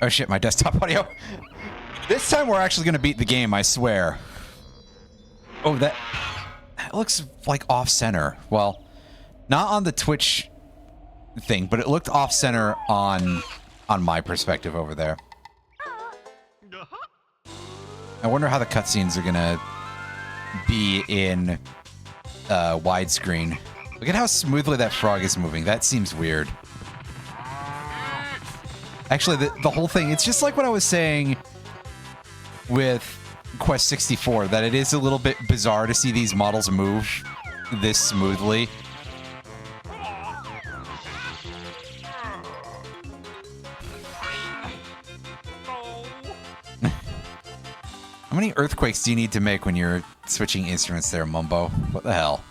Oh shit, my desktop audio. This time we're actually gonna beat the game, I swear. Oh, that looks like off-center. Well, not on the Twitch thing, but it looked off-center on my perspective over there. I wonder how the cutscenes are gonna be in widescreen. Look at how smoothly that frog is moving. That seems weird. Actually, the whole thing, it's just like what I was saying with Quest 64, that it is a little bit bizarre to see these models move this smoothly. How many earthquakes do you need to make when you're switching instruments there, Mumbo? What the hell?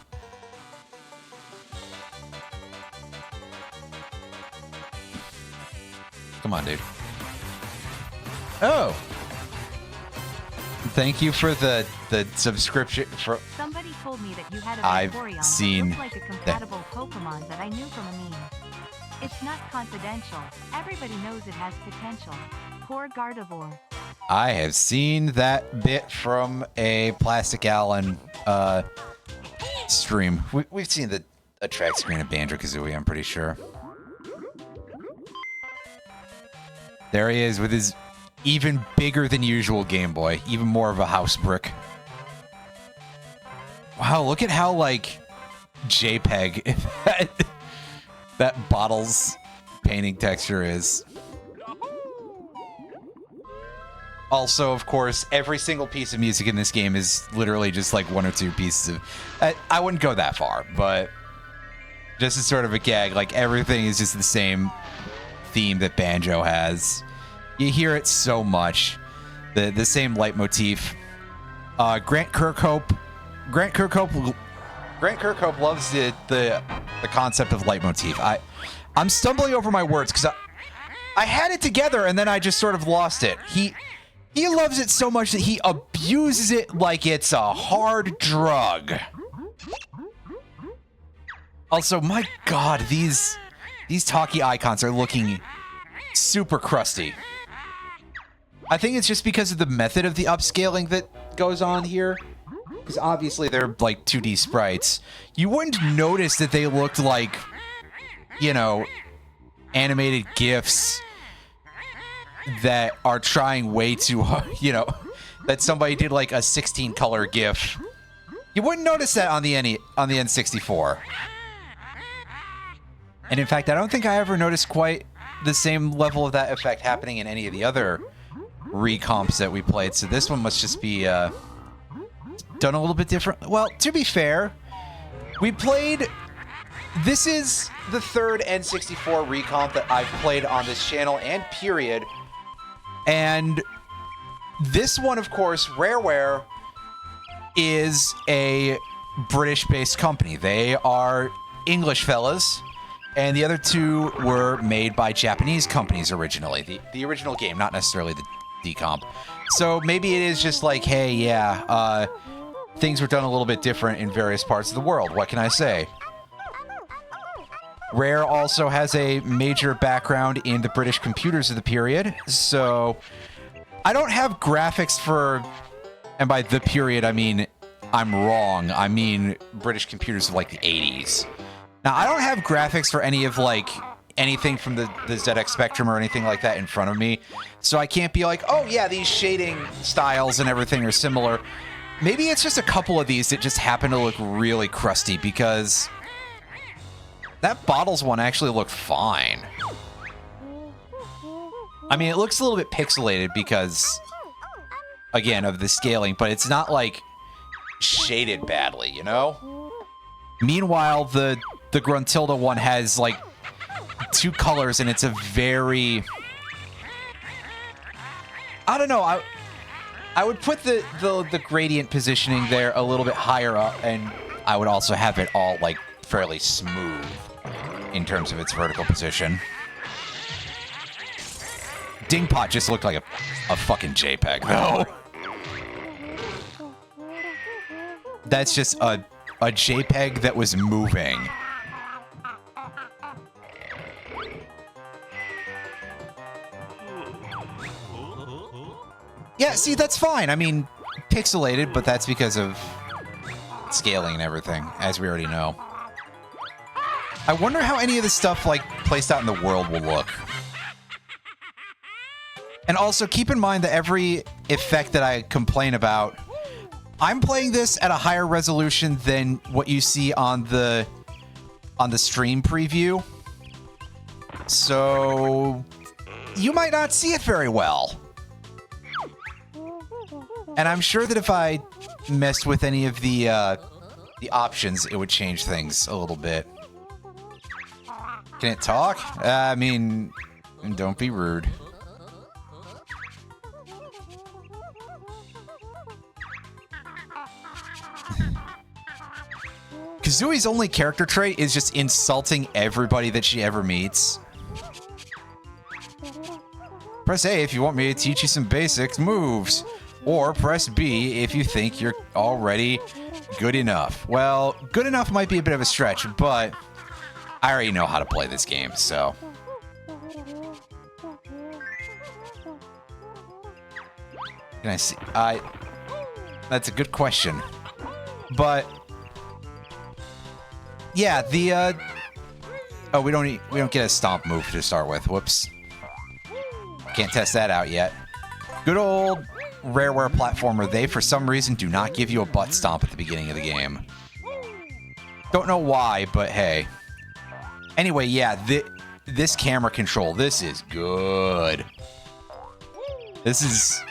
Come on, dude. Oh! Thank you for the subscription. For Somebody told me that you had a I've Vaporeon seen that looked like a compatible Pokemon that I knew from a meme. It's not confidential. Everybody knows it has potential. Poor Gardevoir. I have seen that bit from a Plastic Allen stream. We've seen a track screen of Banjo-Kazooie, I'm pretty sure. There he is with his even bigger than usual Game Boy. Even more of a house brick. Wow, look at how, like, JPEG that bottle's painting texture is. Also, of course, every single piece of music in this game is literally just like one or two pieces of... I wouldn't go that far, but just as sort of a gag, like everything is just the same theme that Banjo has. You hear it so much. The same leitmotif. Grant Kirkhope loves the concept of leitmotif. I'm stumbling over my words because I had it together and then I just sort of lost it. He loves it so much that he abuses it like it's a hard drug. Also, my god, these talkie icons are looking super crusty. I think it's just because of the method of the upscaling that goes on here. Because obviously they're like 2D sprites. You wouldn't notice that they looked like, you know, animated GIFs that are trying way too hard, you know, that somebody did like a 16 color GIF. You wouldn't notice that on the N64. And in fact, I don't think I ever noticed quite the same level of that effect happening in any of the other recomps that we played. So this one must just be done a little bit different. Well, to be fair, we played... This is the third N64 recomp that I've played on this channel and period. And this one, of course, Rareware, is a British-based company. They are English fellas, and the other two were made by Japanese companies originally. The original game, not necessarily the decomp. So maybe it is just like, hey, yeah, things were done a little bit different in various parts of the world. What can I say? Rare also has a major background in the British computers of the period, so I don't have graphics for, and by the period I mean, I'm wrong, I mean British computers of like the 80s. Now, I don't have graphics for any of like, anything from the ZX Spectrum or anything like that in front of me, so I can't be like, oh yeah, these shading styles and everything are similar. Maybe it's just a couple of these that just happen to look really crusty, because that Bottles one actually looked fine. I mean, it looks a little bit pixelated because, again, of the scaling, but it's not, like, shaded badly, you know? Meanwhile, the Gruntilda one has, like, two colors, and it's a very... I don't know, I would put the gradient positioning there a little bit higher up, and I would also have it all, like, fairly smooth in terms of its vertical position. Dingpot just looked like a fucking JPEG, though. That's just a JPEG that was moving. Yeah, see, that's fine. I mean, pixelated, but that's because of scaling and everything, as we already know. I wonder how any of the stuff, like, placed out in the world will look. And also, keep in mind that every effect that I complain about, I'm playing this at a higher resolution than what you see on the stream preview. So you might not see it very well. And I'm sure that if I messed with any of the options, it would change things a little bit. Can it talk? I mean, don't be rude. Kazooie's only character trait is just insulting everybody that she ever meets. Press A if you want me to teach you some basic moves. Or press B if you think you're already good enough. Well, good enough might be a bit of a stretch, but I already know how to play this game, so. Can I see? That's a good question. But yeah, the oh, we don't get a stomp move to start with. Whoops. Can't test that out yet. Good old Rareware platformer. They, for some reason, do not give you a butt stomp at the beginning of the game. Don't know why, but hey. Anyway, yeah, this camera control, this is good. This is...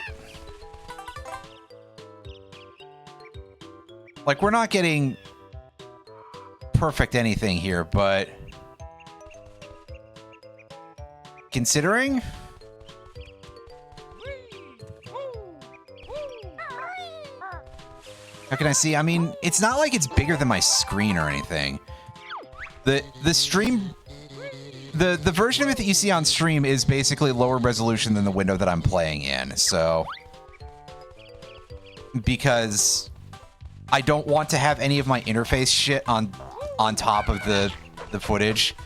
like, we're not getting perfect anything here, but... considering... how can I see? I mean, it's not like it's bigger than my screen or anything. The stream... The version of it that you see on stream is basically lower resolution than the window that I'm playing in, so... because I don't want to have any of my interface shit on top of the footage.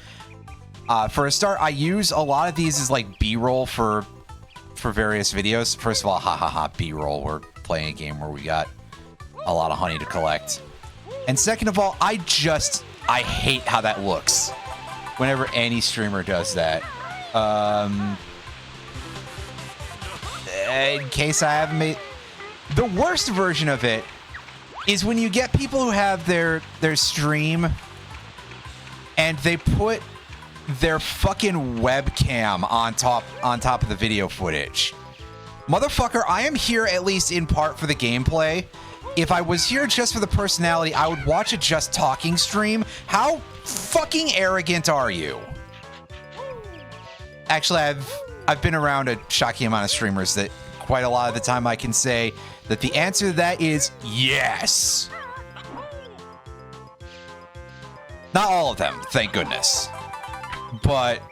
For a start, I use a lot of these as like B-roll for various videos. First of all, hahaha, B-roll. We're playing a game where we got a lot of honey to collect. And second of all, I hate how that looks whenever any streamer does that. In case I haven't made... the worst version of it is when you get people who have their stream and they put their fucking webcam on top of the video footage. Motherfucker, I am here at least in part for the gameplay. If I was here just for the personality, I would watch a just talking stream. How fucking arrogant are you? Actually, I've been around a shocking amount of streamers that quite a lot of the time I can say that the answer to that is yes. Not all of them, thank goodness. But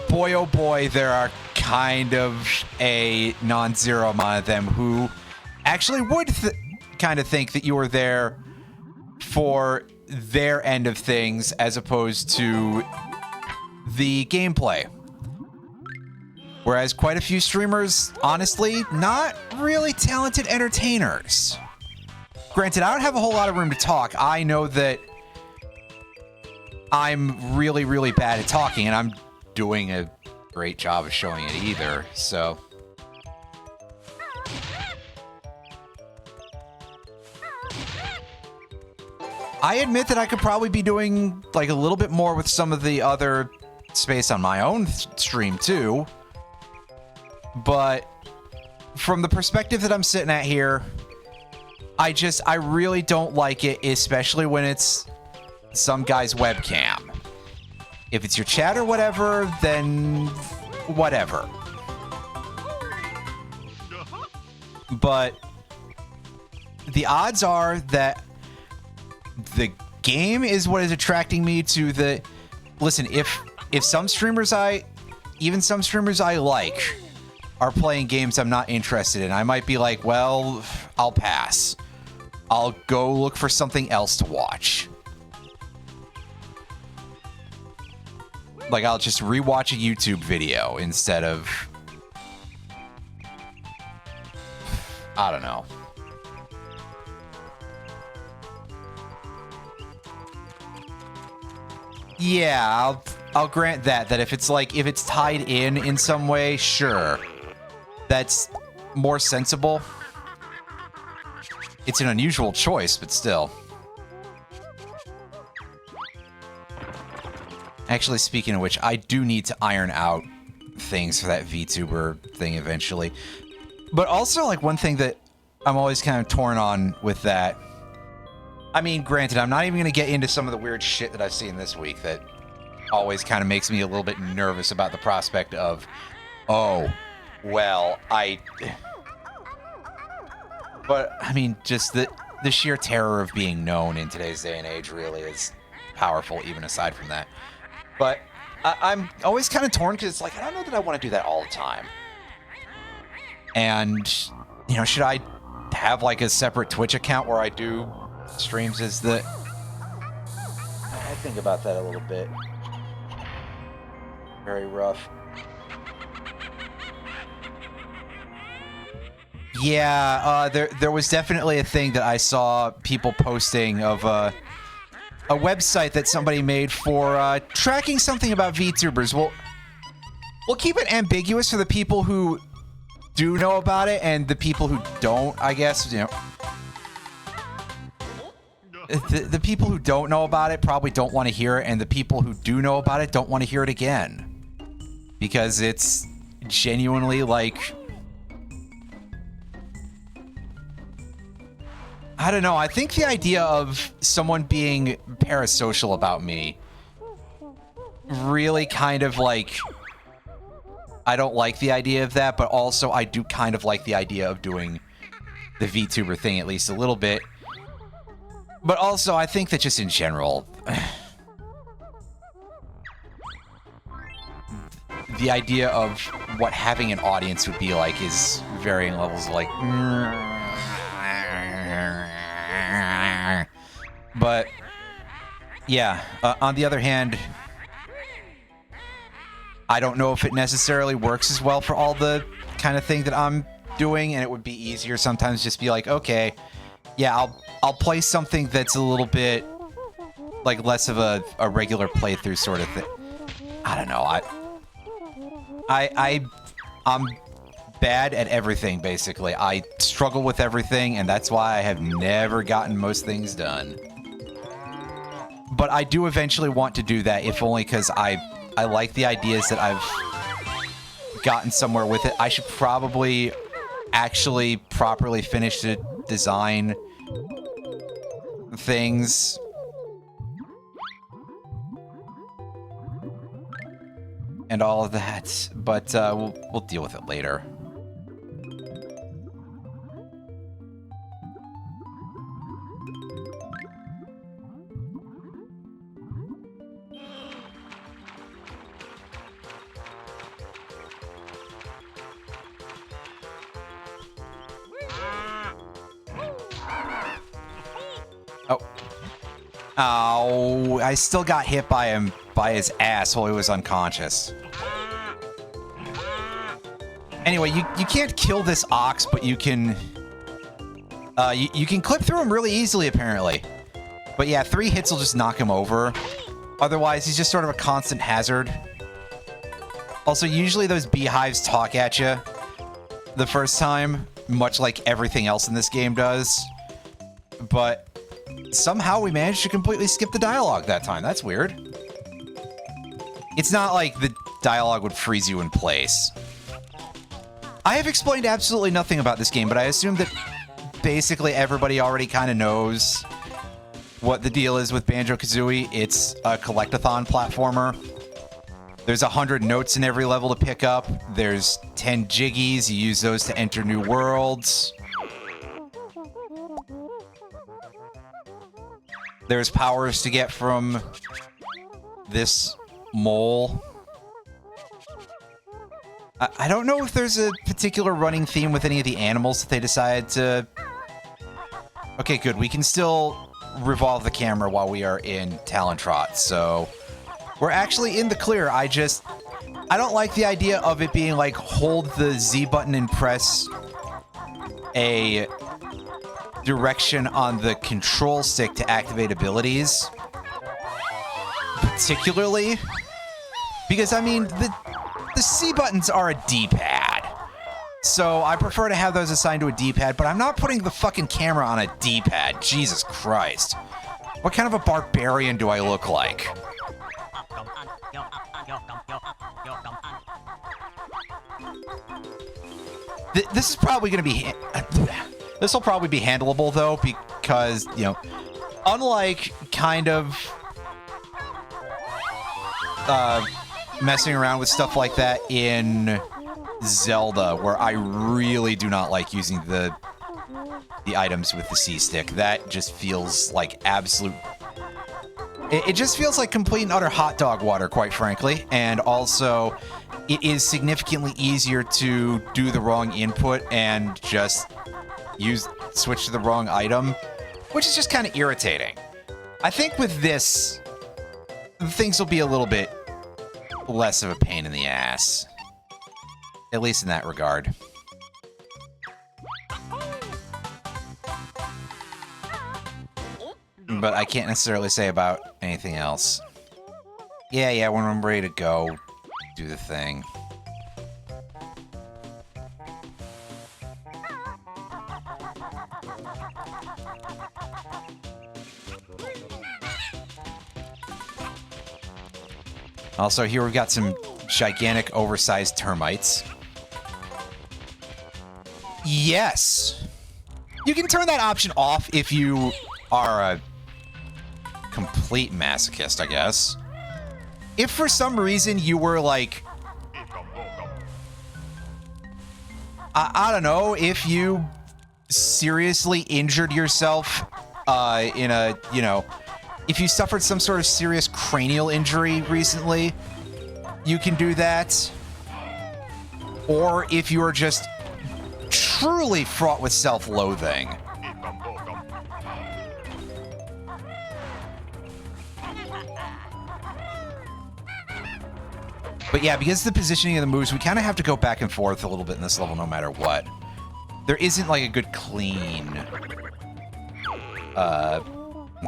boy, oh boy, there are kind of a non-zero amount of them who actually would kind of think that you were there for their end of things as opposed to the gameplay. Whereas quite a few streamers, honestly, not really talented entertainers. Granted, I don't have a whole lot of room to talk. I know that I'm really, really bad at talking, and I'm doing a great job of showing it either, so... I admit that I could probably be doing, like, a little bit more with some of the other space on my own stream, too. But from the perspective that I'm sitting at here, I really don't like it, especially when it's some guy's webcam. If it's your chat or whatever, then whatever. But the odds are that the game is what is attracting me to the... listen, if some streamers even some streamers I like are playing games I'm not interested in, I might be like, well, I'll pass. I'll go look for something else to watch. Like, I'll just rewatch a YouTube video instead of I don't know. Yeah, I'll grant that if it's like, if it's tied in some way, sure. That's more sensible. It's an unusual choice, but still. Actually, speaking of which, I do need to iron out things for that VTuber thing eventually. But also, like, one thing that I'm always kind of torn on with that. I mean, granted, I'm not even going to get into some of the weird shit that I've seen this week that always kind of makes me a little bit nervous about the prospect of, oh, well, But, I mean, just the sheer terror of being known in today's day and age really is powerful, even aside from that. But I'm always kind of torn because it's like, I don't know that I want to do that all the time. And, you know, should I have like a separate Twitch account where I do streams as the... I think about that a little bit. Very rough. Yeah, there was definitely a thing that I saw people posting of a website that somebody made for tracking something about VTubers. We'll keep it ambiguous for the people who do know about it and the people who don't, I guess, you know. The people who don't know about it probably don't want to hear it, and the people who do know about it don't want to hear it again. Because it's genuinely like... I don't know, I think the idea of someone being parasocial about me really kind of like... I don't like the idea of that, but also I do kind of like the idea of doing the VTuber thing at least a little bit. But also, I think that just in general... the idea of what having an audience would be like is varying levels of like... But, yeah, on the other hand, I don't know if it necessarily works as well for all the kind of thing that I'm doing, and it would be easier sometimes just be like, okay, yeah, I'll play something that's a little bit, like, less of a regular playthrough sort of thing. I don't know, I'm bad at everything, basically. I struggle with everything, and that's why I have never gotten most things done. But I do eventually want to do that, if only because I like the ideas that I've gotten somewhere with it. I should probably actually properly finish the design things. And all of that, but we'll deal with it later. Oh. Oh, I still got hit by him, by his ass while he was unconscious. Anyway, you can't kill this ox, but you can... you can clip through him really easily, apparently. But yeah, 3 hits will just knock him over. Otherwise, he's just sort of a constant hazard. Also, usually those beehives talk at you the first time, much like everything else in this game does. But somehow we managed to completely skip the dialogue that time. That's weird. It's not like the dialogue would freeze you in place. I have explained absolutely nothing about this game, but I assume that basically everybody already kind of knows what the deal is with Banjo-Kazooie. It's a collectathon platformer. There's 100 notes in every level to pick up. There's 10 jiggies. You use those to enter new worlds. There's powers to get from this mole. I don't know if there's a particular running theme with any of the animals that they decided to... Okay, good. We can still revolve the camera while we are in Talontrot, so... We're actually in the clear. I don't like the idea of it being like, hold the Z button and press a direction on the control stick to activate abilities. Particularly because, I mean, the C buttons are a D-pad. So I prefer to have those assigned to a D-pad, but I'm not putting the fucking camera on a D-pad. Jesus Christ. What kind of a barbarian do I look like? This is probably going to be... This will probably be handleable, though, because, you know, unlike kind of messing around with stuff like that in Zelda, where I really do not like using the items with the C-stick. That just feels like absolute... It just feels like complete and utter hot dog water, quite frankly. And also, it is significantly easier to do the wrong input and just switch to the wrong item, which is just kind of irritating. I think with this, things will be a little bit less of a pain in the ass. At least in that regard. But I can't necessarily say about anything else. Yeah, when I'm ready to go, do the thing. Also, here we've got some gigantic, oversized termites. Yes! You can turn that option off if you are a complete masochist, I guess. If for some reason you were like... I don't know, if you seriously injured yourself in a, you know... If you suffered some sort of serious cranial injury recently, you can do that. Or if you are just truly fraught with self-loathing. But yeah, because of the positioning of the moves, we kind of have to go back and forth a little bit in this level no matter what. There isn't like a good clean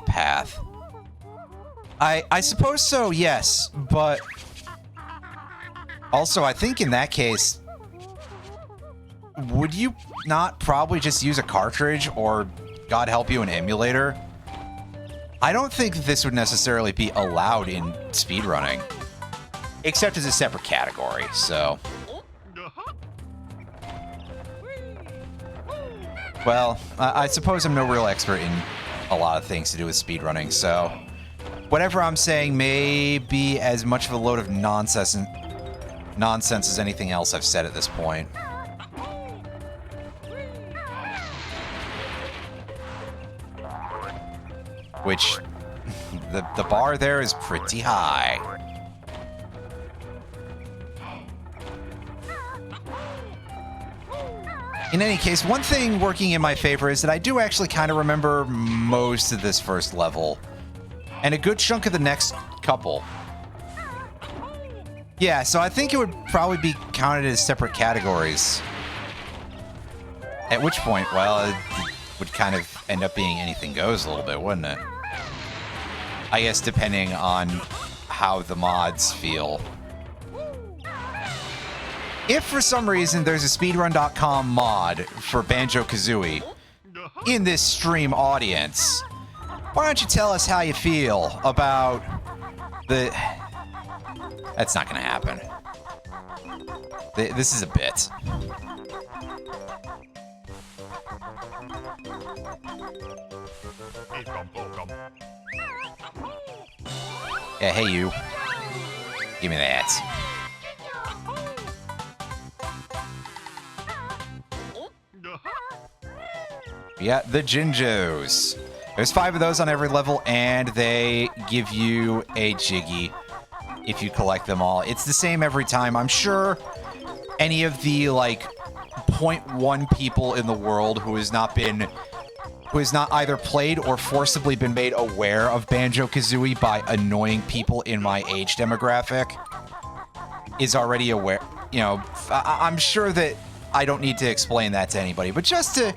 path. I suppose so, yes, but also I think in that case, would you not probably just use a cartridge or, God help you, an emulator? I don't think this would necessarily be allowed in speedrunning, except as a separate category, so... Well, I suppose I'm no real expert in a lot of things to do with speedrunning, so... Whatever I'm saying may be as much of a load of nonsense as anything else I've said at this point. Which, the bar there is pretty high. In any case, one thing working in my favor is that I do actually kind of remember most of this first level. And a good chunk of the next couple. Yeah, so I think it would probably be counted as separate categories. At which point, well, it would kind of end up being anything goes a little bit, wouldn't it? I guess depending on how the mods feel. If for some reason there's a speedrun.com mod for Banjo-Kazooie in this stream audience, why don't you tell us how you feel about the... That's not gonna happen. This is a bit. Yeah, hey you. Give me that. Yeah, the Jinjos. There's 5 of those on every level, and they give you a Jiggy if you collect them all. It's the same every time. I'm sure any of the, like, 0.1 people in the world who has not either played or forcibly been made aware of Banjo-Kazooie by annoying people in my age demographic is already aware. You know, I'm sure that I don't need to explain that to anybody, but just to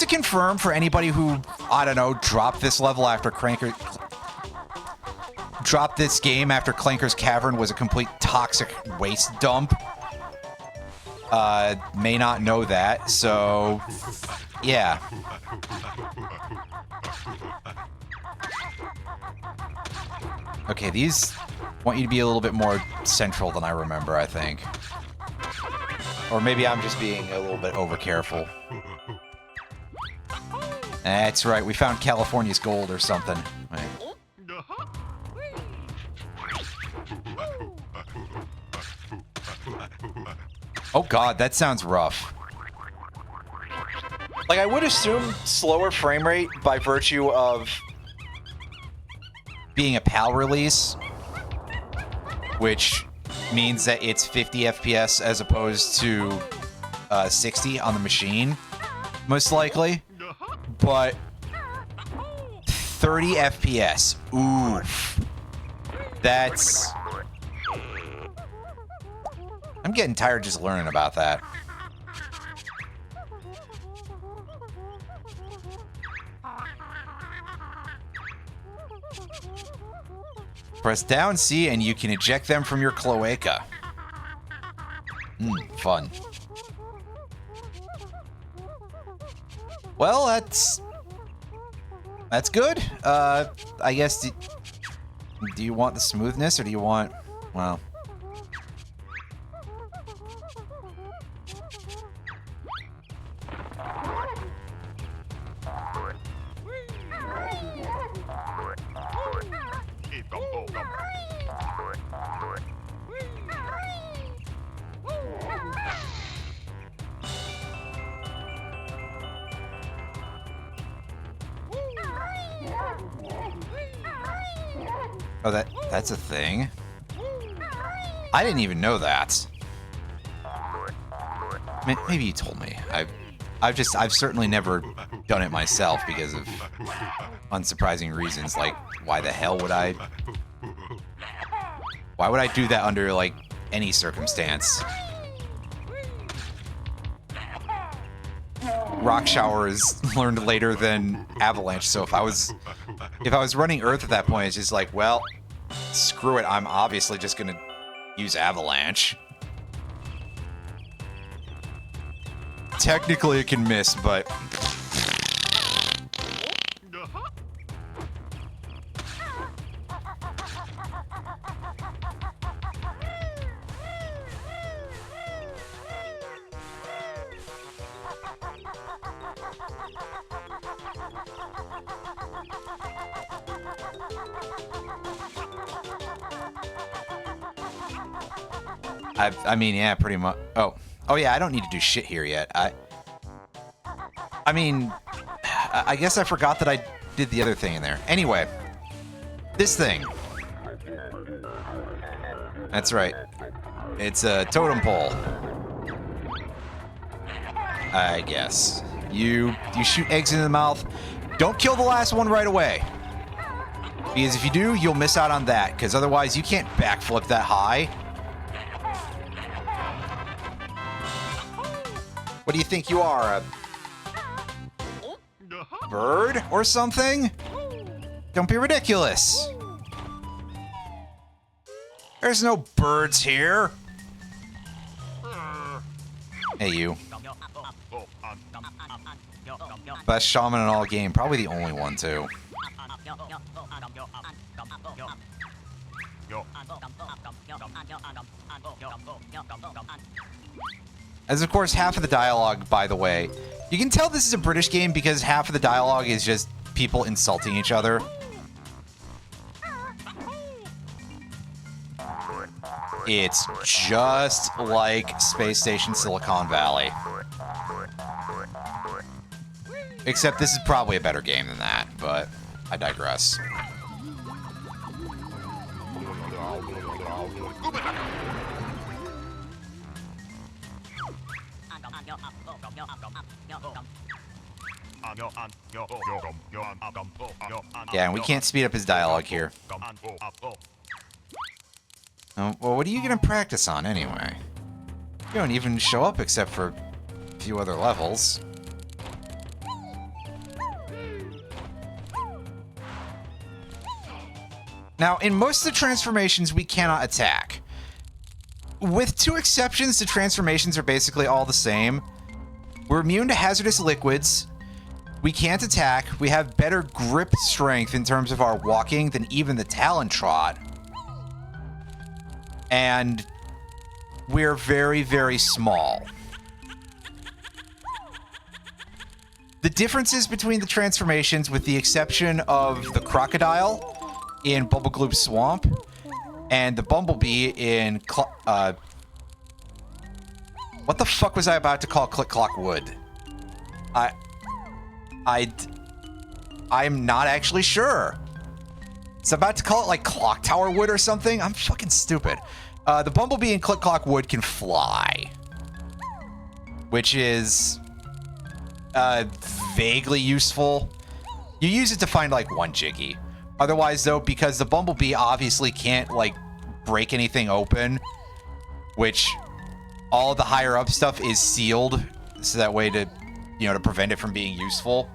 confirm for anybody who, I don't know, dropped this game after Clanker's Cavern was a complete toxic waste dump. May not know that, so yeah. Okay, these want you to be a little bit more central than I remember, I think. Or maybe I'm just being a little bit over careful. That's right, we found California's gold or something. Right. Oh god, that sounds rough. Like, I would assume slower frame rate by virtue of being a PAL release, which means that it's 50 FPS as opposed to 60 on the machine, most likely. But 30 FPS, oof. That's... I'm getting tired just learning about that. Press down C and you can eject them from your cloaca. Fun. Well, that's good. I guess, do you want the smoothness or do you want, well... Oh, that's a thing? I didn't even know that. Maybe you told me. I've certainly never done it myself because of unsurprising reasons. Like, why the hell would I? Why would I do that under, like, any circumstance? Rock shower is learned later than avalanche, so if I was running Earth at that point, it's just like, well, screw it, I'm obviously just gonna use avalanche. Technically it can miss, but... I mean, yeah, pretty much. Oh yeah, I don't need to do shit here yet. I mean, I guess I forgot that I did the other thing in there. Anyway, this thing. That's right. It's a totem pole. I guess. You shoot eggs into the mouth. Don't kill the last one right away. Because if you do, you'll miss out on that. Because otherwise, you can't backflip that high. What do you think you are, a bird or something? Don't be ridiculous. There's no birds here. Hey, you. Best shaman in all game. Probably the only one, too. As of course, half of the dialogue, by the way, you can tell this is a British game because half of the dialogue is just people insulting each other. It's just like Space Station Silicon Valley. Except this is probably a better game than that, but I digress. Yeah, and we can't speed up his dialogue here. Oh, well, what are you gonna practice on anyway? You don't even show up except for a few other levels. Now, in most of the transformations, we cannot attack. With two exceptions, the transformations are basically all the same. We're immune to hazardous liquids. We can't attack. We have better grip strength in terms of our walking than even the Talon Trot. And we're very, very small. The differences between the transformations, with the exception of the crocodile in Bubblegloop Swamp and the bumblebee in what the fuck was I about to call Click Clock Wood? I'm not actually sure. It's about to call it like Clock Tower Wood or something. I'm fucking stupid. The bumblebee in Click Clock Wood can fly, which is vaguely useful. You use it to find like one Jiggy. Otherwise, though, because the bumblebee obviously can't like break anything open, which all the higher up stuff is sealed, so that way to, you know, to prevent it from being useful.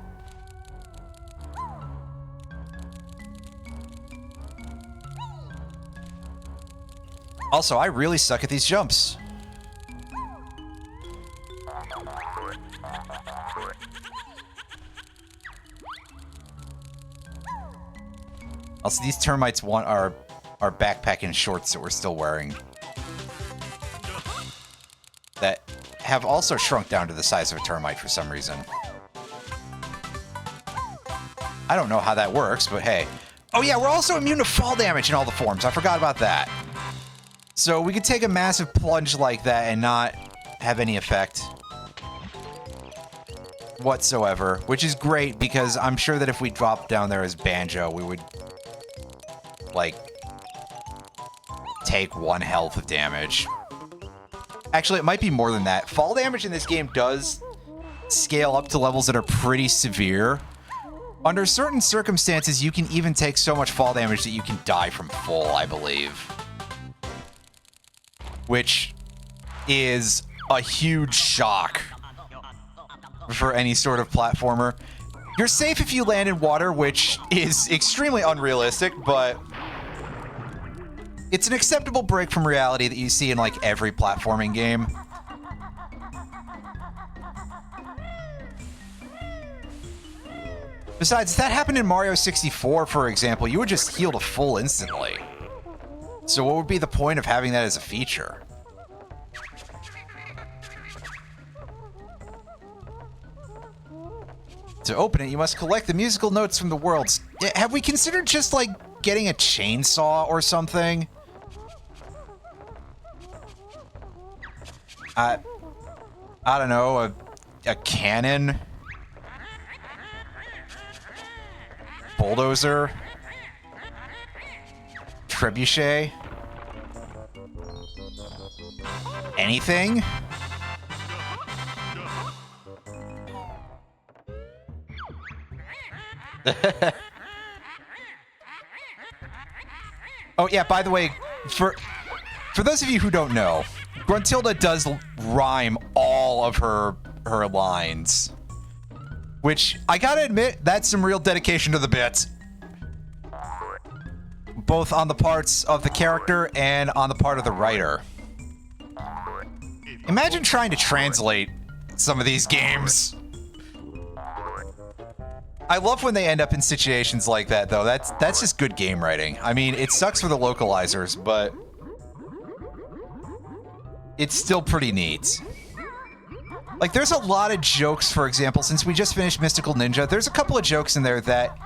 Also, I really suck at these jumps. Also, these termites want our backpack and shorts that we're still wearing. That have also shrunk down to the size of a termite for some reason. I don't know how that works, but hey. Oh yeah, we're also immune to fall damage in all the forms. I forgot about that. So we could take a massive plunge like that and not have any effect whatsoever, which is great because I'm sure that if we dropped down there as Banjo, we would, like, take 1 health of damage. Actually, it might be more than that. Fall damage in this game does scale up to levels that are pretty severe. Under certain circumstances, you can even take so much fall damage that you can die from full, I believe. Which is a huge shock for any sort of platformer. You're safe if you land in water, which is extremely unrealistic, but it's an acceptable break from reality that you see in like every platforming game. Besides, if that happened in Mario 64, for example, you would just heal to full instantly. So what would be the point of having that as a feature? To open it, you must collect the musical notes from the worlds. Have we considered just, like, getting a chainsaw or something? I don't know, a cannon? Bulldozer? Trebuchet? Anything? Oh yeah, by the way, for those of you who don't know, Gruntilda does rhyme all of her lines. Which, I gotta admit, that's some real dedication to the bit. Both on the parts of the character and on the part of the writer. Imagine trying to translate some of these games. I love when they end up in situations like that, though. That's just good game writing. I mean, it sucks for the localizers, but it's still pretty neat. Like, there's a lot of jokes, for example, since we just finished Mystical Ninja, there's a couple of jokes in there that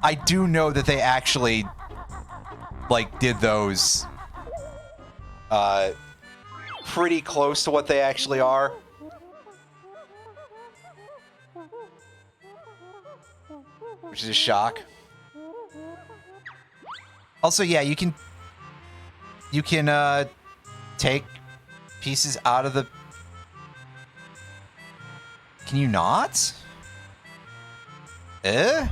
I do know that they actually, like, did those pretty close to what they actually are. Which is a shock. Also, yeah, you can take pieces out of the... Can you not? Okay,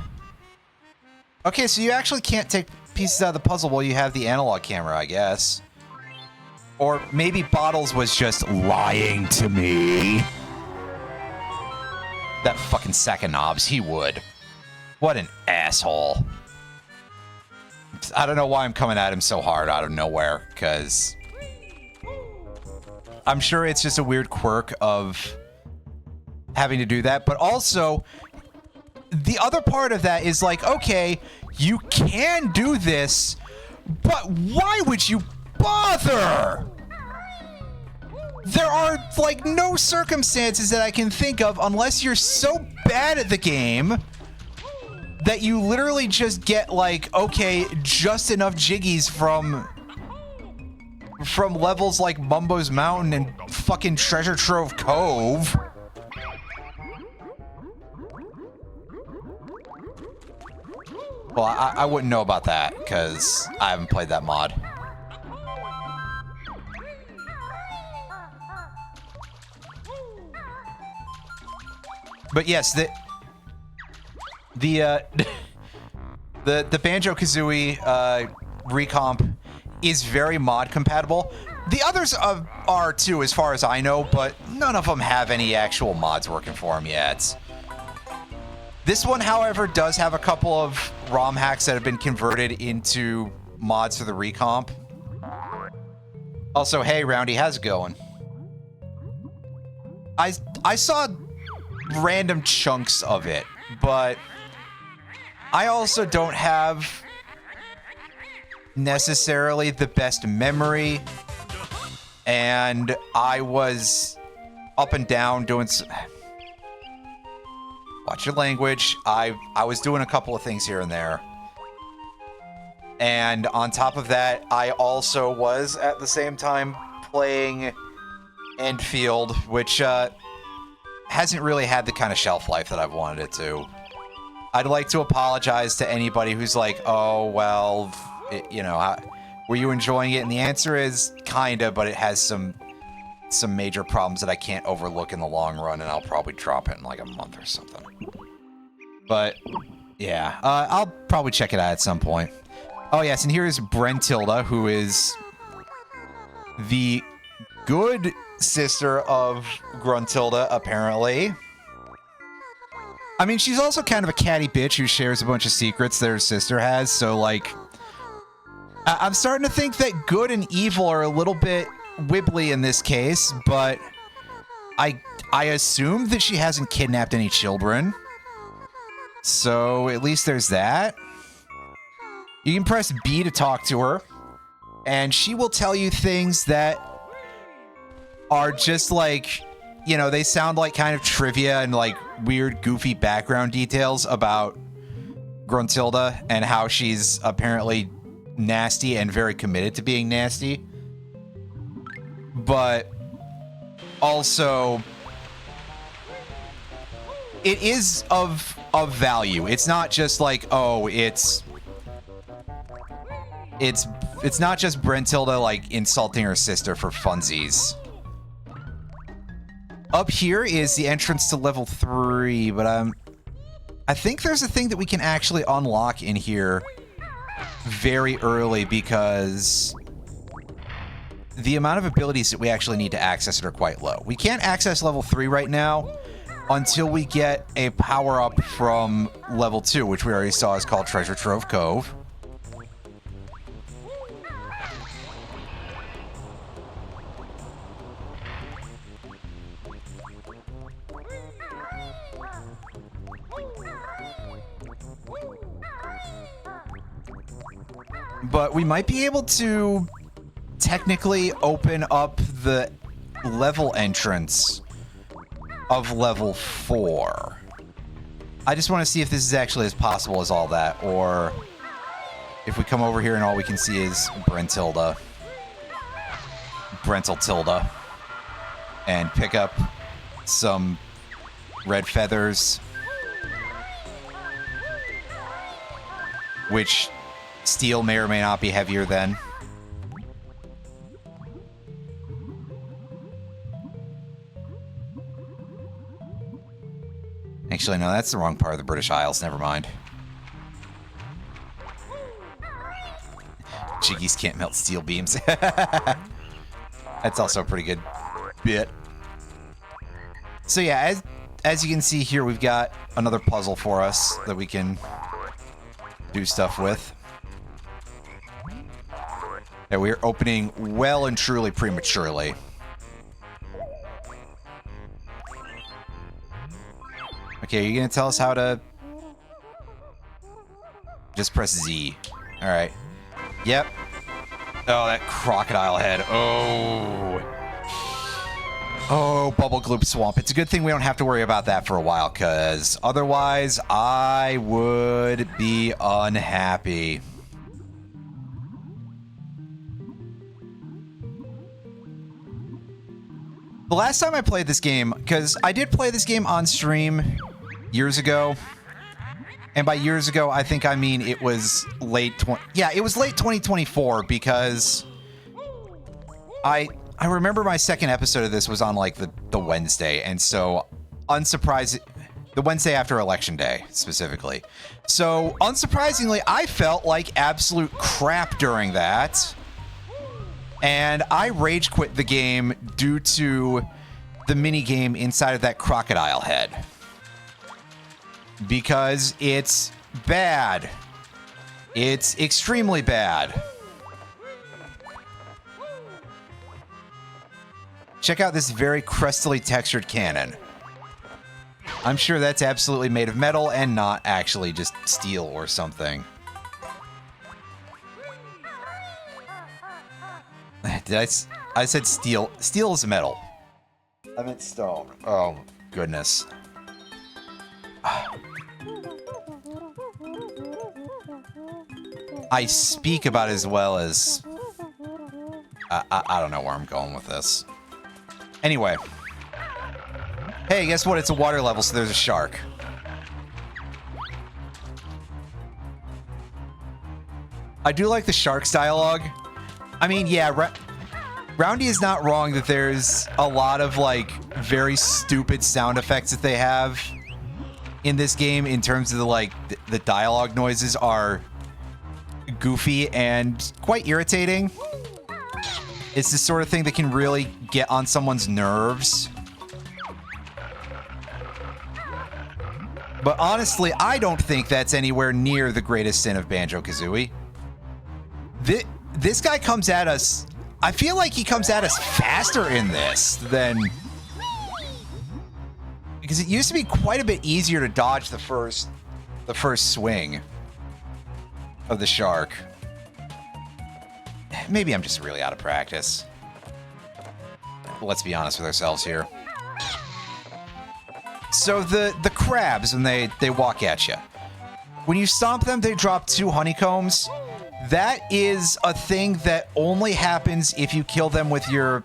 so you actually can't take pieces out of the puzzle while you have the analog camera, I guess. Or maybe Bottles was just lying to me. That fucking sack of knobs, he would. What an asshole. I don't know why I'm coming at him so hard out of nowhere, because I'm sure it's just a weird quirk of having to do that. But also, the other part of that is like, okay, you can do this, but why would you bother? There are, like, no circumstances that I can think of unless you're so bad at the game that you literally just get, like, okay, just enough jiggies from levels like Mumbo's Mountain and fucking Treasure Trove Cove. Well, I wouldn't know about that, because I haven't played that mod. But yes, the Banjo-Kazooie recomp is very mod compatible. The others are too, as far as I know, but none of them have any actual mods working for them yet. This one, however, does have a couple of ROM hacks that have been converted into mods for the recomp. Also, hey, Roundy, how's it going? I saw random chunks of it, but I also don't have necessarily the best memory, and I was up and down doing watch your language. I was doing a couple of things here and there, and on top of that, I also was at the same time playing Enfield, which hasn't really had the kind of shelf life that I've wanted it to. I'd like to apologize to anybody who's like, oh, well, you know, were you enjoying it? And the answer is kinda, but it has some major problems that I can't overlook in the long run, and I'll probably drop it in like a month or something. But, yeah, I'll probably check it out at some point. Oh, yes, and here is Brentilda, who is the good sister of Gruntilda, apparently. I mean, she's also kind of a catty bitch who shares a bunch of secrets that her sister has, so, like, I'm starting to think that good and evil are a little bit wibbly in this case, but I assume that she hasn't kidnapped any children. So, at least there's that. You can press B to talk to her, and she will tell you things that are just like, you know, they sound like kind of trivia and like weird, goofy background details about Gruntilda and how she's apparently nasty and very committed to being nasty. But also, it is of value. It's not just like, oh, it's not just Brentilda like insulting her sister for funsies. Up here is the entrance to level 3, but I think there's a thing that we can actually unlock in here very early, because the amount of abilities that we actually need to access it are quite low. We can't access level 3 right now until we get a power-up from level 2, which we already saw is called Treasure Trove Cove. But we might be able to technically open up the level entrance of level 4. I just want to see if this is actually as possible as all that, or if we come over here and all we can see is Brentilda, and pick up some red feathers, which steel may or may not be heavier than. Actually, no, that's the wrong part of the British Isles. Never mind. Jiggies can't melt steel beams. That's also a pretty good bit. So yeah, as you can see here, we've got another puzzle for us that we can do stuff with. And we're opening well and truly prematurely. Okay, you're gonna tell us how to... Just press Z. Alright. Yep. Oh, that crocodile head. Oh. Oh, Bubble Gloop Swamp. It's a good thing we don't have to worry about that for a while, because otherwise I would be unhappy. The last time I played this game, because I did play this game on stream years ago, and by years ago, I think I mean it was late it was late 2024, because I remember my second episode of this was on like the Wednesday, and so unsurprising, the Wednesday after Election Day specifically. So unsurprisingly, I felt like absolute crap during that. And I rage quit the game due to the mini game inside of that crocodile head. Because it's bad. It's extremely bad. Check out this very crustily textured cannon. I'm sure that's absolutely made of metal and not actually just steel or something. I said steel. Steel is metal. I meant stone. Oh, goodness. I speak about as well as... I don't know where I'm going with this. Anyway. Hey, guess what? It's a water level, so there's a shark. I do like the shark's dialogue. I mean, yeah, Roundy is not wrong that there's a lot of, like, very stupid sound effects that they have in this game in terms of the, like, the dialogue noises are goofy and quite irritating. It's the sort of thing that can really get on someone's nerves. But honestly, I don't think that's anywhere near the greatest sin of Banjo-Kazooie. This guy comes at us... I feel like he comes at us faster in this than... Because it used to be quite a bit easier to dodge the first swing of the shark. Maybe I'm just really out of practice. Let's be honest with ourselves here. So the crabs, when they walk at you, when you stomp them, they drop 2 honeycombs. That is a thing that only happens if you kill them with your...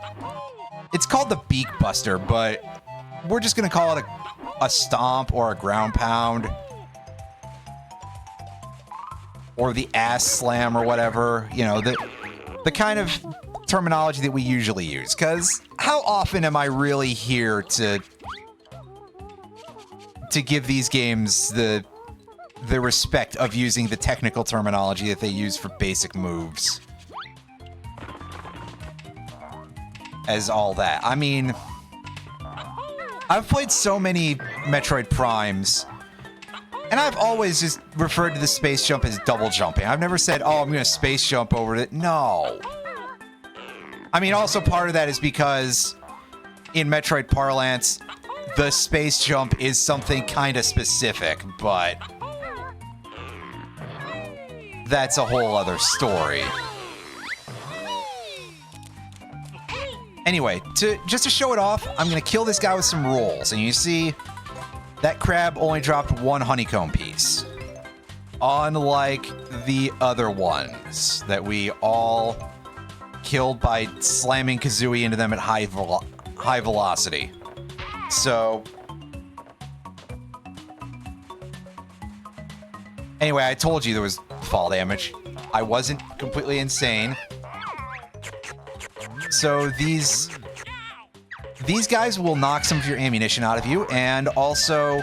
It's called the Beak Buster, but we're just going to call it a stomp or a ground pound. Or the ass slam or whatever. You know, the kind of terminology that we usually use. Because how often am I really here to give these games the respect of using the technical terminology that they use for basic moves as all that? I mean, I've played so many Metroid Primes, and I've always just referred to the space jump as double jumping. I've never said, oh, I'm going to space jump over it. No. I mean, also part of that is because in Metroid parlance, the space jump is something kind of specific, but that's a whole other story. Anyway, just to show it off, I'm going to kill this guy with some rolls. And you see, that crab only dropped 1 honeycomb piece. Unlike the other ones that we all killed by slamming Kazooie into them at high velocity. So... Anyway, I told you there was fall damage. I wasn't completely insane. So these guys will knock some of your ammunition out of you, and also,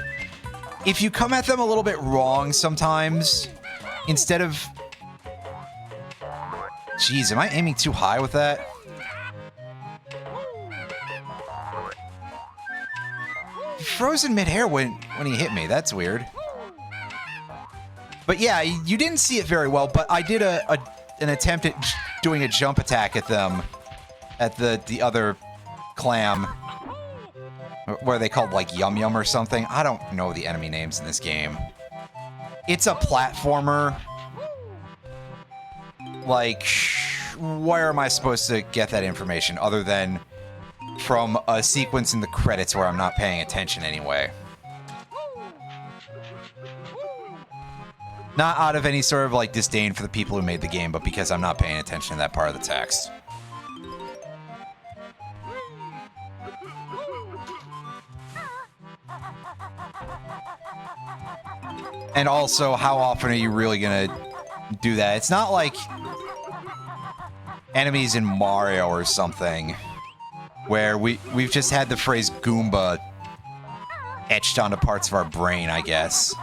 if you come at them a little bit wrong sometimes, instead of... Jeez, am I aiming too high with that? frozen midair when he hit me. That's weird. But yeah, you didn't see it very well, but I did an attempt at doing a jump attack at them, at the other clam. What are they called, like Yum Yum or something? I don't know the enemy names in this game. It's a platformer. Like, where am I supposed to get that information other than from a sequence in the credits where I'm not paying attention anyway? Not out of any sort of like disdain for the people who made the game, but because I'm not paying attention to that part of the text. And also, how often are you really gonna do that? It's not like enemies in Mario or something, where we've just had the phrase Goomba etched onto parts of our brain, I guess.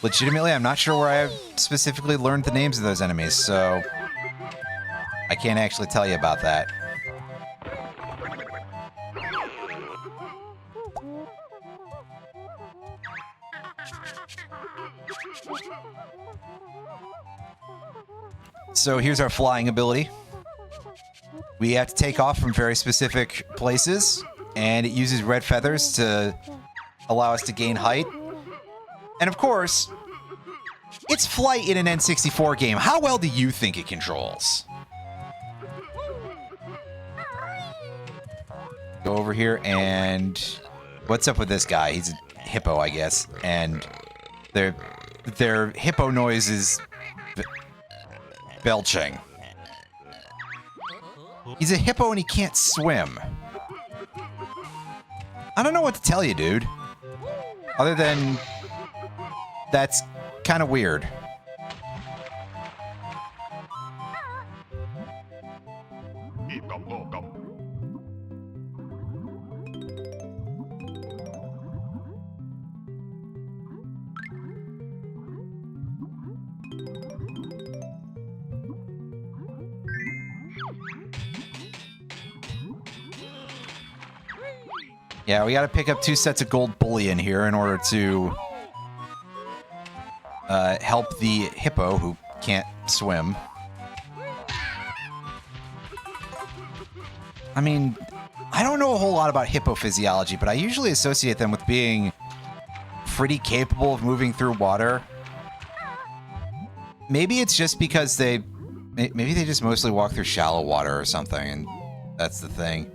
Legitimately, I'm not sure where I specifically learned the names of those enemies, so I can't actually tell you about that. So here's our flying ability. We have to take off from very specific places, and it uses red feathers to allow us to gain height. And of course, it's flight in an N64 game. How well do you think it controls? Go over here and... What's up with this guy? He's a hippo, I guess. And their hippo noise is... belching. He's a hippo and he can't swim. I don't know what to tell you, dude. Other than... that's kind of weird. Yeah, we gotta pick up 2 sets of gold bullion here in order to help the hippo who can't swim. I mean, I don't know a whole lot about hippo physiology, but I usually associate them with being pretty capable of moving through water. Maybe it's just because maybe they just mostly walk through shallow water or something, and that's the thing.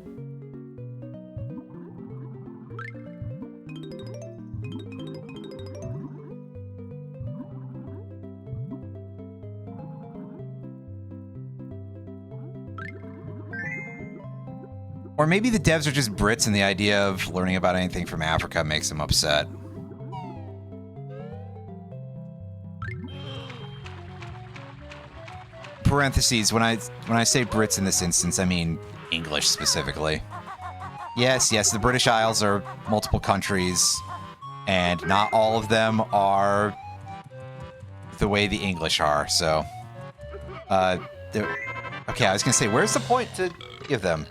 Or maybe the devs are just Brits and the idea of learning about anything from Africa makes them upset. Parentheses, when I say Brits in this instance, I mean English specifically. Yes, the British Isles are multiple countries, and not all of them are the way the English are, so... okay, I was gonna say, where's the point to give them?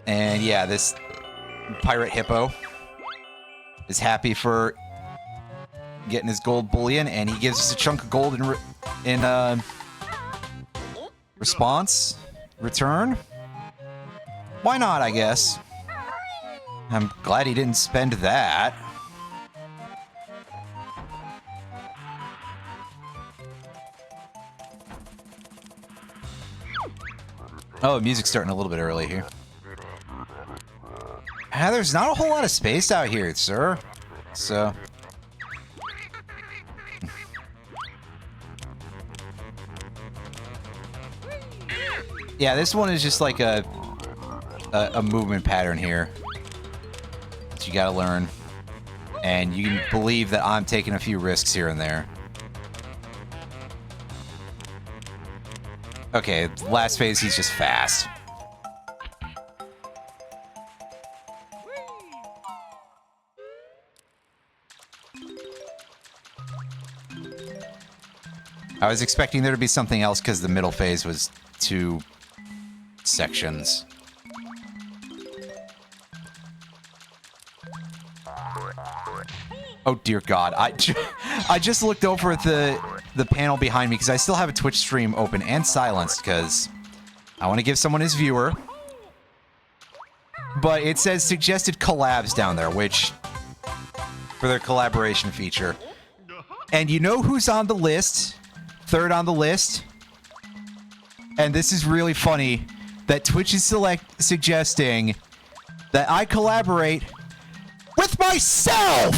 And yeah, this pirate hippo is happy for getting his gold bullion, and he gives us a chunk of gold in return. Why not, I guess. I'm glad he didn't spend that. Oh, music's starting a little bit early here. There's not a whole lot of space out here, sir. So... yeah, this one is just like a movement pattern here that you gotta learn. And you can believe that I'm taking a few risks here and there. Okay, last phase, he's just fast. I was expecting there to be something else because the middle phase was two sections. Oh dear God! I just looked over at the panel behind me because I still have a Twitch stream open and silenced because I want to give someone his viewer. But it says suggested collabs down there, which for their collaboration feature. And you know who's on the list? Third on the list. And this is really funny that Twitch is suggesting that I collaborate with myself.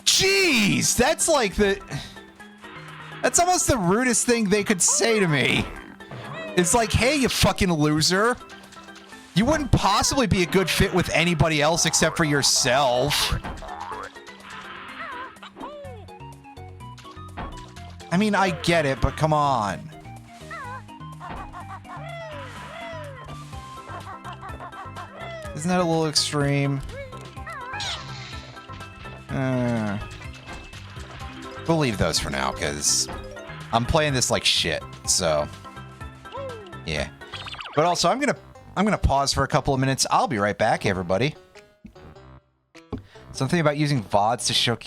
Jeez, that's like that's almost the rudest thing they could say to me. It's like, hey, you fucking loser. You wouldn't possibly be a good fit with anybody else except for yourself. I mean, I get it, but come on. Isn't that a little extreme? We'll leave those for now, because I'm playing this like shit, so... Yeah. But also, I'm gonna pause for a couple of minutes. I'll be right back, everybody. Something about using VODs to show...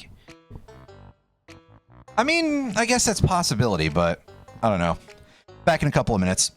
I mean, I guess that's a possibility, but I don't know. Back in a couple of minutes.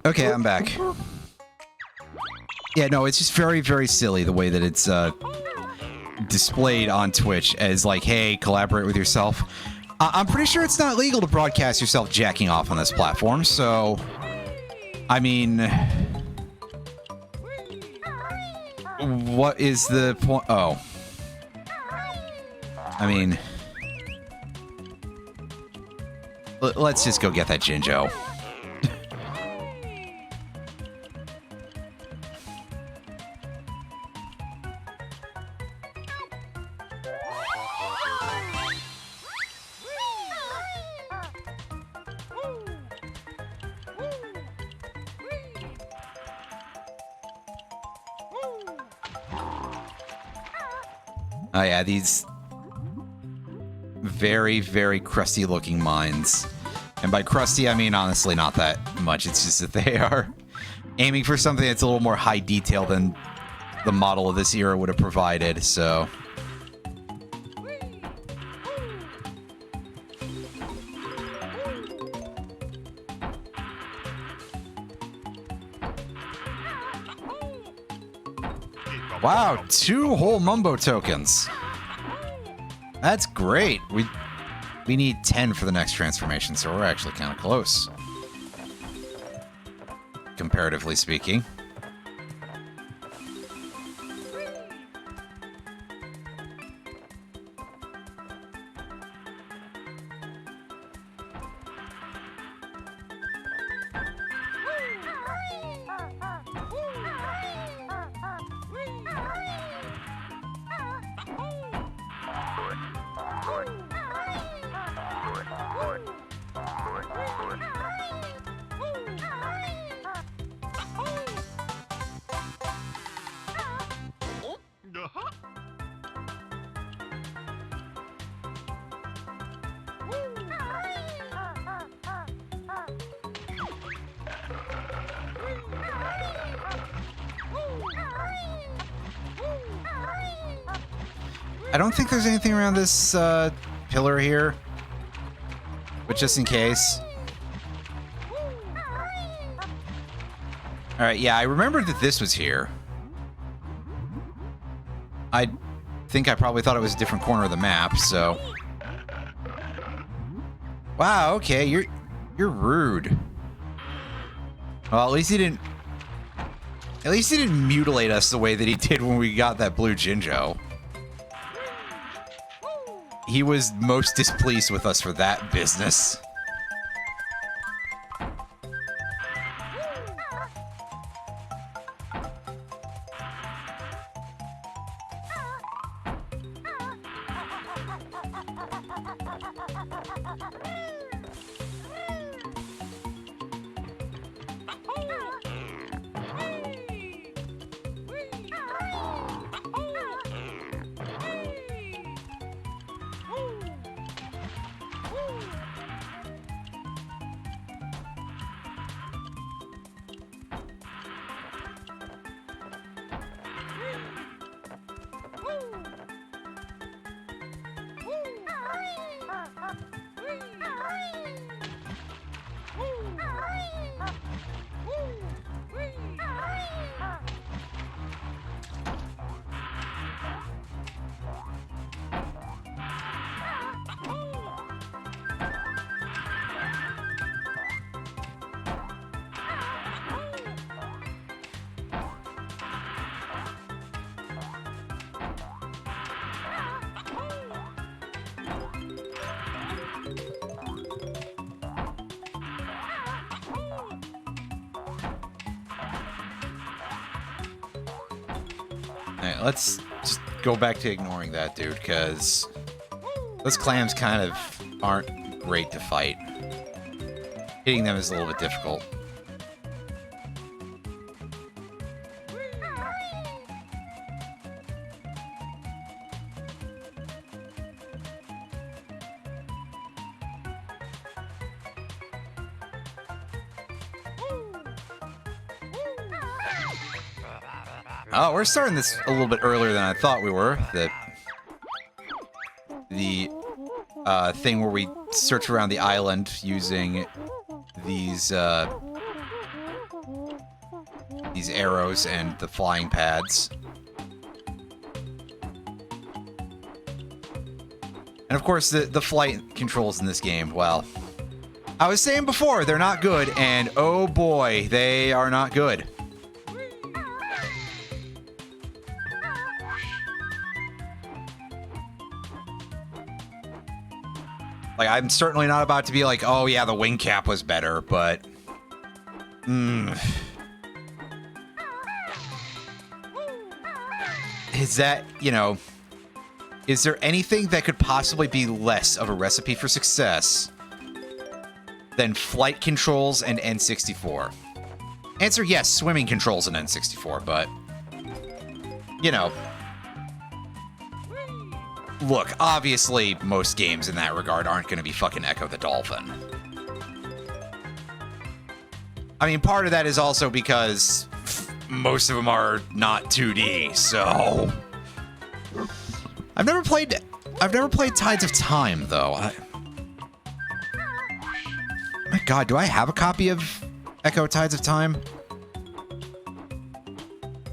Okay, I'm back. Yeah, no, it's just very, very silly the way that it's displayed on Twitch as like, hey, collaborate with yourself. I'm pretty sure it's not legal to broadcast yourself jacking off on this platform, so... I mean... What is the point? Oh. I mean... Let's just go get that Jinjo. Oh yeah, these very, very crusty looking mines. And by crusty, I mean honestly not that much. It's just that they are aiming for something that's a little more high detail than the model of this era would have provided, so... Wow, 2 whole Mumbo tokens. That's great. We need 10 for the next transformation, so we're actually kind of close. Comparatively speaking. I don't think there's anything around this pillar here, but just in case. Alright, yeah, I remembered that this was here. I think I probably thought it was a different corner of the map, so... Wow, okay, you're rude. Well, at least he didn't mutilate us the way that he did when we got that blue Jinjo. He was most displeased with us for that business. Alright, let's just go back to ignoring that dude, because those clams kind of aren't great to fight. Hitting them is a little bit difficult. Oh, we're starting this a little bit earlier than I thought we were. The thing where we search around the island using these these arrows and the flying pads. And of course, the flight controls in this game, well, I was saying before, they're not good, and oh boy, they are not good. Like, I'm certainly not about to be like, oh yeah, the wing cap was better, but... Is that, you know... Is there anything that could possibly be less of a recipe for success than flight controls and N64? Answer yes, swimming controls and N64, but... You know... Look, obviously, most games in that regard aren't going to be fucking Echo the Dolphin. I mean, part of that is also because most of them are not 2D, so... I've never played Tides of Time, though. My god, do I have a copy of Echo Tides of Time?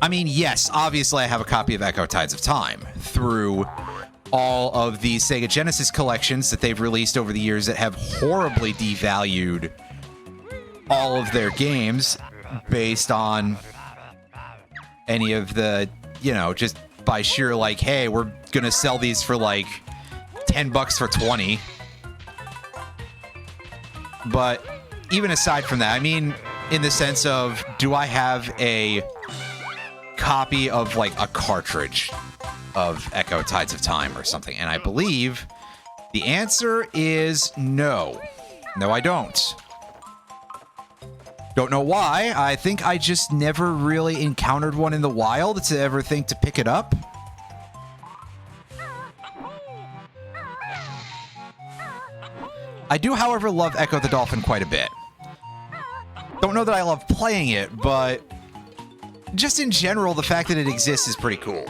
I mean, yes, obviously I have a copy of Echo Tides of Time through all of the Sega Genesis collections that they've released over the years that have horribly devalued all of their games based on any of the, you know, just by sheer like, hey, we're gonna sell these for like $10 for 20. But even aside from that, I mean, in the sense of, do I have a copy of like a cartridge of Echo Tides of Time or something? And I believe the answer is no. No, I don't. Don't know why. I think I just never really encountered one in the wild to ever think to pick it up. I do, however, love Echo the Dolphin quite a bit. Don't know that I love playing it, but just in general, the fact that it exists is pretty cool.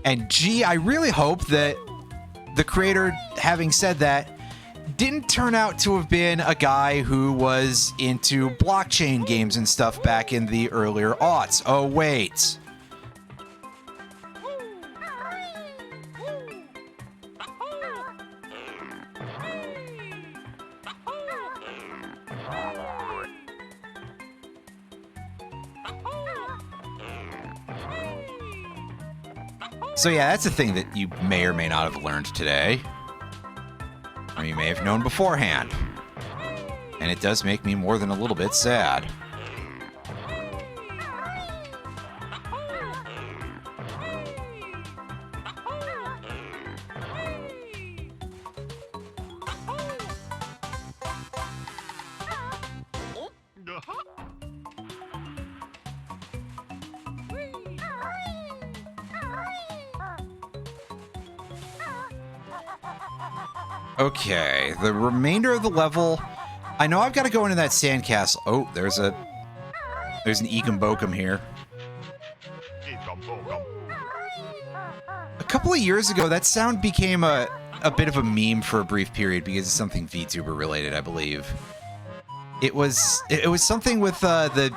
And gee, I really hope that the creator, having said that, didn't turn out to have been a guy who was into blockchain games and stuff back in the earlier aughts. Oh, wait. So yeah, that's a thing that you may or may not have learned today. Or you may have known beforehand. And it does make me more than a little bit sad. Okay, the remainder of the level, I know I've got to go into that sandcastle. Oh, there's an Ekum Bokum here. A couple of years ago, that sound became a bit of a meme for a brief period because it's something VTuber related, I believe. It was something with the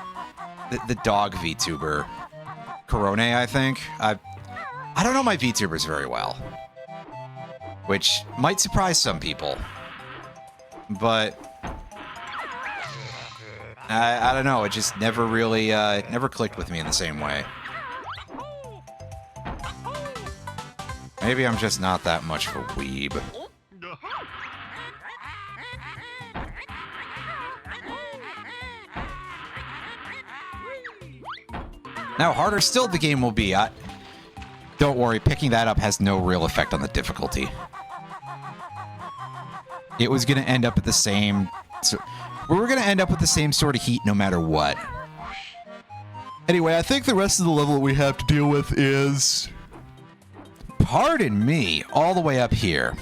dog VTuber, Corone, I think. I don't know my VTubers very well, which might surprise some people, but I don't know. It just never really never clicked with me in the same way. Maybe I'm just not that much of a weeb. Now, harder still the game will be. Don't worry, picking that up has no real effect on the difficulty. It was going to end up at the same... we were going to end up with the same sort of heat no matter what. Anyway, I think the rest of the level that we have to deal with is... pardon me, all the way up here.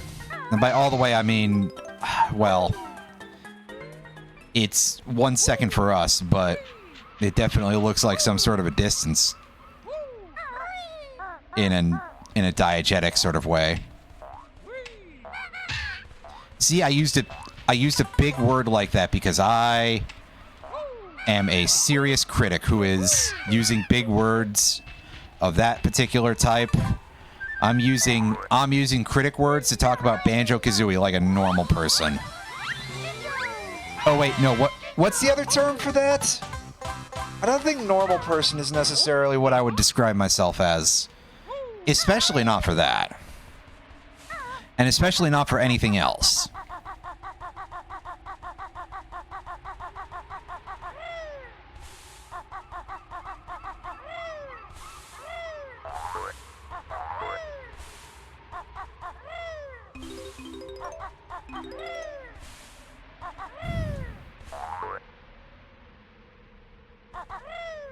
And by all the way, I mean... well... it's 1 second for us, but... it definitely looks like some sort of a distance. In a diegetic sort of way. See, I used a big word like that because I am a serious critic who is using big words of that particular type. I'm using critic words to talk about Banjo-Kazooie like a normal person. Oh wait, no, what's the other term for that? I don't think normal person is necessarily what I would describe myself as. Especially not for that. And especially not for anything else.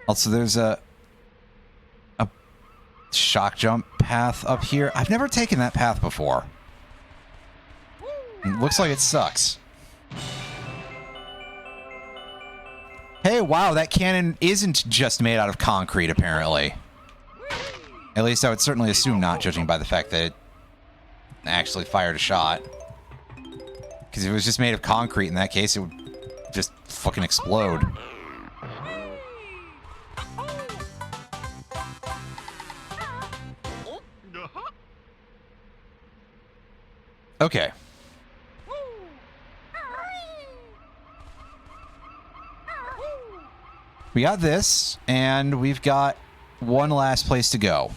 Also, there's a shock jump path up here. I've never taken that path before. It looks like it sucks. Hey, wow, that cannon isn't just made out of concrete, apparently. At least I would certainly assume not, judging by the fact that it actually fired a shot. Because if it was just made of concrete, in that case, it would just fucking explode. Okay. We got this, and we've got one last place to go.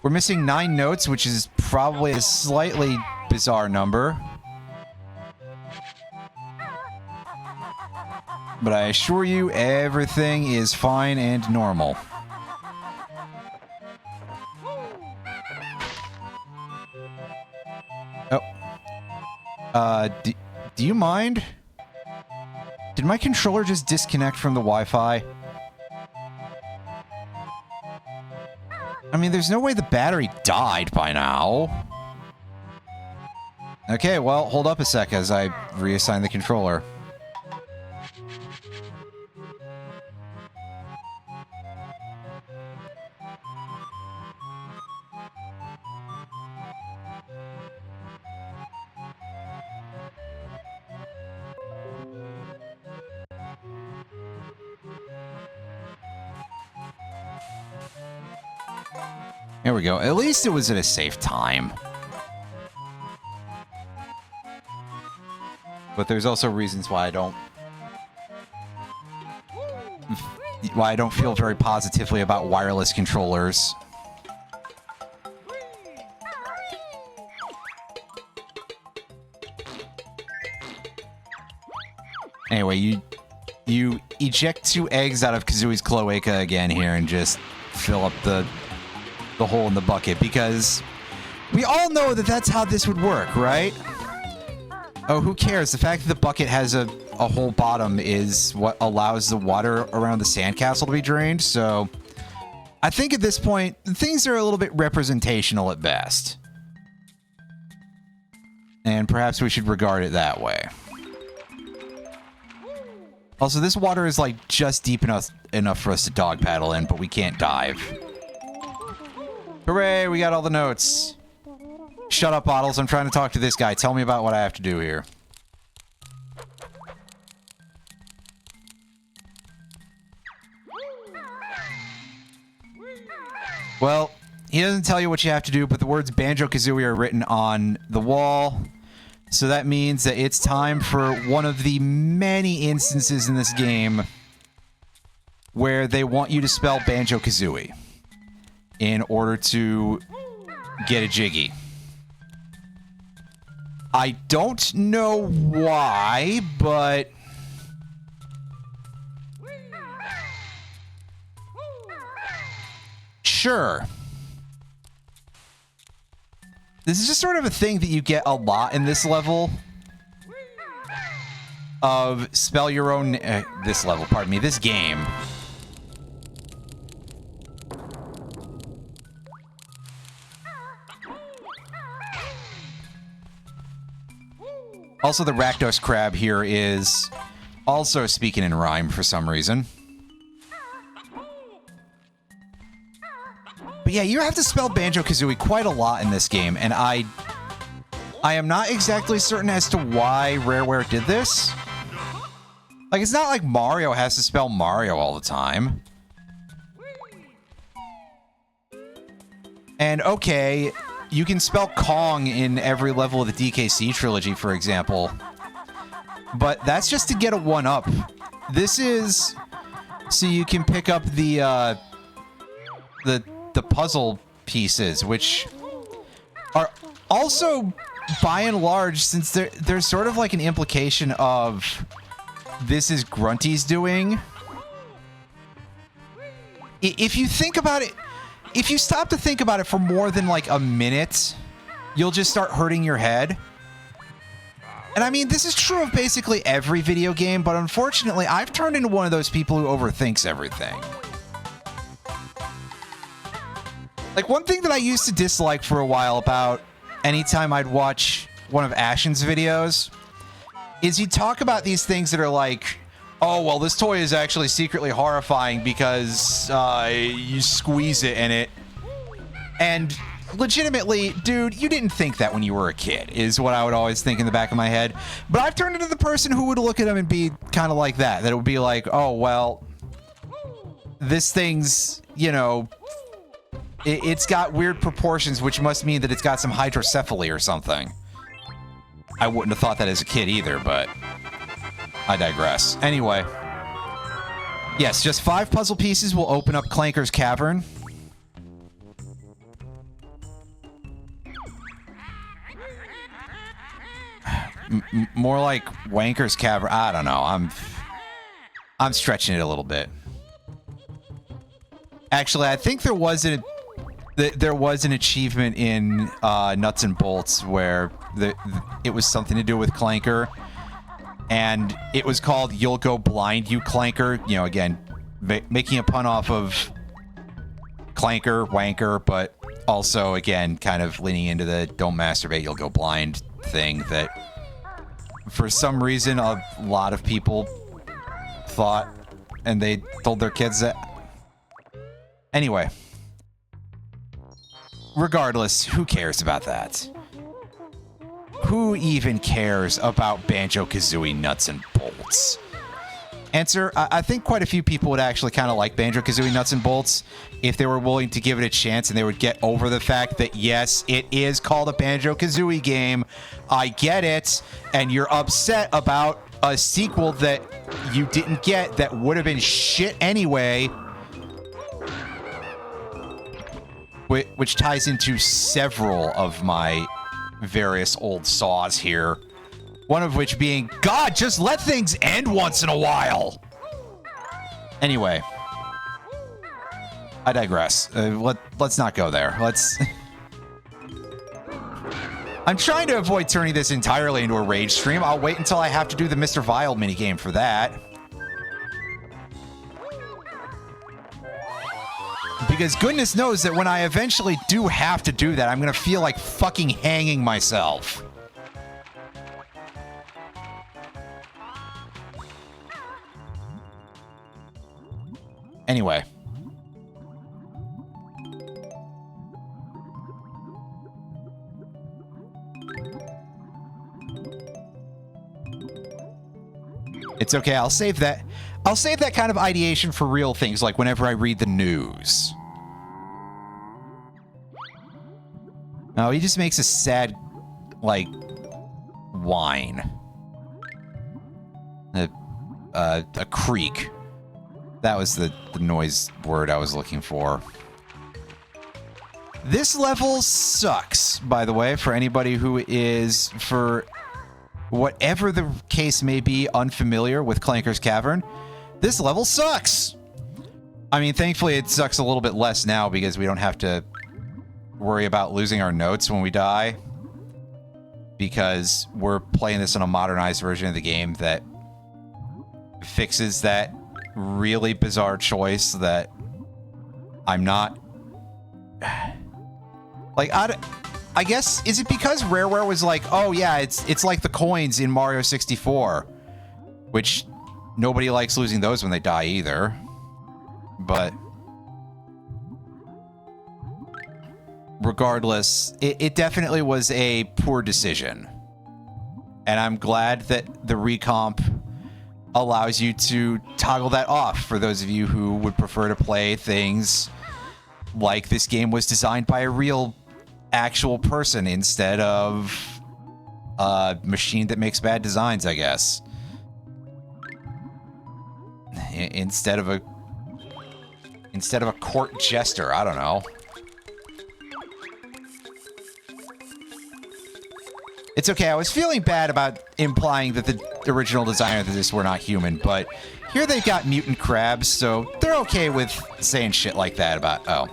We're missing 9 notes, which is probably a slightly bizarre number. But I assure you, everything is fine and normal. Oh. Do you mind? Did my controller just disconnect from the Wi-Fi? I mean, there's no way the battery died by now. Okay, well, hold up a sec as I reassign the controller. There we go. At least it was at a safe time. But there's also reasons why I don't feel very positively about wireless controllers. Anyway, you eject 2 eggs out of Kazooie's cloaca again here and just fill up the hole in the bucket, because we all know that that's how this would work, right? Oh, who cares? The fact that the bucket has a whole bottom is what allows the water around the sandcastle to be drained, so I think at this point, things are a little bit representational at best. And perhaps we should regard it that way. Also, this water is like just deep enough for us to dog paddle in, but we can't dive. Hooray, we got all the notes. Shut up, Bottles. I'm trying to talk to this guy. Tell me about what I have to do here. Well, he doesn't tell you what you have to do, but the words Banjo-Kazooie are written on the wall. So that means that it's time for one of the many instances in this game where they want you to spell Banjo-Kazooie in order to get a Jiggy. I don't know why, but sure. This is just sort of a thing that you get a lot in this level of spell your own this game. Also, the Rakdos crab here is also speaking in rhyme for some reason. But yeah, you have to spell Banjo-Kazooie quite a lot in this game, and I am not exactly certain as to why Rareware did this. Like, it's not like Mario has to spell Mario all the time. And okay, you can spell Kong in every level of the DKC trilogy, for example. But that's just to get a 1-up. This is so you can pick up the puzzle pieces, which are also, by and large, since there's sort of like an implication of this is Grunty's doing. If you think about it, if you stop to think about it for more than like a minute, you'll just start hurting your head. And I mean, this is true of basically every video game, but unfortunately, I've turned into one of those people who overthinks everything. Like, one thing that I used to dislike for a while about anytime I'd watch one of Ashen's videos is he'd talk about these things that are like, oh, well, this toy is actually secretly horrifying because you squeeze it and it... And legitimately, dude, you didn't think that when you were a kid, is what I would always think in the back of my head. But I've turned into the person who would look at him and be kind of like that. That it would be like, oh, well, this thing's, you know... It's got weird proportions, which must mean that it's got some hydrocephaly or something. I wouldn't have thought that as a kid either, but I digress. Anyway. Yes, just 5 puzzle pieces will open up Clanker's Cavern. More like Wanker's Cavern. I don't know. I'm stretching it a little bit. Actually, I think there was an achievement in Nuts and Bolts where it was something to do with Clanker, and it was called "You'll Go Blind, You Clanker." You know, again, making a pun off of Clanker, Wanker, but also again, kind of leaning into the "Don't masturbate, you'll go blind" thing that, for some reason, a lot of people thought, and they told their kids that. Anyway. Regardless, who cares about that? Who even cares about Banjo-Kazooie Nuts and Bolts? Answer, I think quite a few people would actually kind of like Banjo-Kazooie Nuts and Bolts if they were willing to give it a chance and they would get over the fact that, yes, it is called a Banjo-Kazooie game. I get it, and you're upset about a sequel that you didn't get that would have been shit anyway. Which ties into several of my various old saws here. One of which being, God, just let things end once in a while! Anyway. I digress. Let's not go there. Let's... I'm trying to avoid turning this entirely into a rage stream. I'll wait until I have to do the Mr. Vile minigame for that. Because goodness knows that when I eventually do have to do that, I'm going to feel like fucking hanging myself. Anyway. It's okay, I'll save that. I'll save that kind of ideation for real things, like whenever I read the news. No, he just makes a sad, like, whine. A creak. That was the noise word I was looking for. This level sucks, by the way, for anybody who is, for whatever the case may be, unfamiliar with Clanker's Cavern. This level sucks! I mean, thankfully it sucks a little bit less now because we don't have to worry about losing our notes when we die. Because we're playing this on a modernized version of the game that fixes that really bizarre choice that I'm not... Like, I guess, is it because Rareware was like, oh yeah, it's like the coins in Mario 64, which nobody likes losing those when they die either, but regardless, it definitely was a poor decision, and I'm glad that the recomp allows you to toggle that off for those of you who would prefer to play things like this game was designed by a real actual person instead of a machine that makes bad designs, I guess. Instead of a court jester, I don't know. It's okay, I was feeling bad about implying that the original designer of this were not human, but here they've got mutant crabs, so they're okay with saying shit like that about, oh.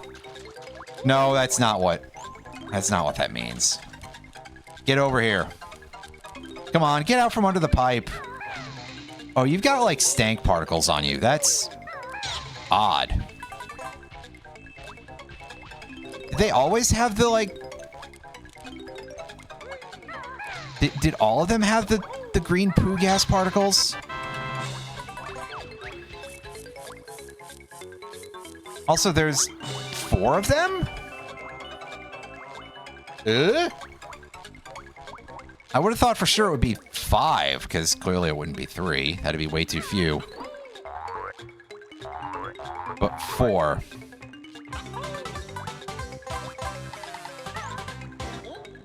No, that's not what that means. Get over here. Come on, get out from under the pipe. Oh, you've got, like, stank particles on you. That's odd. Did they always have the, like... Did all of them have the green poo gas particles? Also, there's 4 of them? I would have thought for sure it would be 5, because clearly it wouldn't be 3. That'd be way too few. But 4.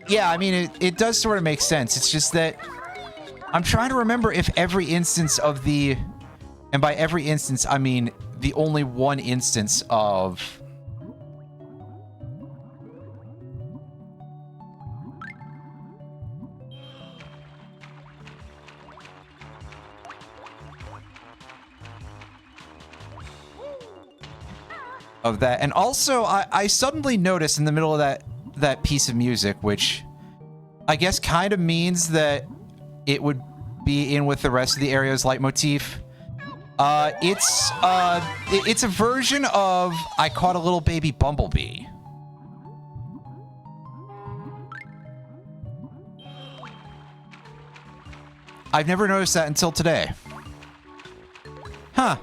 Yeah, I mean, it does sort of make sense. It's just that I'm trying to remember if every instance of the... And by every instance, I mean the only one instance of... of that. And also, I suddenly noticed in the middle of that piece of music, which I guess kind of means that it would be in with the rest of the area's leitmotif. It's a version of I Caught a Little Baby Bumblebee. I've never noticed that until today. Huh.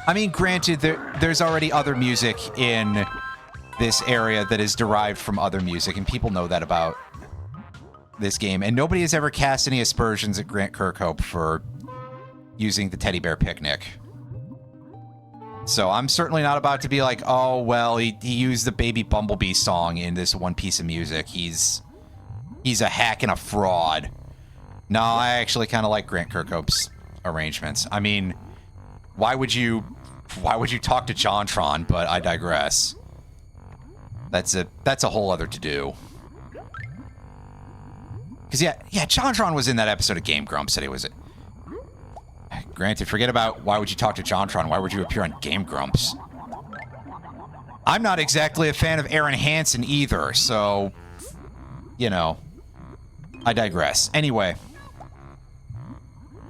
I mean, granted, there's already other music in this area that is derived from other music, and people know that about this game. And nobody has ever cast any aspersions at Grant Kirkhope for using the Teddy Bear Picnic. So I'm certainly not about to be like, oh, well, he used the Baby Bumblebee song in this one piece of music. He's a hack and a fraud. No, I actually kind of like Grant Kirkhope's arrangements. I mean... Why would you talk to JonTron? But I digress. That's a whole other to-do. Because yeah, JonTron was in that episode of Game Grumps that he was... Granted, forget about why would you talk to JonTron. Why would you appear on Game Grumps? I'm not exactly a fan of Aaron Hansen either, so... You know. I digress. Anyway...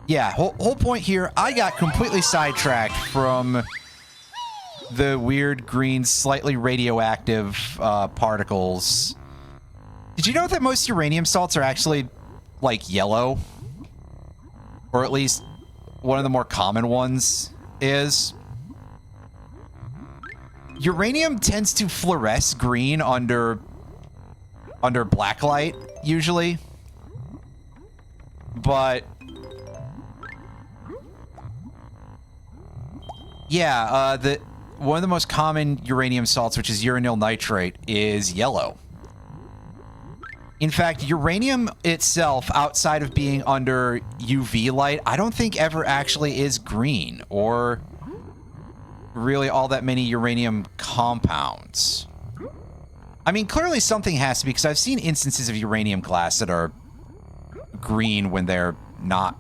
Yeah, whole point here, I got completely sidetracked from the weird green, slightly radioactive particles. Did you know that most uranium salts are actually, like, yellow? Or at least one of the more common ones is. Uranium tends to fluoresce green under blacklight, usually. But... Yeah, one of the most common uranium salts, which is uranyl nitrate, is yellow. In fact, uranium itself, outside of being under UV light, I don't think ever actually is green, or really all that many uranium compounds. I mean, clearly something has to be, because I've seen instances of uranium glass that are green when they're not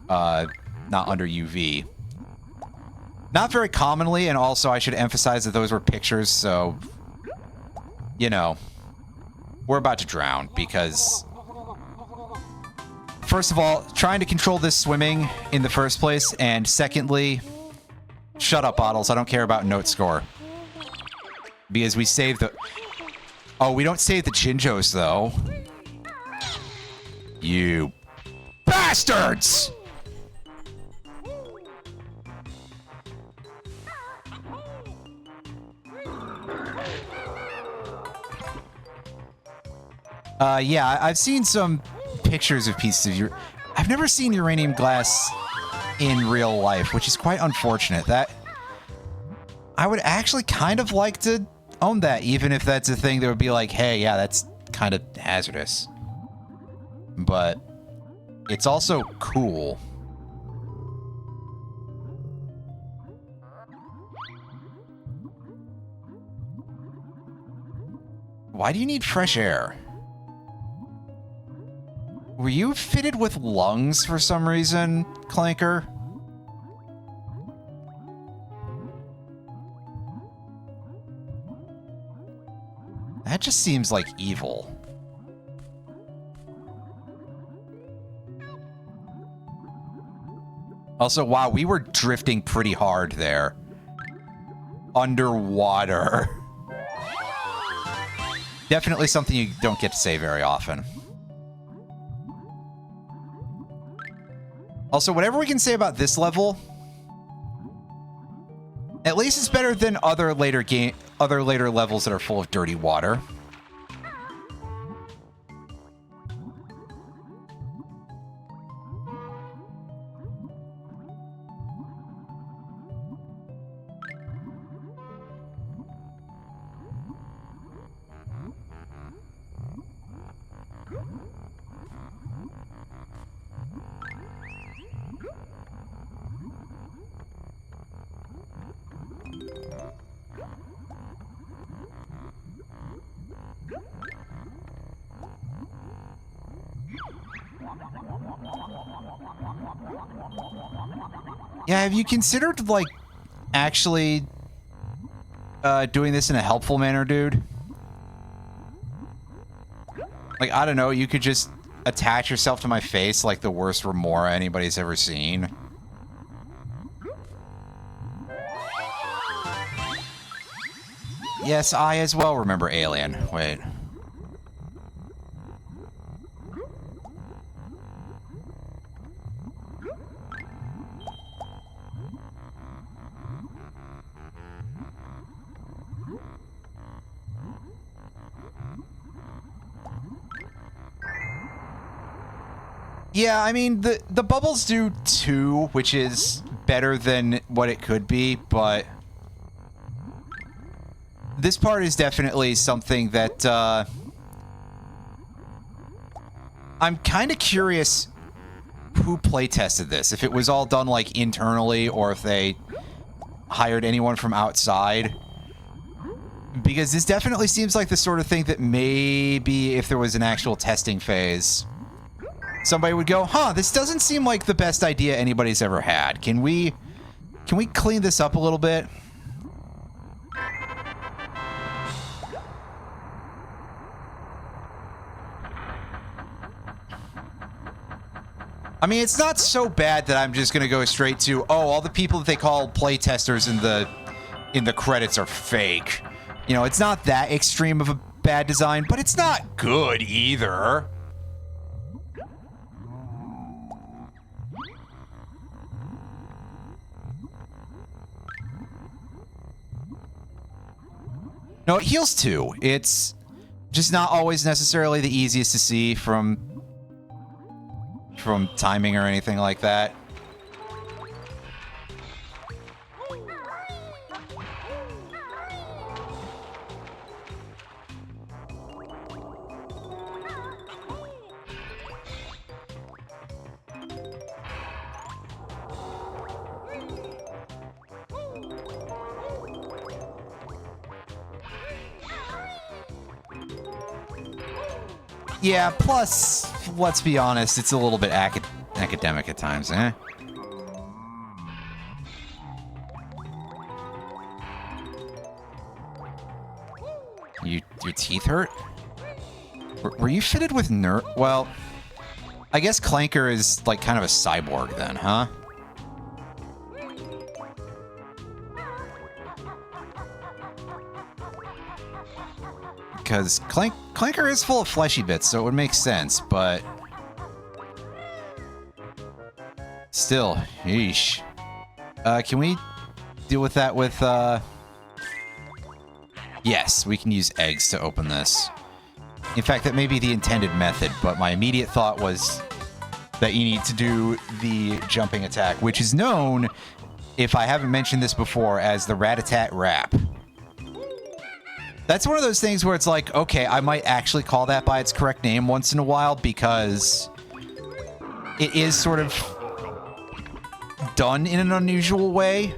under UV. Not very commonly, and also I should emphasize that those were pictures, so... You know. We're about to drown, because... First of all, trying to control this swimming in the first place, and secondly... Shut up, Bottles, I don't care about note score. Because we saved the... Oh, we don't save the Chinjos, though. You... bastards! Yeah, I've seen some pictures of pieces of your... I've never seen uranium glass in real life, which is quite unfortunate. That I would actually kind of like to own that, even if that's a thing that would be like, hey, yeah, that's kind of hazardous. But it's also cool. Why do you need fresh air? Were you fitted with lungs for some reason, Clanker? That just seems like evil. Also, wow, we were drifting pretty hard there. Underwater. Definitely something you don't get to say very often. Also, whatever we can say about this level, at least it's better than other later levels that are full of dirty water. Yeah, have you considered, like, actually doing this in a helpful manner, dude? Like, I don't know, you could just attach yourself to my face like the worst remora anybody's ever seen. Yes, I as well remember Alien. Wait. Yeah, I mean, the bubbles do 2, which is better than what it could be, but this part is definitely something that I'm kind of curious who playtested this. If it was all done, like, internally, or if they hired anyone from outside. Because this definitely seems like the sort of thing that maybe if there was an actual testing phase, somebody would go, huh, this doesn't seem like the best idea anybody's ever had. Can we clean this up a little bit? I mean, it's not so bad that I'm just gonna go straight to, oh, all the people that they call playtesters in the credits are fake. You know, it's not that extreme of a bad design, but it's not good either. No, it heals too. It's just not always necessarily the easiest to see from timing or anything like that. Yeah, plus, let's be honest, it's a little bit academic at times, eh? Your teeth hurt? Were you fitted with nerve? Well, I guess Clanker is like kind of a cyborg then, huh? Because Clanker is full of fleshy bits, so it would make sense, but still, yeesh. Can we deal with that with, yes, we can use eggs to open this. In fact, that may be the intended method, but my immediate thought was that you need to do the jumping attack, which is known, if I haven't mentioned this before, as the rat-a-tat rap. That's one of those things where it's like, okay, I might actually call that by its correct name once in a while because it is sort of done in an unusual way.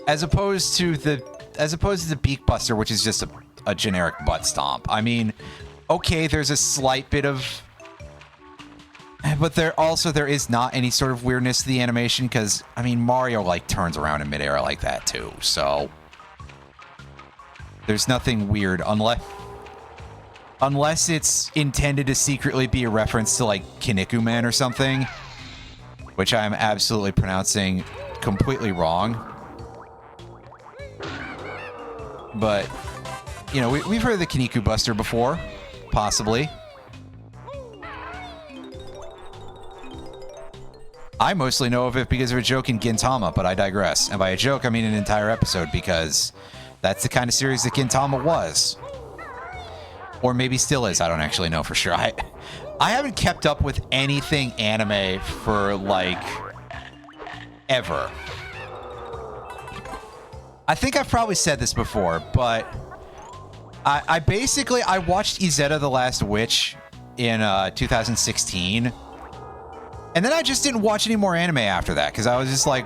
As opposed to the Beak Buster, which is just a generic butt stomp. I mean, okay, there's a slight bit of... But there is not any sort of weirdness to the animation, because, I mean, Mario, like, turns around in midair like that, too, so... There's nothing weird, unless it's intended to secretly be a reference to, like, Kinnikuman or something, which I'm absolutely pronouncing completely wrong. But, you know, we've heard of the Kinniku Buster before, possibly. I mostly know of it because of a joke in Gintama, but I digress. And by a joke, I mean an entire episode, because that's the kind of series that Gintama was. Or maybe still is, I don't actually know for sure. I haven't kept up with anything anime for, like, ever. I think I've probably said this before, but I basically watched Izetta the Last Witch in 2016. And then I just didn't watch any more anime after that, because I was just like...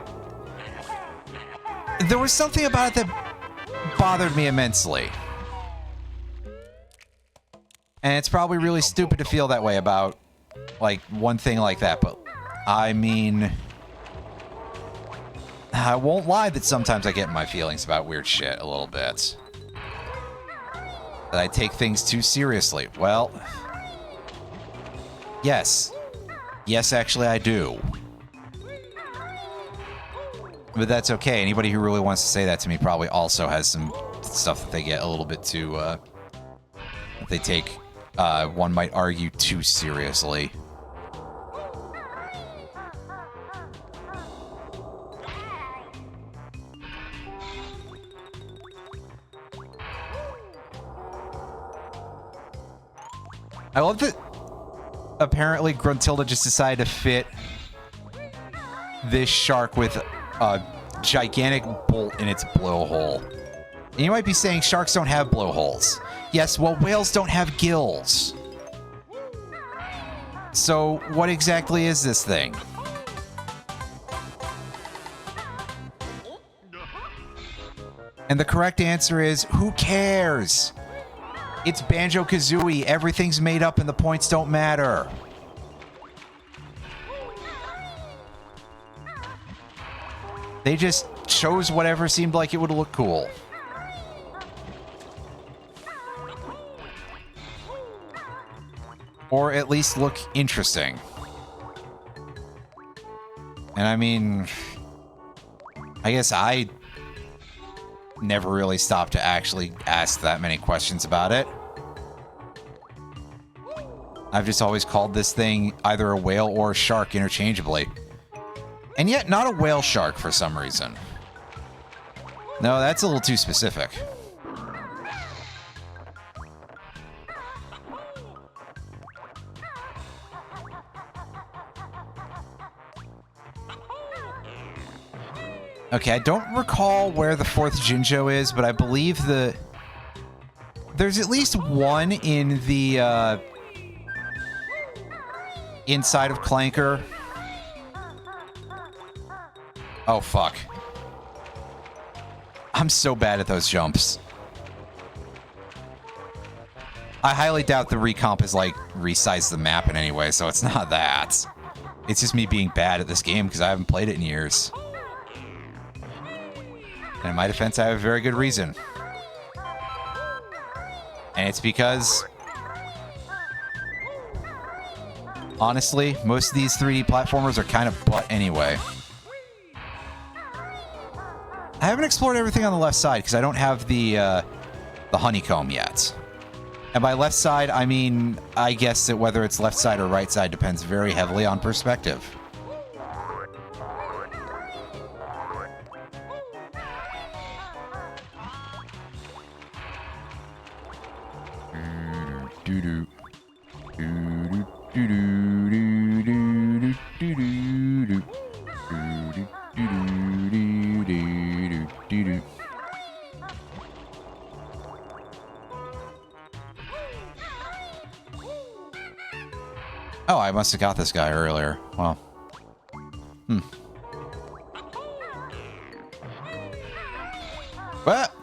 There was something about it that bothered me immensely. And it's probably really stupid to feel that way about, like, one thing like that, but... I mean... I won't lie that sometimes I get in my feelings about weird shit a little bit. That I take things too seriously. Well... Yes. Yes, actually, I do. But that's okay. Anybody who really wants to say that to me probably also has some stuff that they get a little bit too, that they take, one might argue, too seriously. I love that apparently Gruntilda just decided to fit this shark with a gigantic bolt in its blowhole. And you might be saying sharks don't have blowholes. Yes, well, whales don't have gills. So what exactly is this thing? And the correct answer is, who cares? It's Banjo-Kazooie. Everything's made up and the points don't matter. They just chose whatever seemed like it would look cool. Or at least look interesting. And I mean... I guess I never really stopped to actually ask that many questions about it. I've just always called this thing either a whale or a shark interchangeably. And yet not a whale shark for some reason. No, that's a little too specific. Okay, I don't recall where the fourth Jinjo is, but I believe there's at least one in the, inside of Clanker. Oh, fuck. I'm so bad at those jumps. I highly doubt the recomp has, like, resized the map in any way, so it's not that. It's just me being bad at this game because I haven't played it in years. And in my defense, I have a very good reason. And it's because... honestly, most of these 3D platformers are kind of butt anyway. I haven't explored everything on the left side because I don't have the honeycomb yet. And by left side, I mean, I guess that whether it's left side or right side depends very heavily on perspective. Doo-doo. Oh, I must have got this guy earlier. Well. What?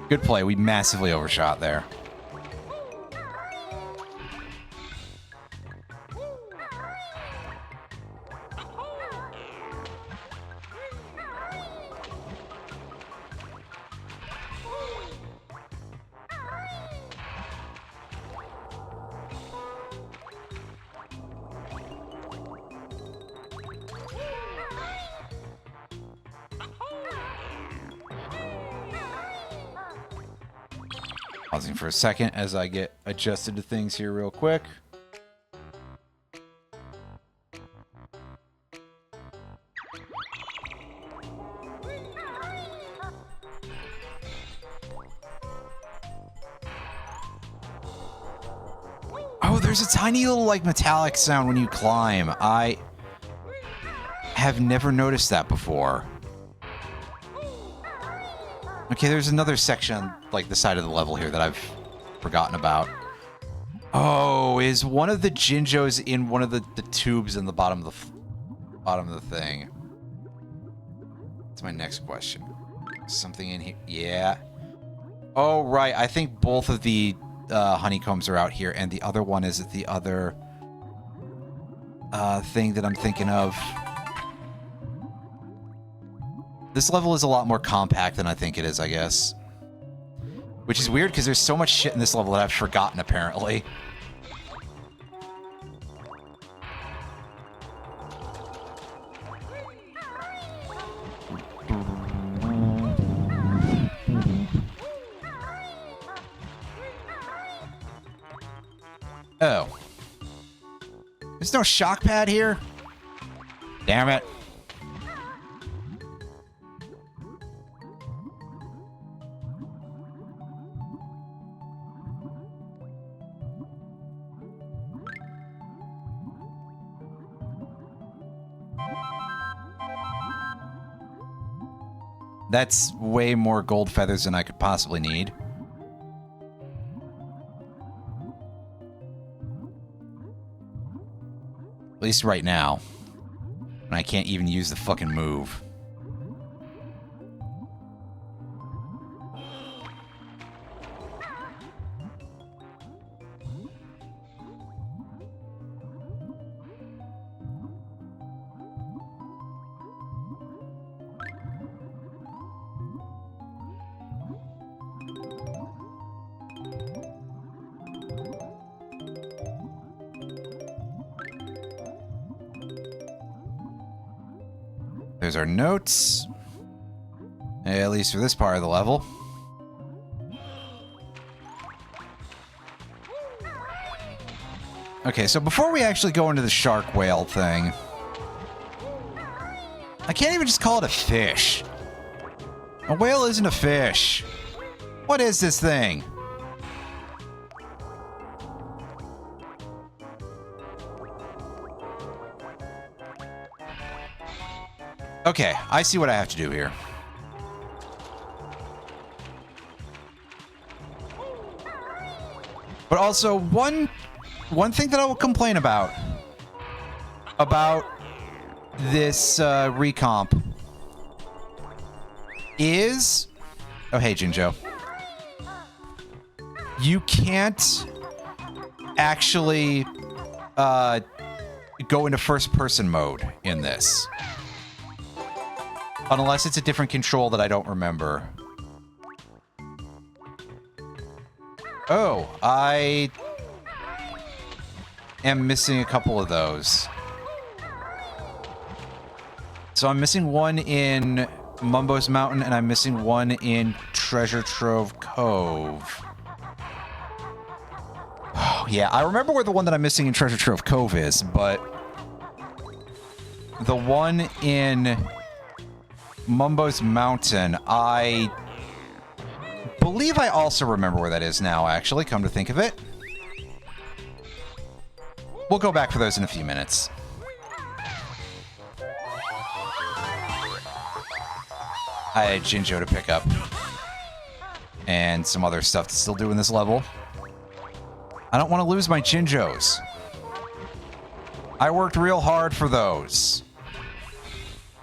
Good play. We massively overshot there. Pausing for a second as I get adjusted to things here real quick. Oh, there's a tiny little like metallic sound when you climb. I have never noticed that before. Okay, there's another section on, like, the side of the level here that I've forgotten about. Oh, is one of the Jinjos in one of the tubes in the bottom of the thing? That's my next question. Something in here? Yeah. Oh, right. I think both of the honeycombs are out here, and the other one is at the other thing that I'm thinking of. This level is a lot more compact than I think it is, I guess. Which is weird, because there's so much shit in this level that I've forgotten, apparently. Oh. There's no shock pad here? Damn it. That's way more gold feathers than I could possibly need. At least right now. And I can't even use the fucking move. There's our notes. At least for this part of the level. Okay, so before we actually go into the shark whale thing, I can't even just call it a fish. A whale isn't a fish. What is this thing? Okay, I see what I have to do here. But also, one thing that I will complain about this recomp is... Oh, hey, Jinjo. You can't actually go into first-person mode in this. Unless it's a different control that I don't remember. Oh, I am missing a couple of those. So I'm missing one in Mumbo's Mountain, and I'm missing one in Treasure Trove Cove. Oh, yeah, I remember where the one that I'm missing in Treasure Trove Cove is, but the one in Mumbo's Mountain, I believe I also remember where that is now, actually, come to think of it. We'll go back for those in a few minutes. I had Jinjo to pick up. And some other stuff to still do in this level. I don't want to lose my Jinjos. I worked real hard for those.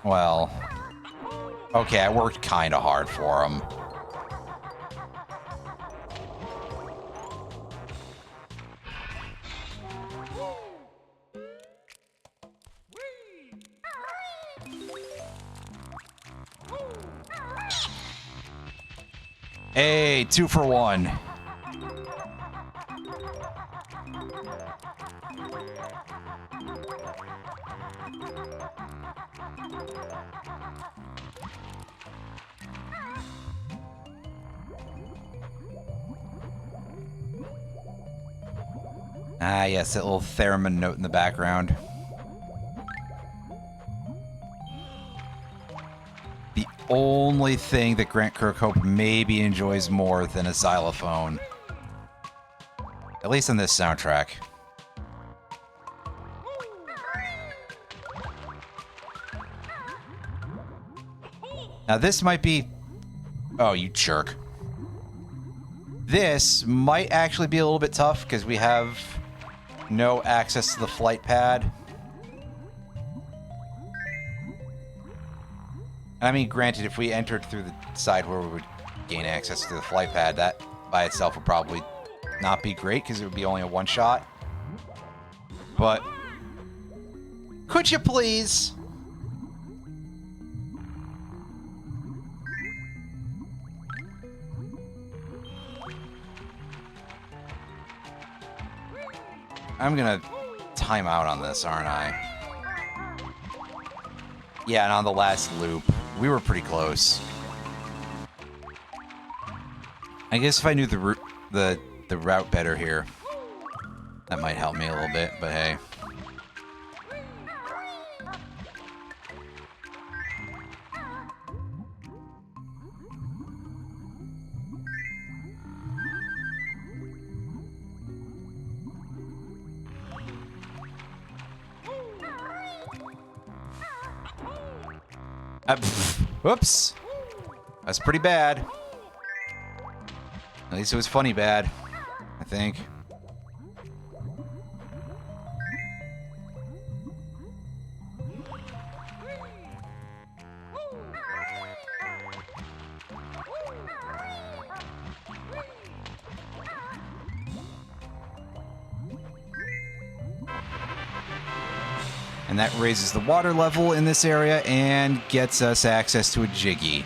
Well, okay, I worked kind of hard for them. Hey, 2 for 1. Ah, yes, that little theremin note in the background. The only thing that Grant Kirkhope maybe enjoys more than a xylophone. At least on this soundtrack. Now this might be... Oh, you jerk. This might actually be a little bit tough because we have no access to the flight pad. I mean, granted, if we entered through the side where we would gain access to the flight pad, that by itself would probably not be great because it would be only a one-shot. But could you please? I'm gonna time out on this, aren't I? Yeah, and on the last loop, we were pretty close. I guess if I knew the route better here, that might help me a little bit, but hey. Whoops. That's pretty bad. At least it was funny bad, I think. And that raises the water level in this area and gets us access to a Jiggy.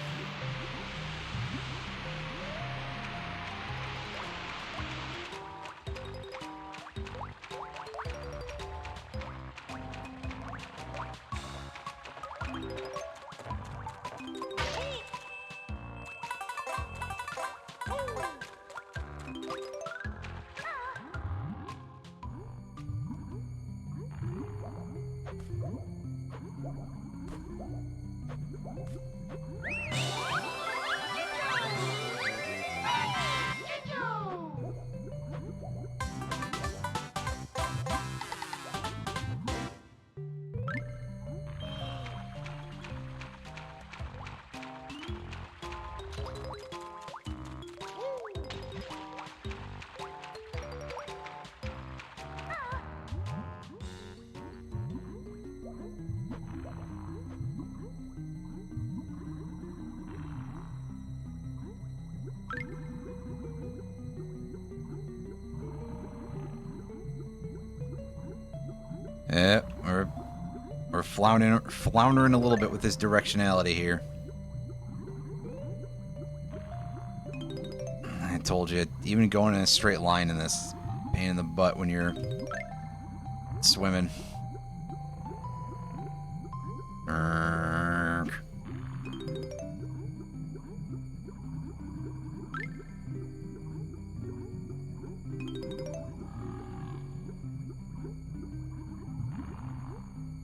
Yeah, we're floundering a little bit with this directionality here. I told you, even going in a straight line in this pain in the butt when you're swimming.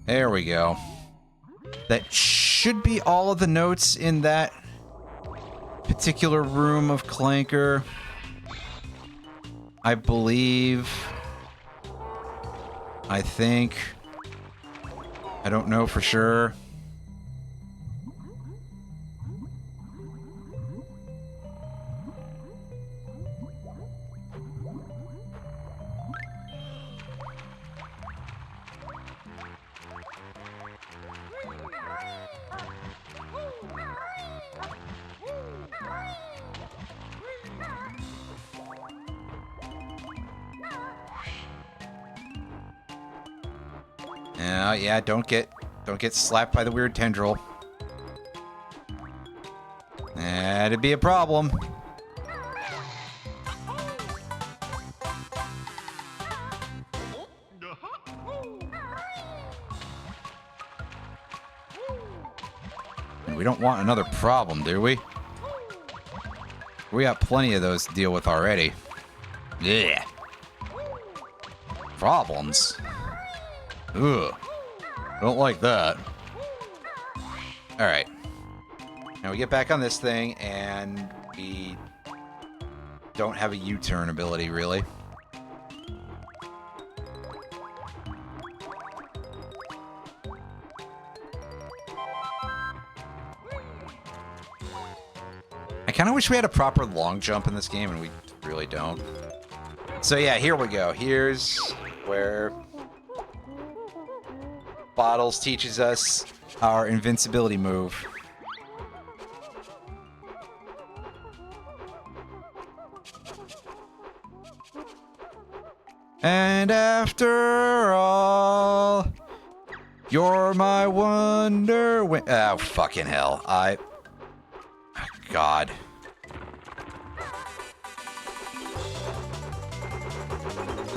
There we go. That should be all of the notes in that particular room of Clanker, I believe, I think, I don't know for sure. Yeah, don't get slapped by the weird tendril. That'd be a problem. And we don't want another problem, do we? We got plenty of those to deal with already. Yeah. Problems. Ugh. Don't like that. Alright. Now we get back on this thing, and we don't have a U-turn ability, really. I kind of wish we had a proper long jump in this game, and we really don't. So yeah, here we go. Here's where Bottles teaches us our invincibility move. And after all, you're my wonder. Oh, fucking hell. God.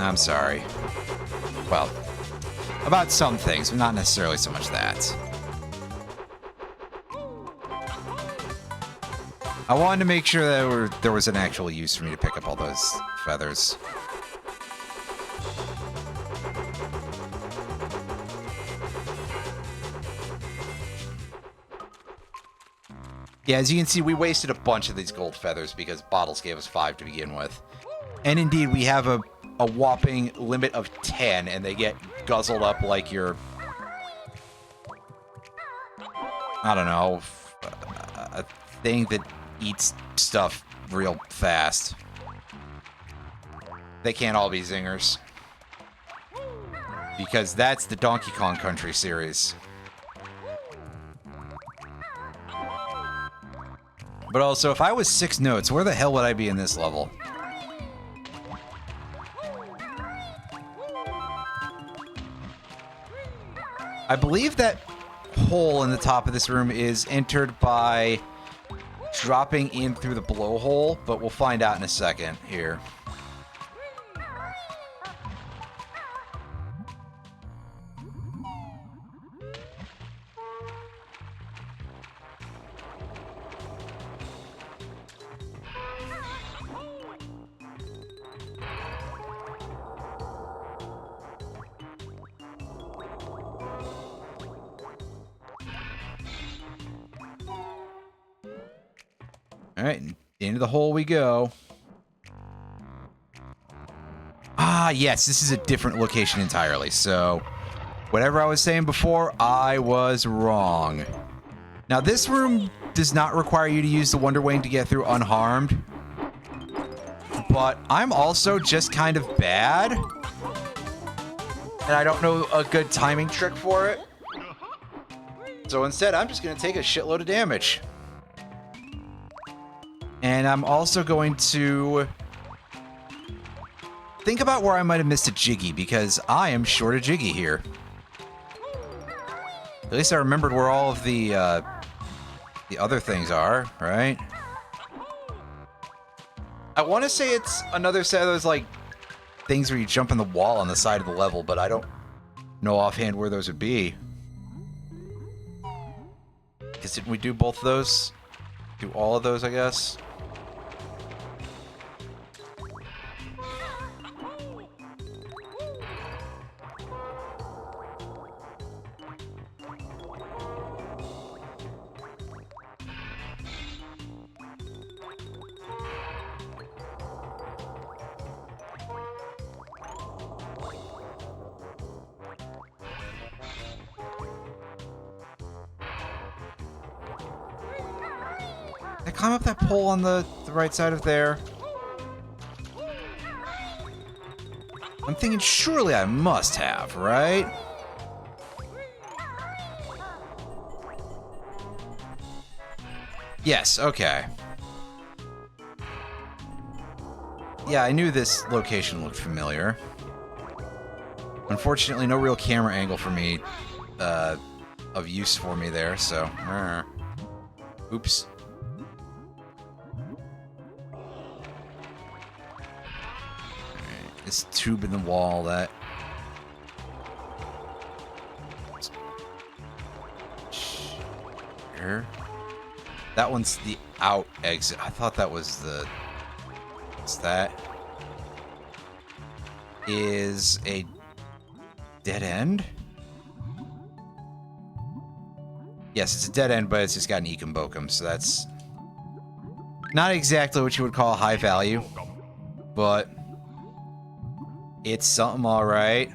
I'm sorry. Well, about some things, but not necessarily so much that. I wanted to make sure that there was an actual use for me to pick up all those feathers. Yeah, as you can see, we wasted a bunch of these gold feathers because Bottles gave us 5 to begin with. And indeed, we have a whopping limit of 10, and they get guzzled up like your... I don't know, a thing that eats stuff real fast. They can't all be zingers. Because that's the Donkey Kong Country series. But also, if I was 6 notes, where the hell would I be in this level? I believe that hole in the top of this room is entered by dropping in through the blowhole, but we'll find out in a second here. Alright, into the hole we go. Ah, yes, this is a different location entirely, so... whatever I was saying before, I was wrong. Now, this room does not require you to use the Wonder Wing to get through unharmed. But I'm also just kind of bad. And I don't know a good timing trick for it. So instead, I'm just going to take a shitload of damage. And I'm also going to think about where I might have missed a Jiggy, because I am short a Jiggy here. At least I remembered where all of the other things are, right? I want to say it's another set of those, like, things where you jump in the wall on the side of the level, but I don't know offhand where those would be. Because didn't we do both of those? Do all of those, I guess? I climb up that pole on the right side of there? I'm thinking surely I must have, right? Yes, okay. Yeah, I knew this location looked familiar. Unfortunately, no real camera angle for me, of use for me there, so... Oops. Alright, this tube in the wall, that... Here? That one's the out exit. I thought that was the... What's that? Is a dead end? Yes, it's a dead end, but it's just got an Ecum Bokum, so that's not exactly what you would call high value, but it's something alright.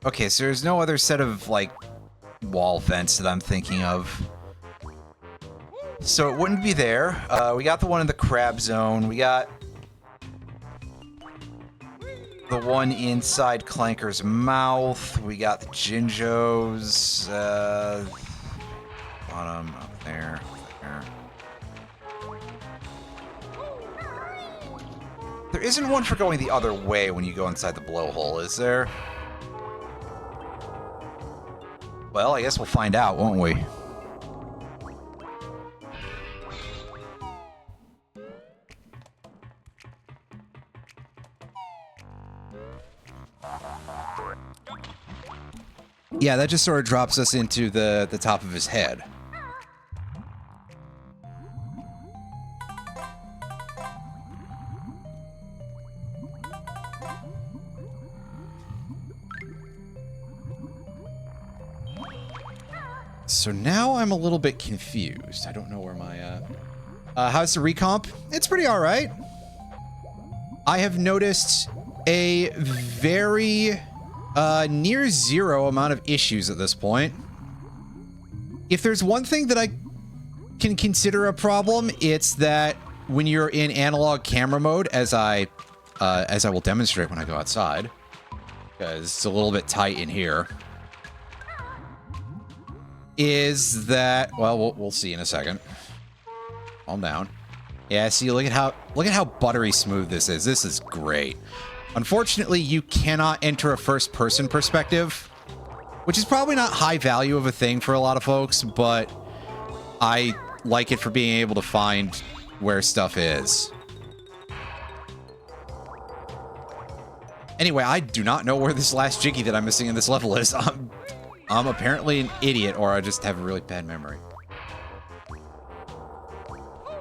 Okay, so there's no other set of, like, wall vents that I'm thinking of. So it wouldn't be there. We got the one in the crab zone. We got the one inside Clanker's mouth. We got the Jinjos. Bottom, up there, there. There isn't one for going the other way when you go inside the blowhole, is there? Well, I guess we'll find out, won't we? Yeah, that just sort of drops us into the top of his head. So now I'm a little bit confused. I don't know where my, how's the recomp? It's pretty alright. I have noticed a very, near zero amount of issues at this point. If there's one thing that I can consider a problem, it's that when you're in analog camera mode, as I will demonstrate when I go outside, because it's a little bit tight in here, is that, well, we'll see in a second. Calm down. Yeah, see, look at how buttery smooth this is. This is great. Unfortunately, you cannot enter a first-person perspective, which is probably not high value of a thing for a lot of folks, but I like it for being able to find where stuff is. Anyway, I do not know where this last Jiggy that I'm missing in this level is. I'm apparently an idiot, or I just have a really bad memory.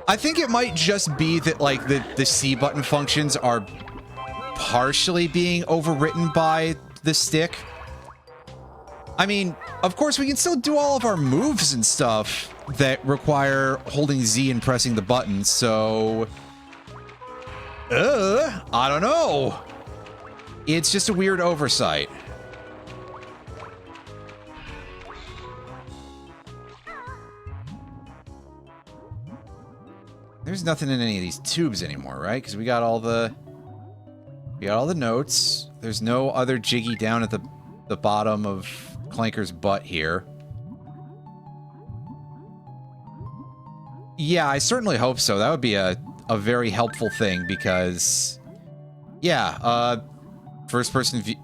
I think it might just be that, like, the C button functions are partially being overwritten by the stick. I mean, of course, we can still do all of our moves and stuff that require holding Z and pressing the buttons, so... I don't know. It's just a weird oversight. There's nothing in any of these tubes anymore, right? Because we got all the notes. There's no other Jiggy down at the bottom of Clanker's butt here. Yeah, I certainly hope so. That would be a very helpful thing because, yeah, first person view.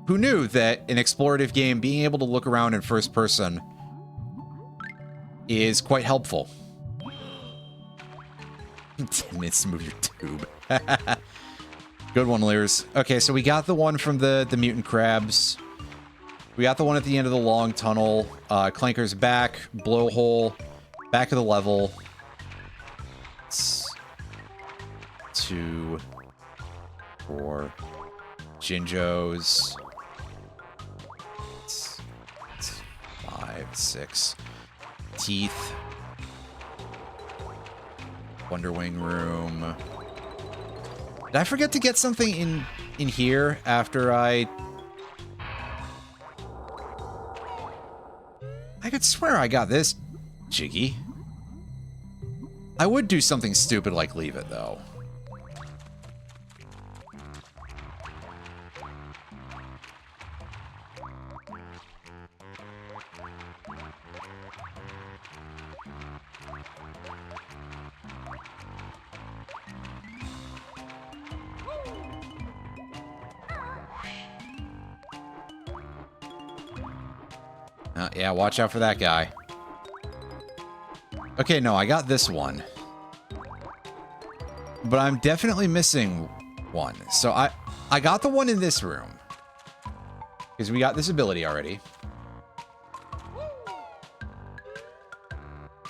Who knew that an explorative game being able to look around in first person is quite helpful. 10 minutes to move your tube. Good one, Lears. Okay, so we got the one from the mutant crabs. We got the one at the end of the long tunnel. Clanker's back, blowhole, back of the level. It's 2, 4, Jinjos. It's 5, 6. Teeth. Wonderwing room. Did I forget to get something in here after I could swear I got this jiggy. I would do something stupid like leave it, though. Yeah, watch out for that guy. Okay, no, I got this one. But I'm definitely missing one. So I got the one in this room. Because we got this ability already.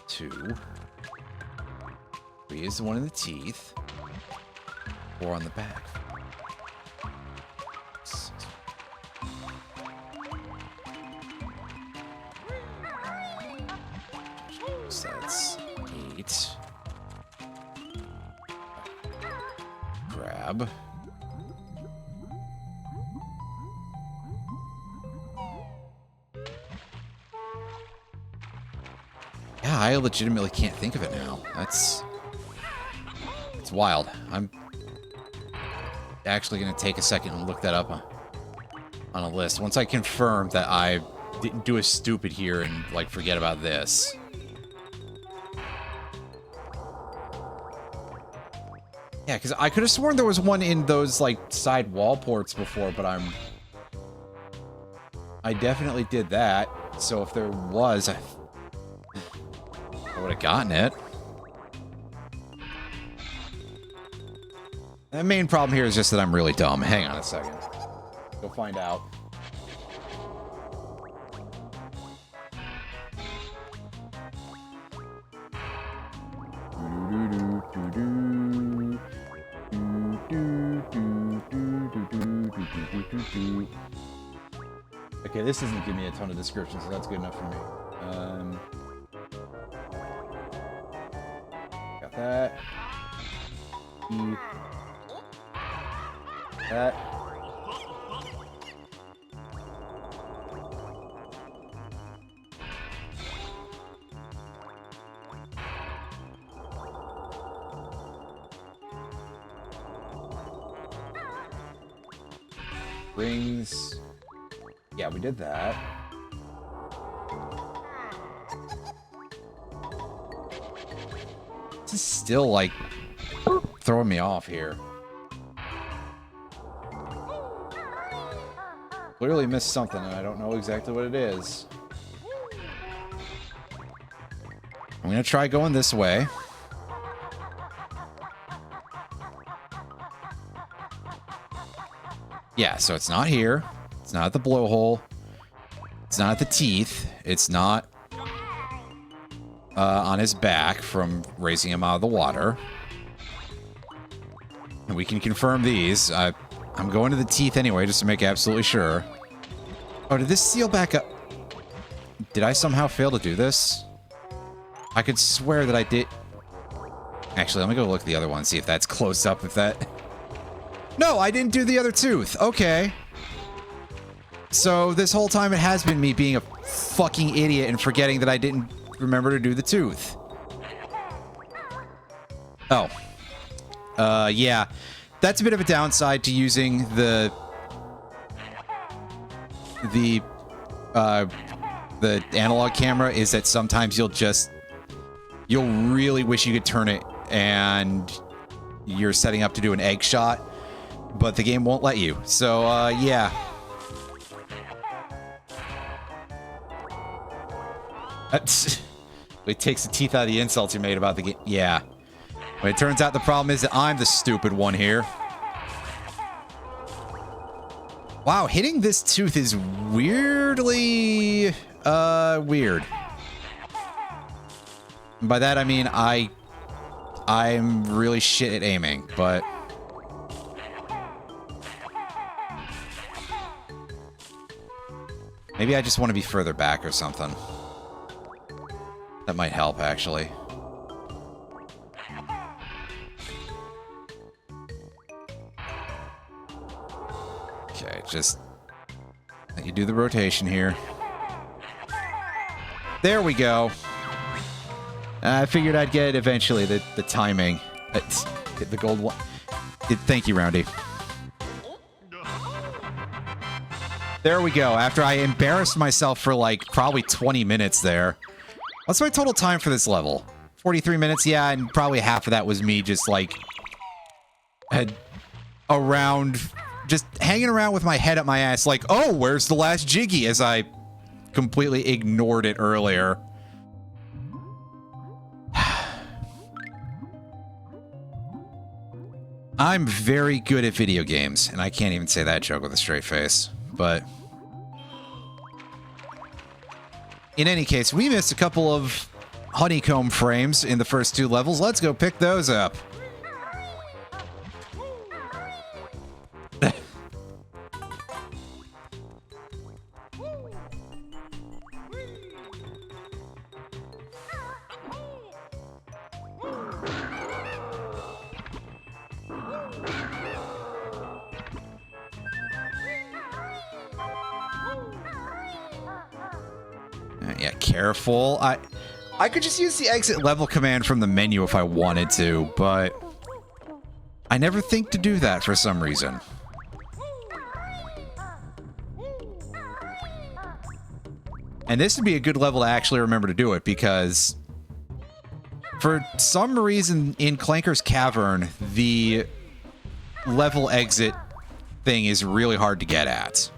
2. 3 is the one in the teeth. 4 on the back. 6. So that's 8. Grab. Yeah, I legitimately can't think of it now. It's wild. I'm actually going to take a second and look that up on a list. Once I confirm that I didn't do a stupid here and, like, forget about this. Yeah, because I could have sworn there was one in those, like, side wall ports before, but I definitely did that. So if there was, I would have gotten it. The main problem here is just that I'm really dumb. Hang on a second. Go find out. Okay, this doesn't give me a ton of description, so that's good enough for me. Got that. That. Rings. Yeah, we did that. This is still, like, throwing me off here. Clearly missed something, and I don't know exactly what it is. I'm gonna try going this way. Yeah, so it's not here. It's not at the blowhole. It's not at the teeth. It's not on his back from raising him out of the water. And we can confirm these. I'm going to the teeth anyway, just to make absolutely sure. Oh, did this seal back up? Did I somehow fail to do this? I could swear that I did. Actually, let me go look at the other one, see if that's close up, if that... No, I didn't do the other tooth. Okay. So this whole time it has been me being a fucking idiot and forgetting that I didn't remember to do the tooth. Oh. Yeah. That's a bit of a downside to using the analog camera, is that sometimes you'll really wish you could turn it and you're setting up to do an egg shot, but the game won't let you. So, yeah. It takes the teeth out of the insults you made about the game. Yeah. But it turns out the problem is that I'm the stupid one here. Wow, hitting this tooth is weirdly weird. And by that I mean I'm really shit at aiming, but maybe I just want to be further back or something. That might help, actually. Okay, just let you do the rotation here. There we go. I figured I'd get it eventually, the timing. The gold one. Thank you, Roundy. There we go. After I embarrassed myself for like probably 20 minutes there. What's my total time for this level? 43 minutes? Yeah, and probably half of that was me just like around, just hanging around with my head up my ass like, oh, where's the last Jiggy? As I completely ignored it earlier. I'm very good at video games, and I can't even say that joke with a straight face, but in any case, we missed a couple of honeycomb frames in the first two levels. Let's go pick those up. Yeah, careful. I could just use the exit level command from the menu if I wanted to, but I never think to do that for some reason. And this would be a good level to actually remember to do it, because for some reason in Clanker's Cavern, the level exit thing is really hard to get at.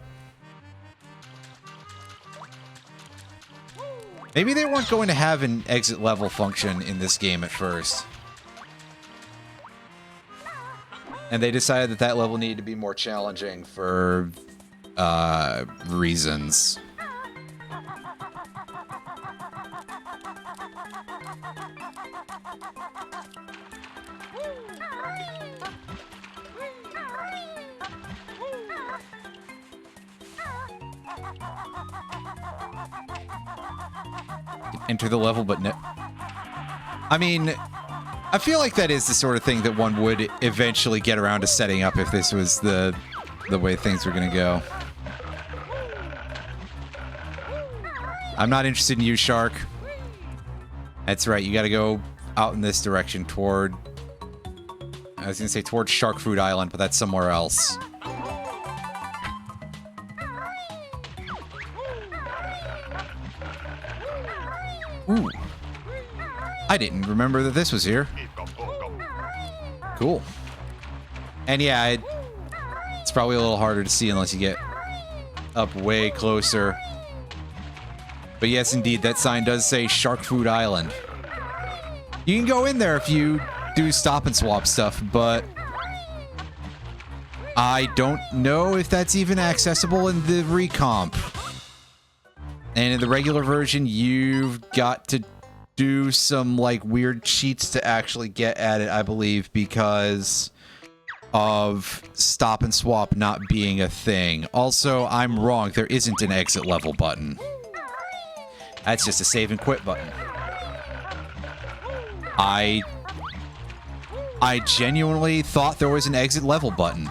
Maybe they weren't going to have an exit level function in this game at first. And they decided that that level needed to be more challenging for reasons. Enter the level, but no. I mean, I feel like that is the sort of thing that one would eventually get around to setting up if this was the way things were going to go. I'm not interested in you, Shark. That's right, you got to go out in this direction toward... I was going to say toward Shark Food Island, but that's somewhere else. Ooh. I didn't remember that this was here. Cool. And yeah, it's probably a little harder to see unless you get up way closer. But yes, indeed, that sign does say Shark Food Island. You can go in there if you do stop and swap stuff, but I don't know if that's even accessible in the recomp. And in the regular version, you've got to do some, like, weird cheats to actually get at it, I believe, because of stop and swap not being a thing. Also, I'm wrong. There isn't an exit level button. That's just a save and quit button. I genuinely thought there was an exit level button.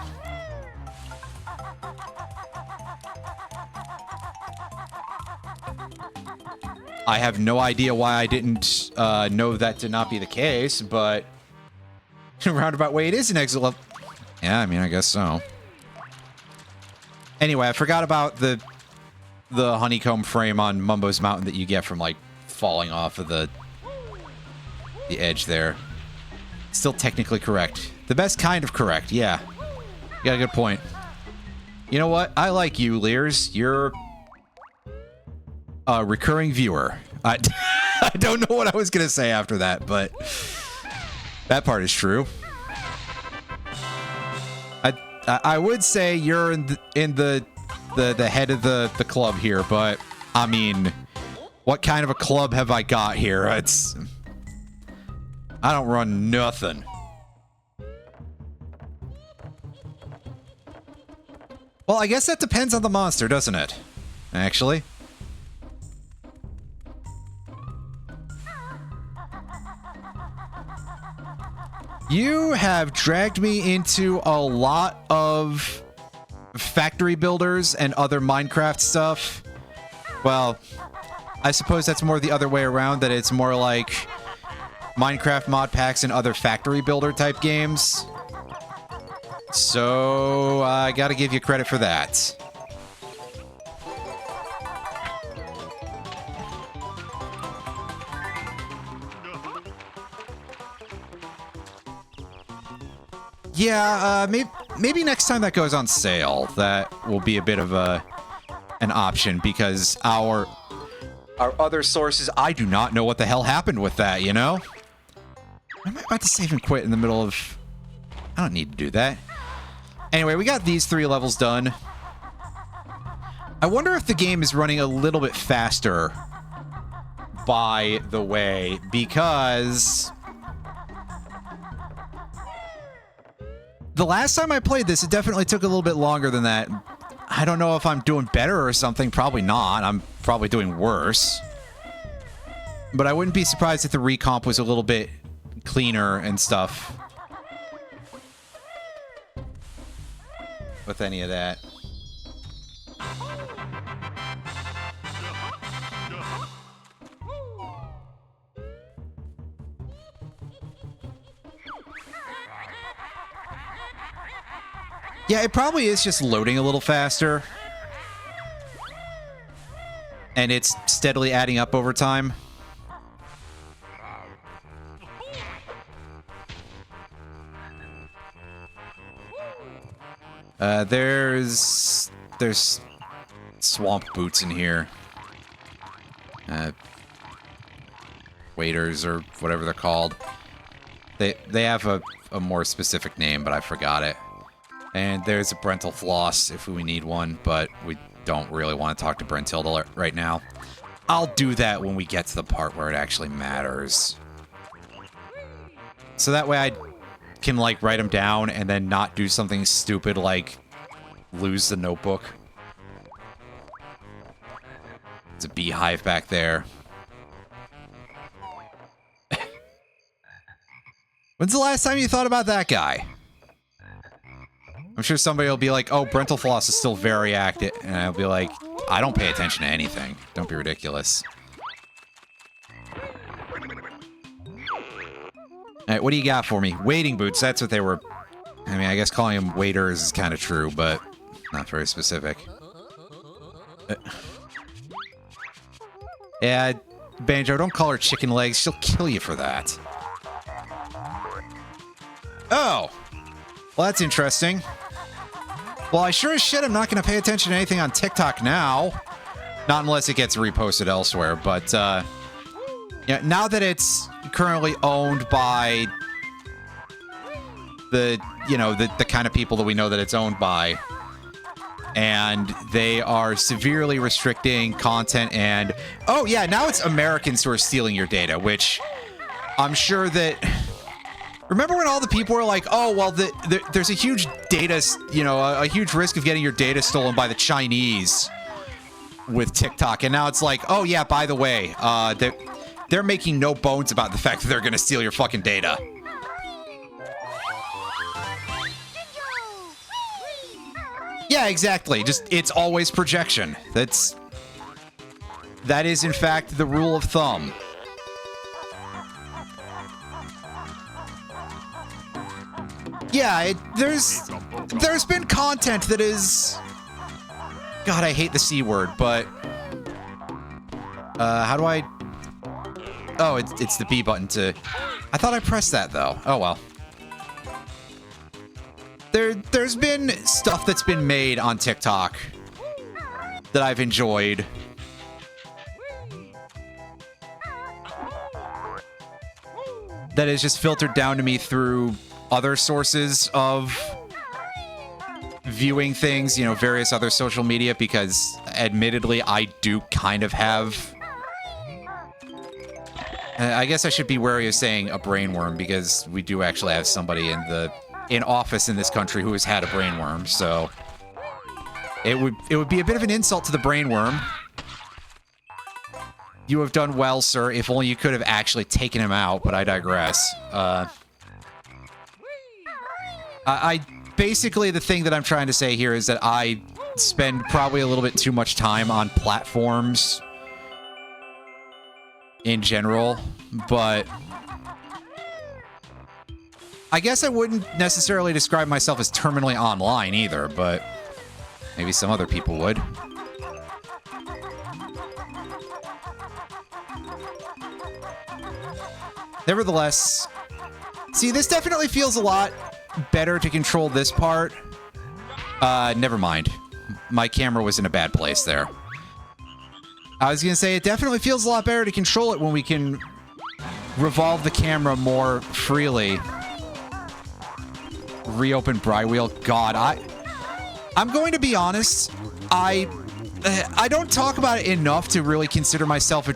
I have no idea why I didn't know that to not be the case, but in a roundabout way, it is an exit level. Yeah, I mean, I guess so. Anyway, I forgot about the honeycomb frame on Mumbo's Mountain that you get from, like, falling off of the edge there. Still technically correct. The best kind of correct, yeah. You got a good point. You know what? I like you, Lears. You're a recurring viewer. I don't know what I was going to say after that, but that part is true. I would say you're in the head of the club here, but I mean, what kind of a club have I got here? I don't run nothing. Well, I guess that depends on the monster, doesn't it? Actually. You have dragged me into a lot of factory builders and other Minecraft stuff. Well, I suppose that's more the other way around, that it's more like Minecraft mod packs and other factory builder type games. So, I gotta give you credit for that. Yeah, maybe next time that goes on sale, that will be a bit of an option, because our other sources, I do not know what the hell happened with that, you know? I'm about to save and quit in the middle of... I don't need to do that. Anyway, we got these 3 levels done. I wonder if the game is running a little bit faster, by the way, because... the last time I played this, it definitely took a little bit longer than that. I don't know if I'm doing better or something. Probably not. I'm probably doing worse. But I wouldn't be surprised if the recomp was a little bit cleaner and stuff with any of that. Yeah, it probably is just loading a little faster. And it's steadily adding up over time. There's swamp boots in here. Waiters or whatever they're called. They have a more specific name, but I forgot it. And there's a Brental Floss if we need one, but we don't really want to talk to Brentilda right now. I'll do that when we get to the part where it actually matters. So that way I can, like, write them down and then not do something stupid like lose the notebook. There's a beehive back there. When's the last time you thought about that guy? I'm sure somebody will be like, oh, Brental Floss is still very active. And I'll be like, I don't pay attention to anything. Don't be ridiculous. Alright, what do you got for me? Wading boots, that's what they were. I mean, I guess calling them waders is kind of true, but not very specific. Yeah, Banjo, don't call her chicken legs. She'll kill you for that. Oh! Well, that's interesting. Well, I sure as shit am not going to pay attention to anything on TikTok now. Not unless it gets reposted elsewhere, but, yeah, now that it's currently owned by the, you know, the kind of people that we know that it's owned by, and they are severely restricting content and... oh, yeah, now it's Americans who are stealing your data, which I'm sure that... remember when all the people were like, oh, well, there's a huge data, you know, a huge risk of getting your data stolen by the Chinese with TikTok. And now it's like, oh, yeah, by the way, they're making no bones about the fact that they're going to steal your fucking data. Yeah, exactly. Just, it's always projection. That is, in fact, the rule of thumb. Yeah, there's been content that is... God, I hate the C word, but... how do I... oh, it's the B button to... I thought I pressed that, though. Oh, well. There's been stuff that's been made on TikTok that I've enjoyed. That is just filtered down to me through other sources of viewing things, you know, various other social media, because admittedly, I do kind of have... I guess I should be wary of saying a brainworm, because we do actually have somebody in office in this country who has had a brainworm, so... It would be a bit of an insult to the brainworm. You have done well, sir. If only you could have actually taken him out, but I digress. Basically, the thing that I'm trying to say here is that I spend probably a little bit too much time on platforms in general, but I guess I wouldn't necessarily describe myself as terminally online either, but maybe some other people would. Nevertheless, see, this definitely feels a lot better to control this part. Never mind. My camera was in a bad place there. I was going to say, it definitely feels a lot better to control it when we can revolve the camera more freely. Reopen Brywheel. God, I'm going to be honest. I don't talk about it enough to really consider myself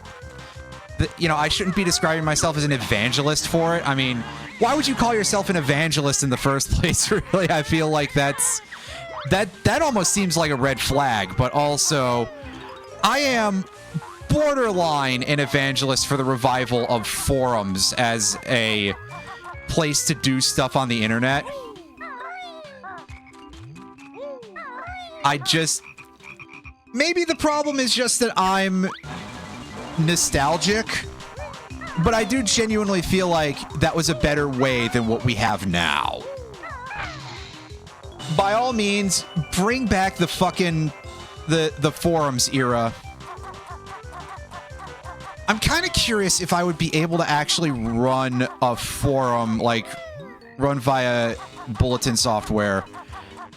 you know, I shouldn't be describing myself as an evangelist for it. I mean, why would you call yourself an evangelist in the first place? Really, I feel like that almost seems like a red flag, but also I am borderline an evangelist for the revival of forums as a place to do stuff on the internet. Maybe the problem is just that I'm nostalgic, but I do genuinely feel like that was a better way than what we have now. By all means, bring back the fucking the forums era. I'm kind of curious if I would be able to actually run a forum, like run via bulletin software.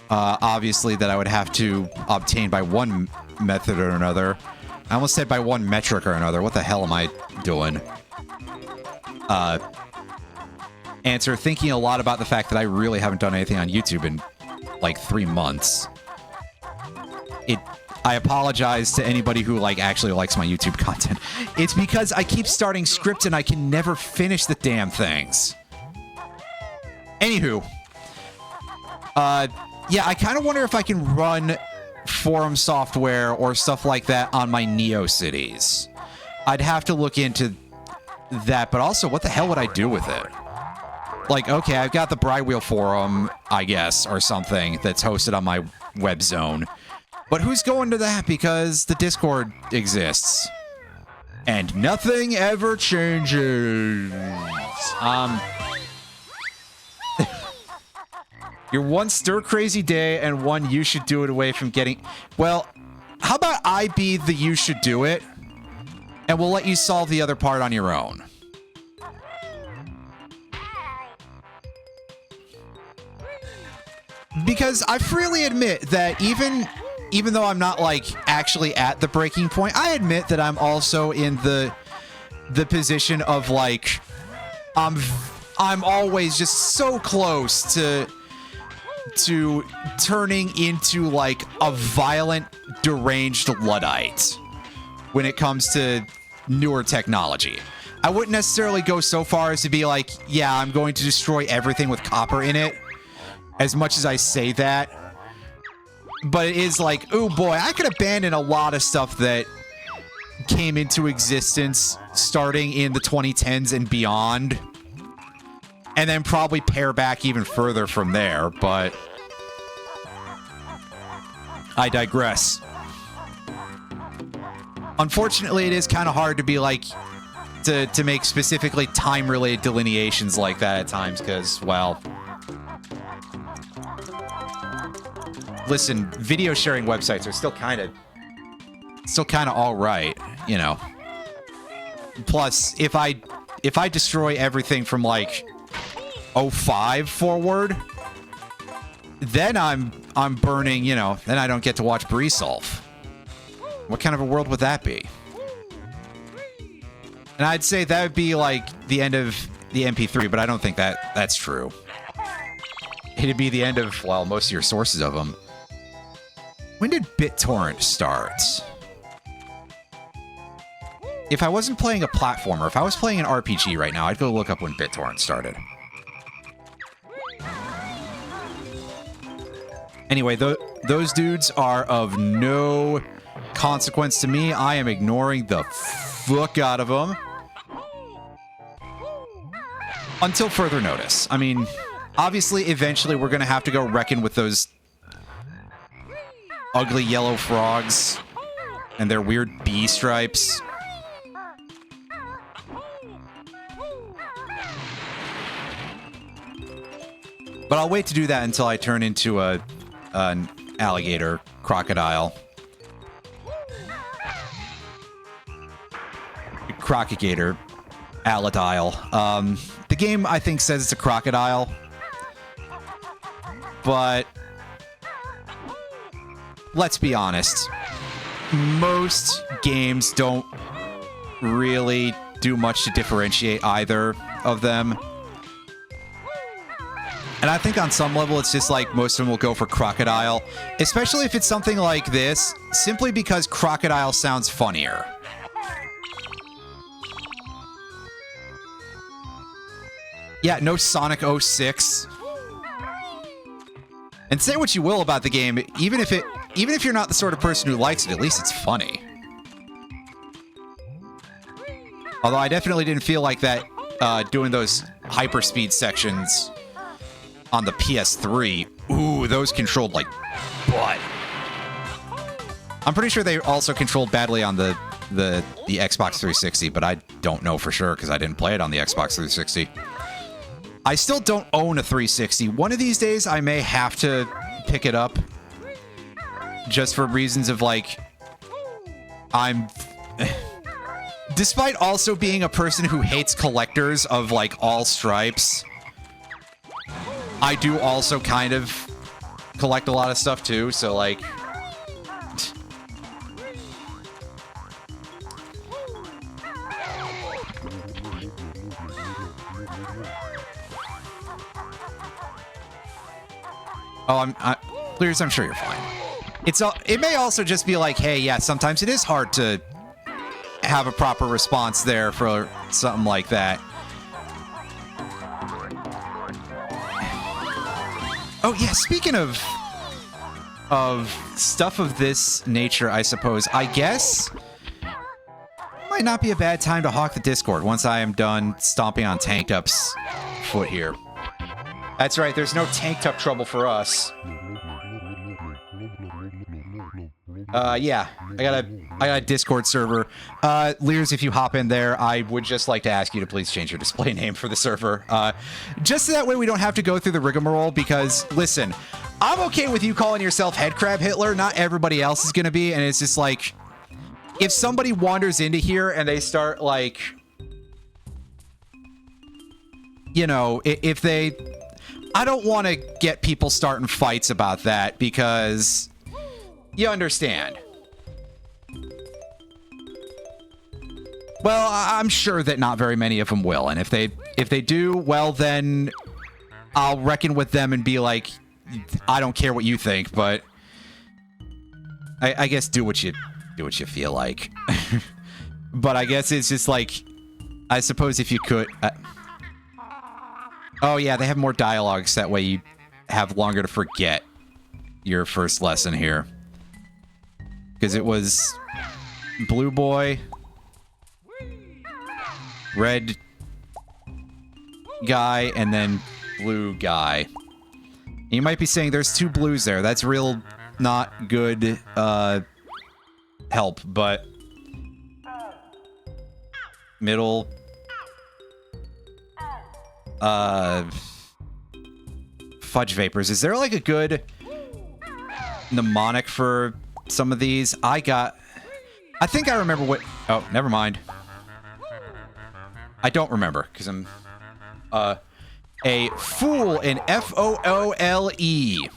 Obviously that I would have to obtain by one method or another. I almost said by one metric or another. What the hell am I doing? Answer, thinking a lot about the fact that I really haven't done anything on YouTube in like 3 months. I apologize to anybody who like actually likes my YouTube content. It's because I keep starting scripts and I can never finish the damn things. Anywho. Yeah, I kind of wonder if I can run forum software or stuff like that on my Neo cities. I'd have to look into that, but also, what the hell would I do with it? Like, okay, I've got the Brywheel forum, I guess, or something that's hosted on my web zone. But who's going to that because the Discord exists? And nothing ever changes. You're one stir-crazy day and one you should do it away from getting... Well, how about I be the you should do it, and we'll let you solve the other part on your own. Because I freely admit that even though I'm not, like, actually at the breaking point, I admit that I'm also in the position of, like, I'm always just so close to turning into like a violent, deranged Luddite when it comes to newer technology. I wouldn't necessarily go so far as to be like, yeah, I'm going to destroy everything with copper in it, as much as I say that. But it is like, oh boy, I could abandon a lot of stuff that came into existence starting in the 2010s and beyond, and then probably pare back even further from there, but I digress. Unfortunately, it is kind of hard to be like, to make specifically time-related delineations like that at times, because, well, listen, video sharing websites are still kind of all right, you know. Plus, if I destroy everything from like 05 forward, then I'm burning, you know, then I don't get to watch Breesolf. What kind of a world would that be? And I'd say that would be like the end of the MP3, but I don't think that's true. It'd be the end of, well, most of your sources of them. When did BitTorrent start? If I wasn't playing a platformer, if I was playing an RPG right now, I'd go look up when BitTorrent started. Anyway, those dudes are of no consequence to me. I am ignoring the fuck out of them. Until further notice. I mean, obviously, eventually we're going to have to go reckon with those ugly yellow frogs and their weird bee stripes. But I'll wait to do that until I turn into an alligator crocodile. Crocagator. Alladile. The game, I think, says it's a crocodile. But let's be honest. Most games don't really do much to differentiate either of them. And I think on some level, it's just like most of them will go for crocodile. Especially if it's something like this, simply because crocodile sounds funnier. Yeah, no Sonic 06. And say what you will about the game, even if you're not the sort of person who likes it, at least it's funny. Although I definitely didn't feel like that doing those hyperspeed sections on the PS3. Ooh, those controlled like butt. I'm pretty sure they also controlled badly on the Xbox 360, but I don't know for sure because I didn't play it on the Xbox 360. I still don't own a 360. One of these days, I may have to pick it up. Just for reasons of, like, despite also being a person who hates collectors of, like, all stripes, I do also kind of collect a lot of stuff, too. So, like... Oh, Clears, I'm sure you're fine. It may also just be like, hey, yeah, sometimes it is hard to have a proper response there for something like that. Oh, yeah, speaking of stuff of this nature, I suppose, I guess might not be a bad time to hawk the Discord once I am done stomping on Tanked Up's foot here. That's right, there's no Tanked Up trouble for us. Yeah, I got a Discord server. Lears, if you hop in there, I would just like to ask you to please change your display name for the server. Just so that way we don't have to go through the rigmarole, because, listen, I'm okay with you calling yourself Headcrab Hitler, not everybody else is gonna be, and it's just like, if somebody wanders into here and they start, like, you know, if they... I don't want to get people starting fights about that, because you understand. Well, I'm sure that not very many of them will, and if they do, well, then I'll reckon with them and be like, I don't care what you think, but I guess do what you feel like. But I guess it's just like, I suppose if you could. Oh, yeah, they have more dialogues. That way you have longer to forget your first lesson here. Because it was blue boy, red guy, and then blue guy. You might be saying there's two blues there. That's real not good help, but... Middle... Fudge Vapors. Is there like a good mnemonic for some of these? I think I remember what... Oh, never mind. I don't remember, because I'm a fool in F-O-O-L-E.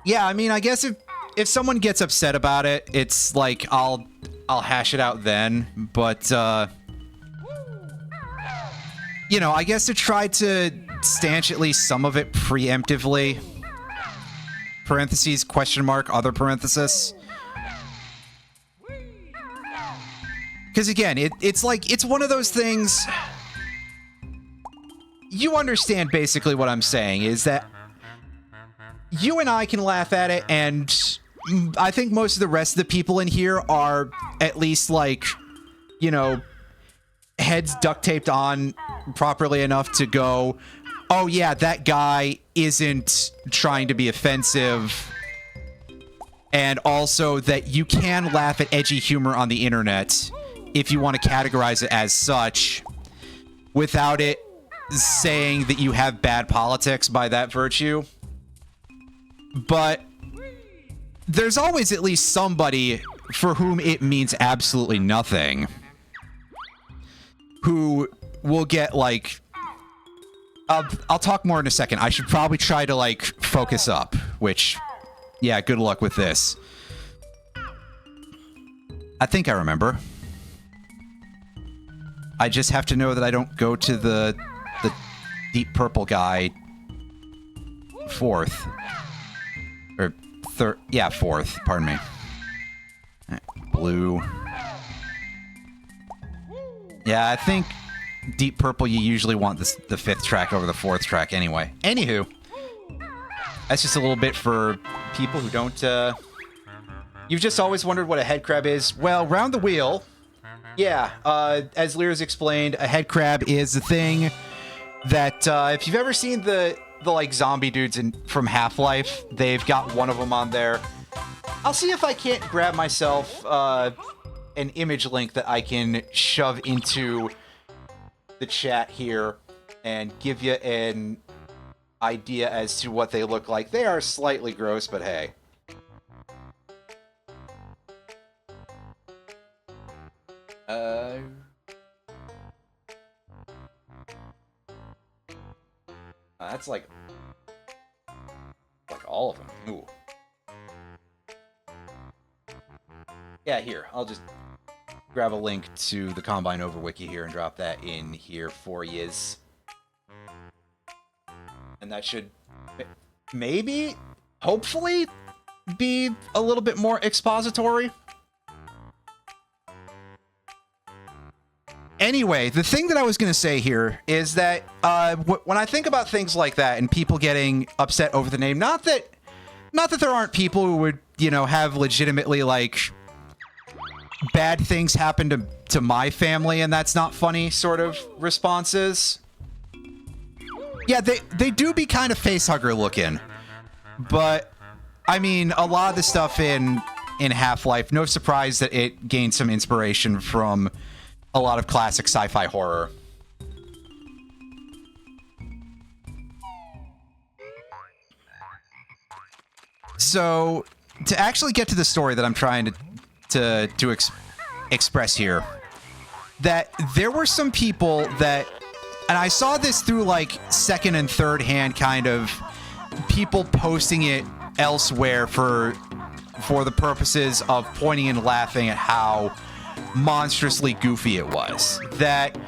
Yeah, I mean, I guess if someone gets upset about it, it's like I'll hash it out then, but you know, I guess to try to stanch at least some of it preemptively. Parentheses, question mark, other parenthesis. Because again, it's like, it's one of those things... You understand basically what I'm saying, is that you and I can laugh at it, and I think most of the rest of the people in here are at least, like, you know, heads duct taped on properly enough to go, oh yeah, that guy isn't trying to be offensive. And also that you can laugh at edgy humor on the internet if you want to categorize it as such without it saying that you have bad politics by that virtue. But there's always at least somebody for whom it means absolutely nothing who will get, like... I'll talk more in a second. I should probably try to, like, focus up, which... Yeah, good luck with this. I think I remember. I just have to know that I don't go to the deep purple guy fourth. Or third. Yeah, fourth. Pardon me. Blue. Yeah, I think deep purple, you usually want the fifth track over the fourth track anyway. Anywho. That's just a little bit for people who don't, You've just always wondered what a head crab is. Well, round the wheel. Yeah, as Lear's explained, a head crab is the thing that, if you've ever seen the like, zombie dudes from Half-Life, they've got one of them on there. I'll see if I can't grab myself, an image link that I can shove into the chat here and give you an idea as to what they look like. They are slightly gross, but hey. That's like all of them. Ooh. Yeah, here. I'll just grab a link to the Combine Over Wiki here and drop that in here for yous. And that should maybe, hopefully, be a little bit more expository. Anyway, the thing that I was going to say here is that when I think about things like that and people getting upset over the name, not that there aren't people who would, you know, have legitimately, like, bad things happen to my family and that's not funny sort of responses. Yeah, they do be kind of facehugger looking. But, I mean, a lot of the stuff in Half-Life, no surprise that it gained some inspiration from a lot of classic sci-fi horror. So, to actually get to the story that I'm trying to express here, that there were some people that, and I saw this through, like, second and third hand kind of people posting it elsewhere for the purposes of pointing and laughing at how monstrously goofy it was. That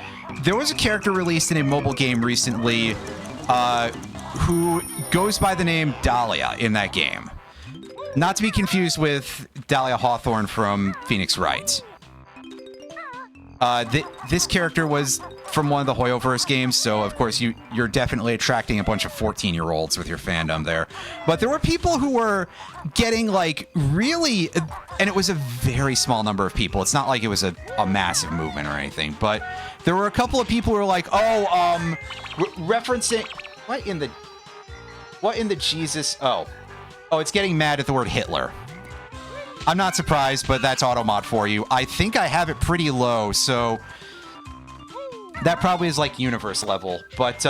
there was a character released in a mobile game recently who goes by the name Dahlia in that game. Not to be confused with Dahlia Hawthorne from Phoenix Wright. This character was from one of the Hoyoverse games, so of course you're definitely attracting a bunch of 14-year-olds with your fandom there. But there were people who were getting, like, really, and it was a very small number of people. It's not like it was a massive movement or anything, but there were a couple of people who were like, oh, referencing, what in the Jesus, oh, it's getting mad at the word Hitler. I'm not surprised, but that's automod for you. I think I have it pretty low, so that probably is, like, universe level. But,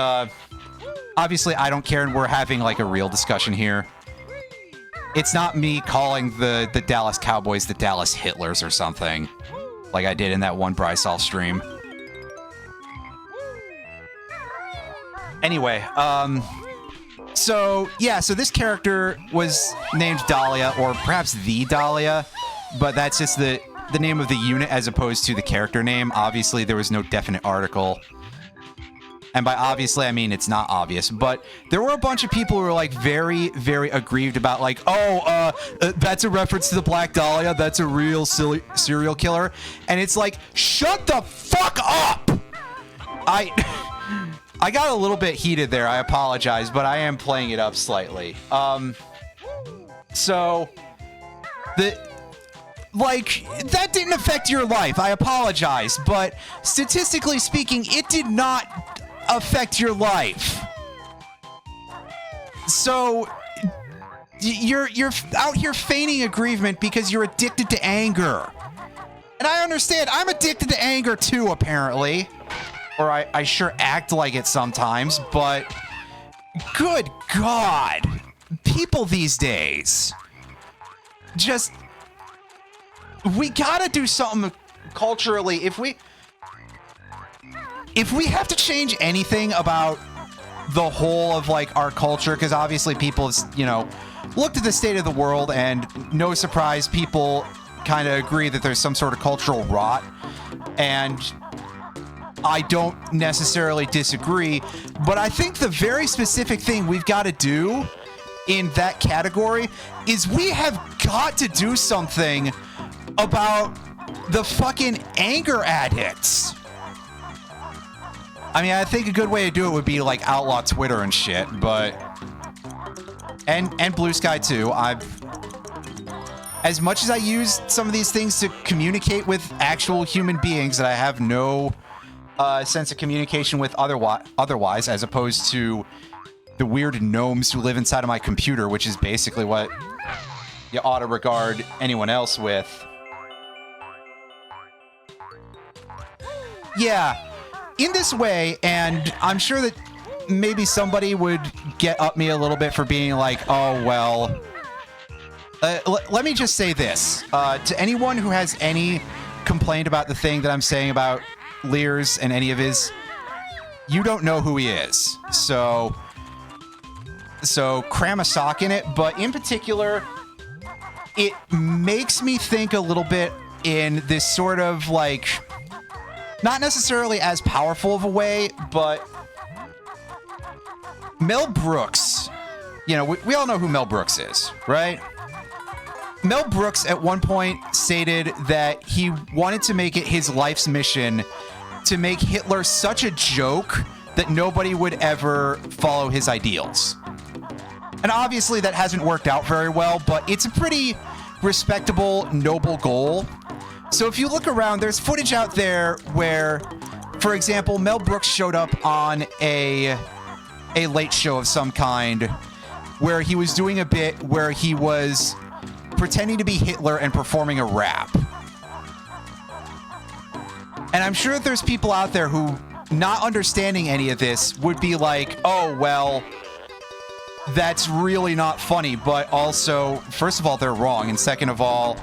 obviously, I don't care, and we're having, like, a real discussion here. It's not me calling the Dallas Cowboys the Dallas Hitlers or something, like I did in that one Brysol stream. Anyway, so, yeah, so this character was named Dahlia, or perhaps the Dahlia, but that's just the name of the unit as opposed to the character name. Obviously, there was no definite article. And by obviously, I mean it's not obvious, but there were a bunch of people who were like very, very aggrieved about like, that's a reference to the Black Dahlia. That's a real silly serial killer. And it's like, shut the fuck up. I got a little bit heated there. I apologize, but I am playing it up slightly. So that didn't affect your life. I apologize, but statistically speaking, it did not affect your life. So you're out here feigning aggrievement because you're addicted to anger. And I understand. I'm addicted to anger too, apparently. Or I sure act like it sometimes, but good God. People these days. Just, we gotta do something culturally. If we have to change anything about the whole of like our culture, because obviously people, you know, looked at the state of the world, and no surprise, people kind of agree that there's some sort of cultural rot. And I don't necessarily disagree, but I think the very specific thing we've got to do in that category is we have got to do something about the fucking anger addicts. I mean, I think a good way to do it would be like outlaw Twitter and shit, but and Blue Sky too. As much as I use some of these things to communicate with actual human beings that I have no sense of communication with otherwise, as opposed to the weird gnomes who live inside of my computer, which is basically what you ought to regard anyone else with. Yeah, in this way, and I'm sure that maybe somebody would get up me a little bit for being like, oh, well, let me just say this. To anyone who has any complaint about the thing that I'm saying about Lears and any of his, you don't know who he is. So cram a sock in it. But in particular, it makes me think a little bit in this sort of like, not necessarily as powerful of a way, but Mel Brooks, you know, we all know who Mel Brooks is, right? Mel Brooks at one point stated that he wanted to make it his life's mission to make Hitler such a joke that nobody would ever follow his ideals. And obviously that hasn't worked out very well, but it's a pretty respectable, noble goal. So if you look around, there's footage out there where, for example, Mel Brooks showed up on a late show of some kind where he was doing a bit where he was pretending to be Hitler and performing a rap. And I'm sure that there's people out there who, not understanding any of this, would be like, oh, well, that's really not funny. But also, first of all, they're wrong. And second of all,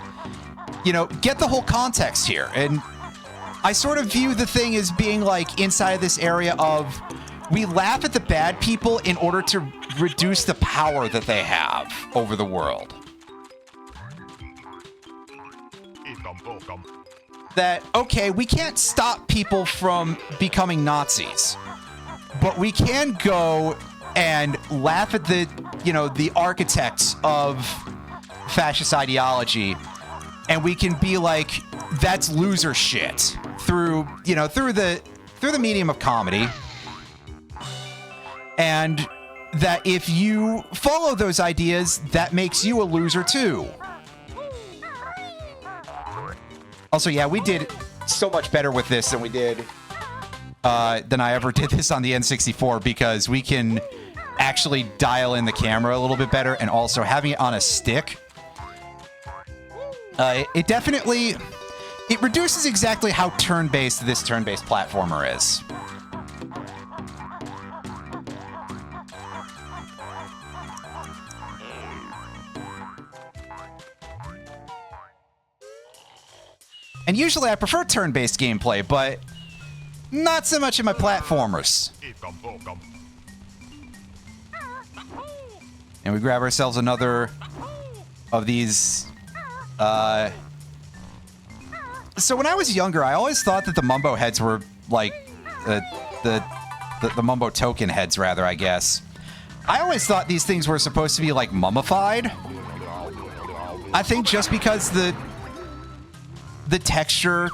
you know, get the whole context here. And I sort of view the thing as being like inside of this area of, we laugh at the bad people in order to reduce the power that they have over the world. That, okay, we can't stop people from becoming Nazis, but we can go and laugh at the, you know, the architects of fascist ideology, and we can be like, that's loser shit through, you know, through the medium of comedy. And that if you follow those ideas, that makes you a loser too. Also, yeah, we did so much better with this than we did, than I ever did this on the N64, because we can actually dial in the camera a little bit better, and also having it on a stick, it definitely, it reduces exactly how turn-based this turn-based platformer is. And usually I prefer turn-based gameplay, but not so much in my platformers. And we grab ourselves another of these. So when I was younger, I always thought that the Mumbo heads were like the the Mumbo token heads, rather, I guess. I always thought these things were supposed to be, like, mummified. I think just because the texture,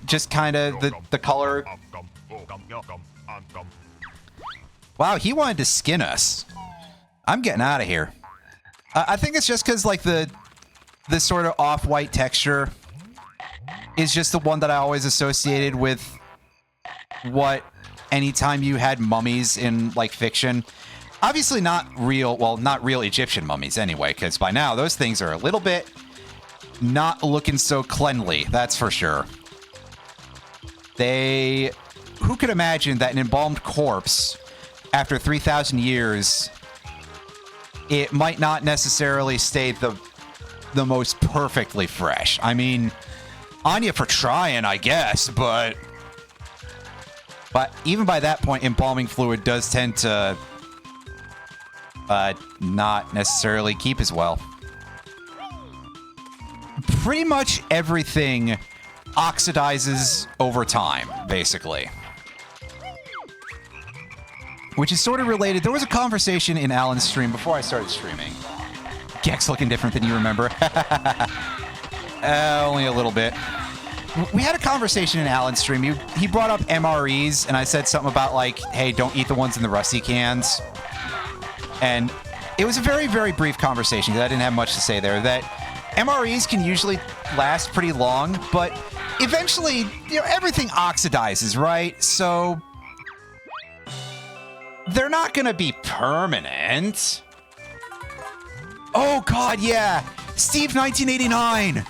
just kind of, the color... Wow, he wanted to skin us. I'm getting out of here. I think it's just because, like, this sort of off-white texture is just the one that I always associated with what anytime you had mummies in, like, fiction. Obviously not real, well, not real Egyptian mummies anyway, because by now those things are a little bit not looking so cleanly, that's for sure. Who could imagine that an embalmed corpse, after 3,000 years, it might not necessarily stay the most perfectly fresh. I mean, on you for trying, I guess, but even by that point, embalming fluid does tend to not necessarily keep as well. Pretty much everything oxidizes over time, basically. Which is sort of related. There was a conversation in Alan's stream before I started streaming. Gex looking different than you remember. Only a little bit. We had a conversation in Alan's stream. He brought up MREs, and I said something about, like, hey, don't eat the ones in the rusty cans. And it was a very, very brief conversation because I didn't have much to say there. That MREs can usually last pretty long, but eventually, you know, everything oxidizes, right? So they're not going to be permanent. Oh, God, yeah. Steve 1989.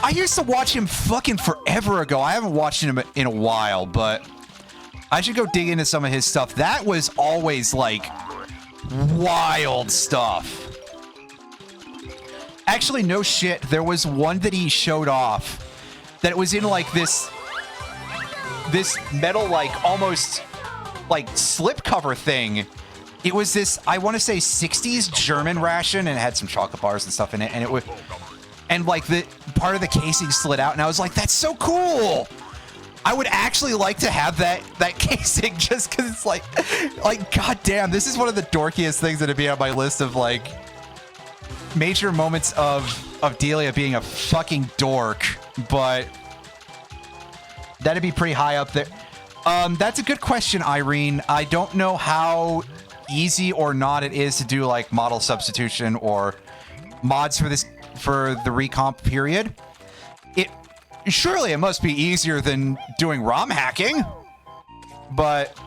I used to watch him fucking forever ago. I haven't watched him in a while, but I should go dig into some of his stuff. That was always, like, wild stuff. Actually, no shit. There was one that he showed off that it was in, like, this metal, like, almost, like, slipcover thing. It was this, I want to say, 60s German ration, and it had some chocolate bars and stuff in it, and it was... And, like, the part of the casing slid out, and I was like, that's so cool! I would actually like to have that casing just because it's like, goddamn, this is one of the dorkiest things that'd be on my list of, like, major moments of Delia being a fucking dork, but that'd be pretty high up there. That's a good question, Irene. I don't know how easy or not it is to do, like, model substitution or mods for the recomp period. Surely it must be easier than doing ROM hacking, but,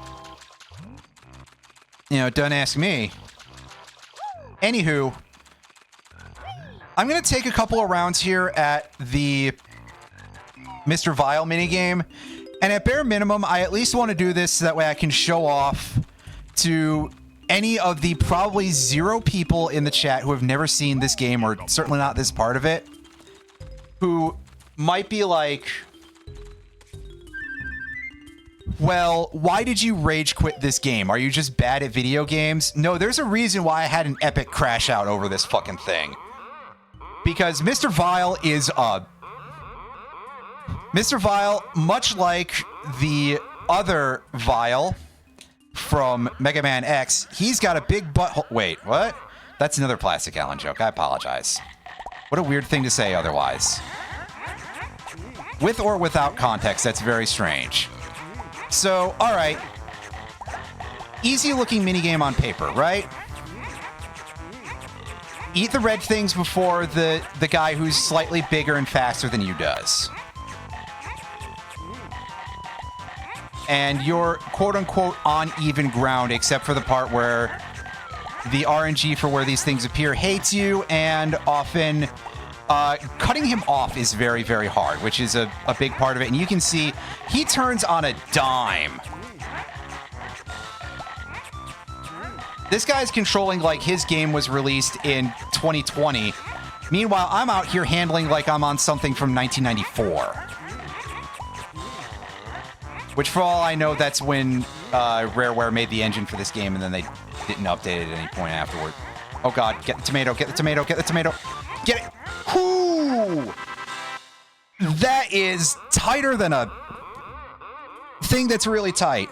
you know, don't ask me. Anywho, I'm going to take a couple of rounds here at the Mr. Vile minigame, and at bare minimum, I at least want to do this so that way I can show off to any of the probably 0 people in the chat who have never seen this game, or certainly not this part of it, who might be like, well, why did you rage quit this game? Are you just bad at video games? No, there's a reason why I had an epic crash out over this fucking thing. Because Mr. Vile is Mr. Vile, much like the other Vile from Mega Man X, he's got a big butthole. Wait, what? That's another Plastic Alan joke. I apologize. What a weird thing to say otherwise. With or without context, that's very strange. So, alright. Easy looking minigame on paper, right? Eat the red things before the guy who's slightly bigger and faster than you does. And you're quote-unquote on even ground, except for the part where the RNG for where these things appear hates you, and often cutting him off is very, very hard, which is a big part of it. And you can see he turns on a dime. This guy's controlling like his game was released in 2020. Meanwhile, I'm out here handling like I'm on something from 1994. Which, for all I know, that's when Rareware made the engine for this game, and then they didn't update it at any point afterward. Oh god, get the tomato, get the tomato, get the tomato. Get it! Whoo! That is tighter than a thing that's really tight.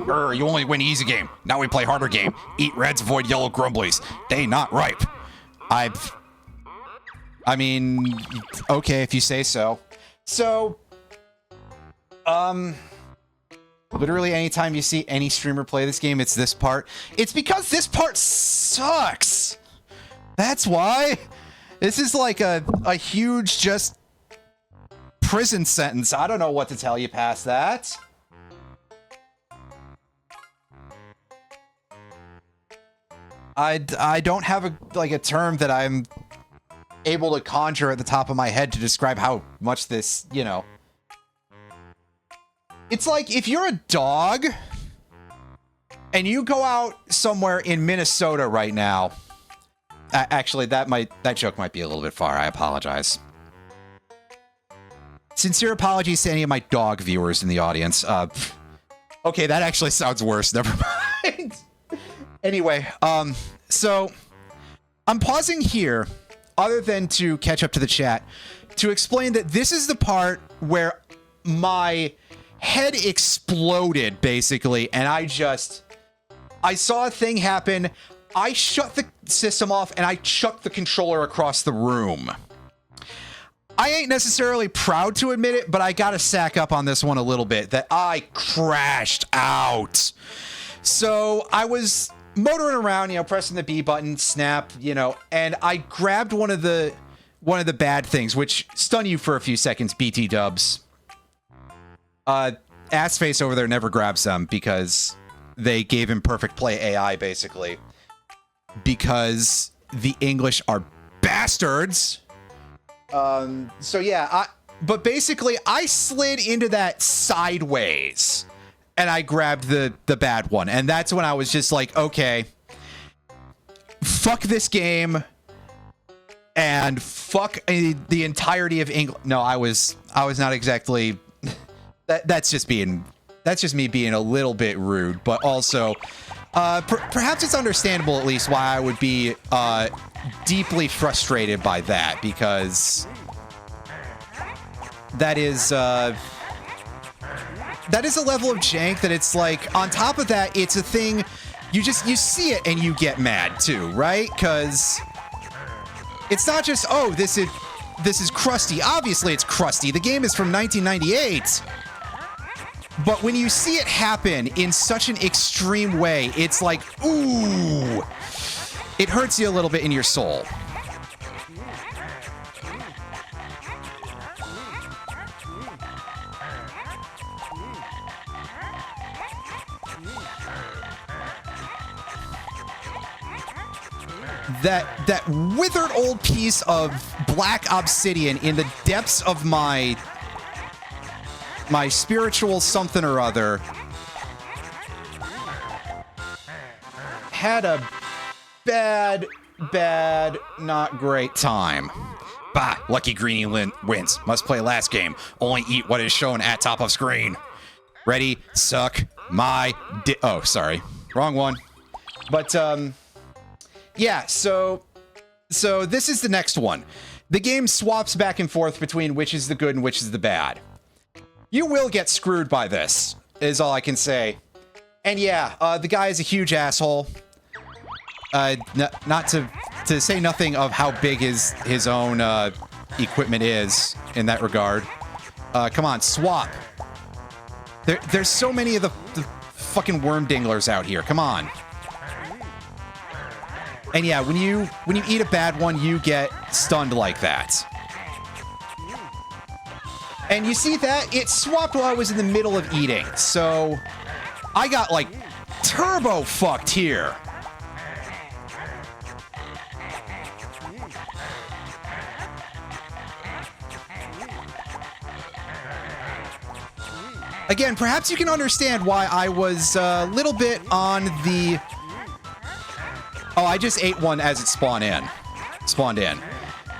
You only win easy game. Now we play harder game. Eat reds, avoid yellow grumblies. They not ripe. I mean, okay, if you say so. So, literally anytime you see any streamer play this game, it's this part. It's because this part sucks. That's why. This is like a huge just prison sentence. I don't know what to tell you past that. I don't have a term that I'm able to conjure at the top of my head to describe how much this, you know. It's like if you're a dog and you go out somewhere in Minnesota right now. Actually, that joke might be a little bit far. I apologize. Sincere apologies to any of my dog viewers in the audience. Okay, that actually sounds worse. Never mind. Anyway, so I'm pausing here, other than to catch up to the chat, to explain that this is the part where my head exploded, basically, and I saw a thing happen. I shut the system off and I chucked the controller across the room. I ain't necessarily proud to admit it, but I gotta sack up on this one a little bit, that I crashed out. So I was motoring around, you know, pressing the B button, snap, you know, and I grabbed one of the bad things, which stun you for a few seconds, BT dubs. Assface over there never grabs them because they gave him perfect play AI, basically. Because the English are bastards. So yeah, but basically I slid into that sideways and I grabbed the bad one. And that's when I was just like, okay, fuck this game and fuck the entirety of English. No, I was not exactly, that's just me being a little bit rude, but also, perhaps it's understandable at least why I would be deeply frustrated by that, because that is a level of jank that it's like, on top of that, it's a thing, you see it and you get mad too, right? Because it's not just, oh, this is crusty. Obviously it's crusty. The game is from 1998. But when you see it happen in such an extreme way, it's like, ooh, it hurts you a little bit in your soul. That withered old piece of black obsidian in the depths of my spiritual something or other had a bad, not great time. Bah, lucky Greenie wins. Must play last game. Only eat what is shown at top of screen. Ready? Suck my oh, sorry. Wrong one. But, yeah, so this is the next one. The game swaps back and forth between which is the good and which is the bad. You will get screwed by this, is all I can say. And yeah, the guy is a huge asshole. Not to say nothing of how big his own equipment is in that regard. Come on, swap. There's so many of the fucking worm dinglers out here. Come on. And yeah, when you eat a bad one, you get stunned like that. And you see that? It swapped while I was in the middle of eating. So I got like turbo fucked here. Again, perhaps you can understand why I was a little bit on the... Oh, I just ate one as it spawned in.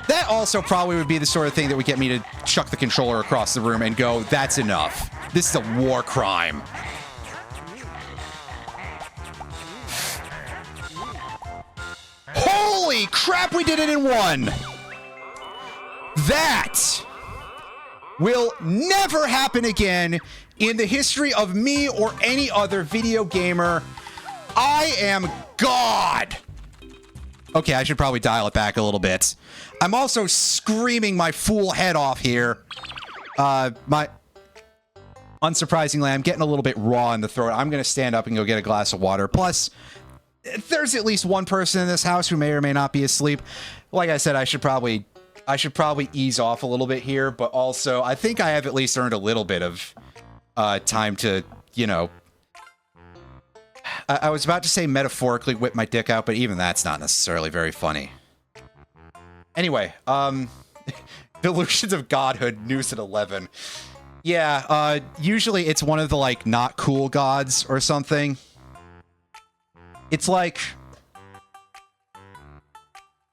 That also probably would be the sort of thing that would get me to chuck the controller across the room and go, that's enough. This is a war crime. Holy crap, we did it in one! That will never happen again in the history of me or any other video gamer. I am God. Okay, I should probably dial it back a little bit. I'm also screaming my fool head off here. Unsurprisingly, I'm getting a little bit raw in the throat. I'm going to stand up and go get a glass of water. Plus, there's at least one person in this house who may or may not be asleep. Like I said, I should probably ease off a little bit here, but also I think I have at least earned a little bit of time to, you know, I was about to say metaphorically whip my dick out, but even that's not necessarily very funny. Anyway, Delusions of Godhood, news at 11. Yeah, usually it's one of the, like, not cool gods or something. It's like,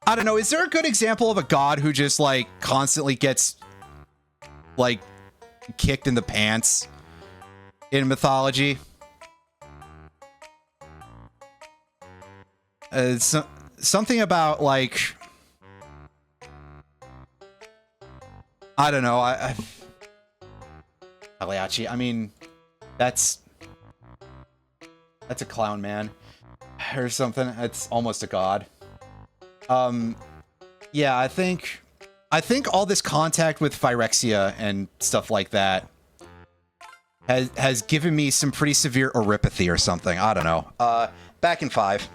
I don't know, is there a good example of a god who just, like, constantly gets, like, kicked in the pants in mythology? Something about, like, I don't know, Pagliacci, I mean, that's a clown man or something. It's almost a god. Yeah, I think all this contact with Phyrexia and stuff like that has given me some pretty severe oropathy or something. I don't know. Back in 5.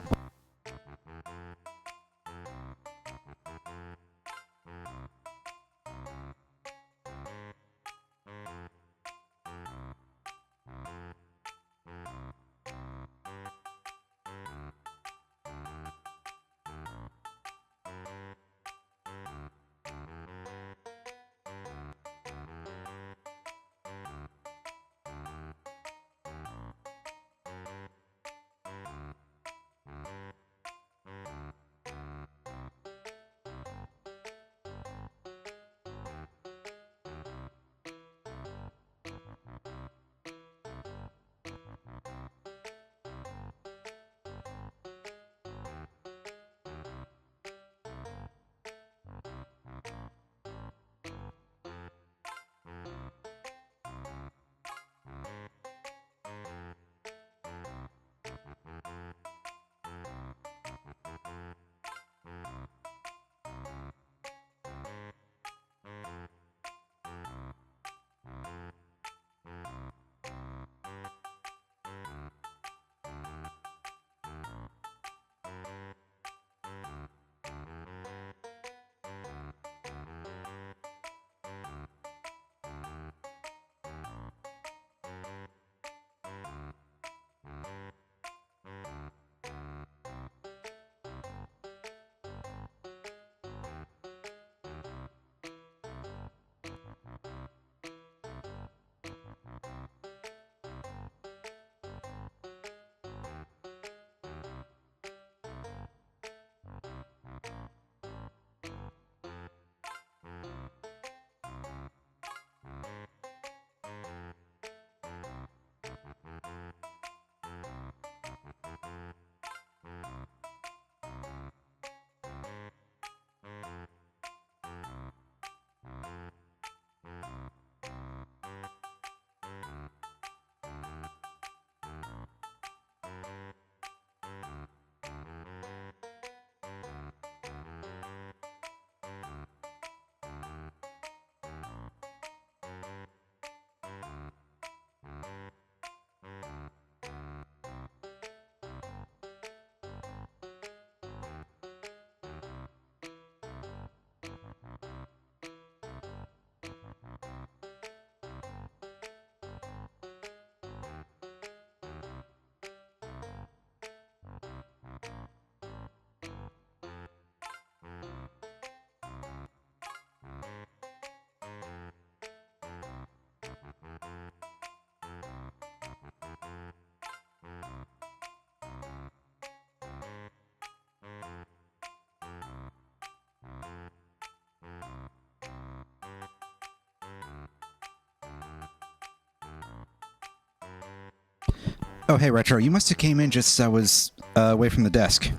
Oh, hey, Retro, you must have came in just as I was away from the desk.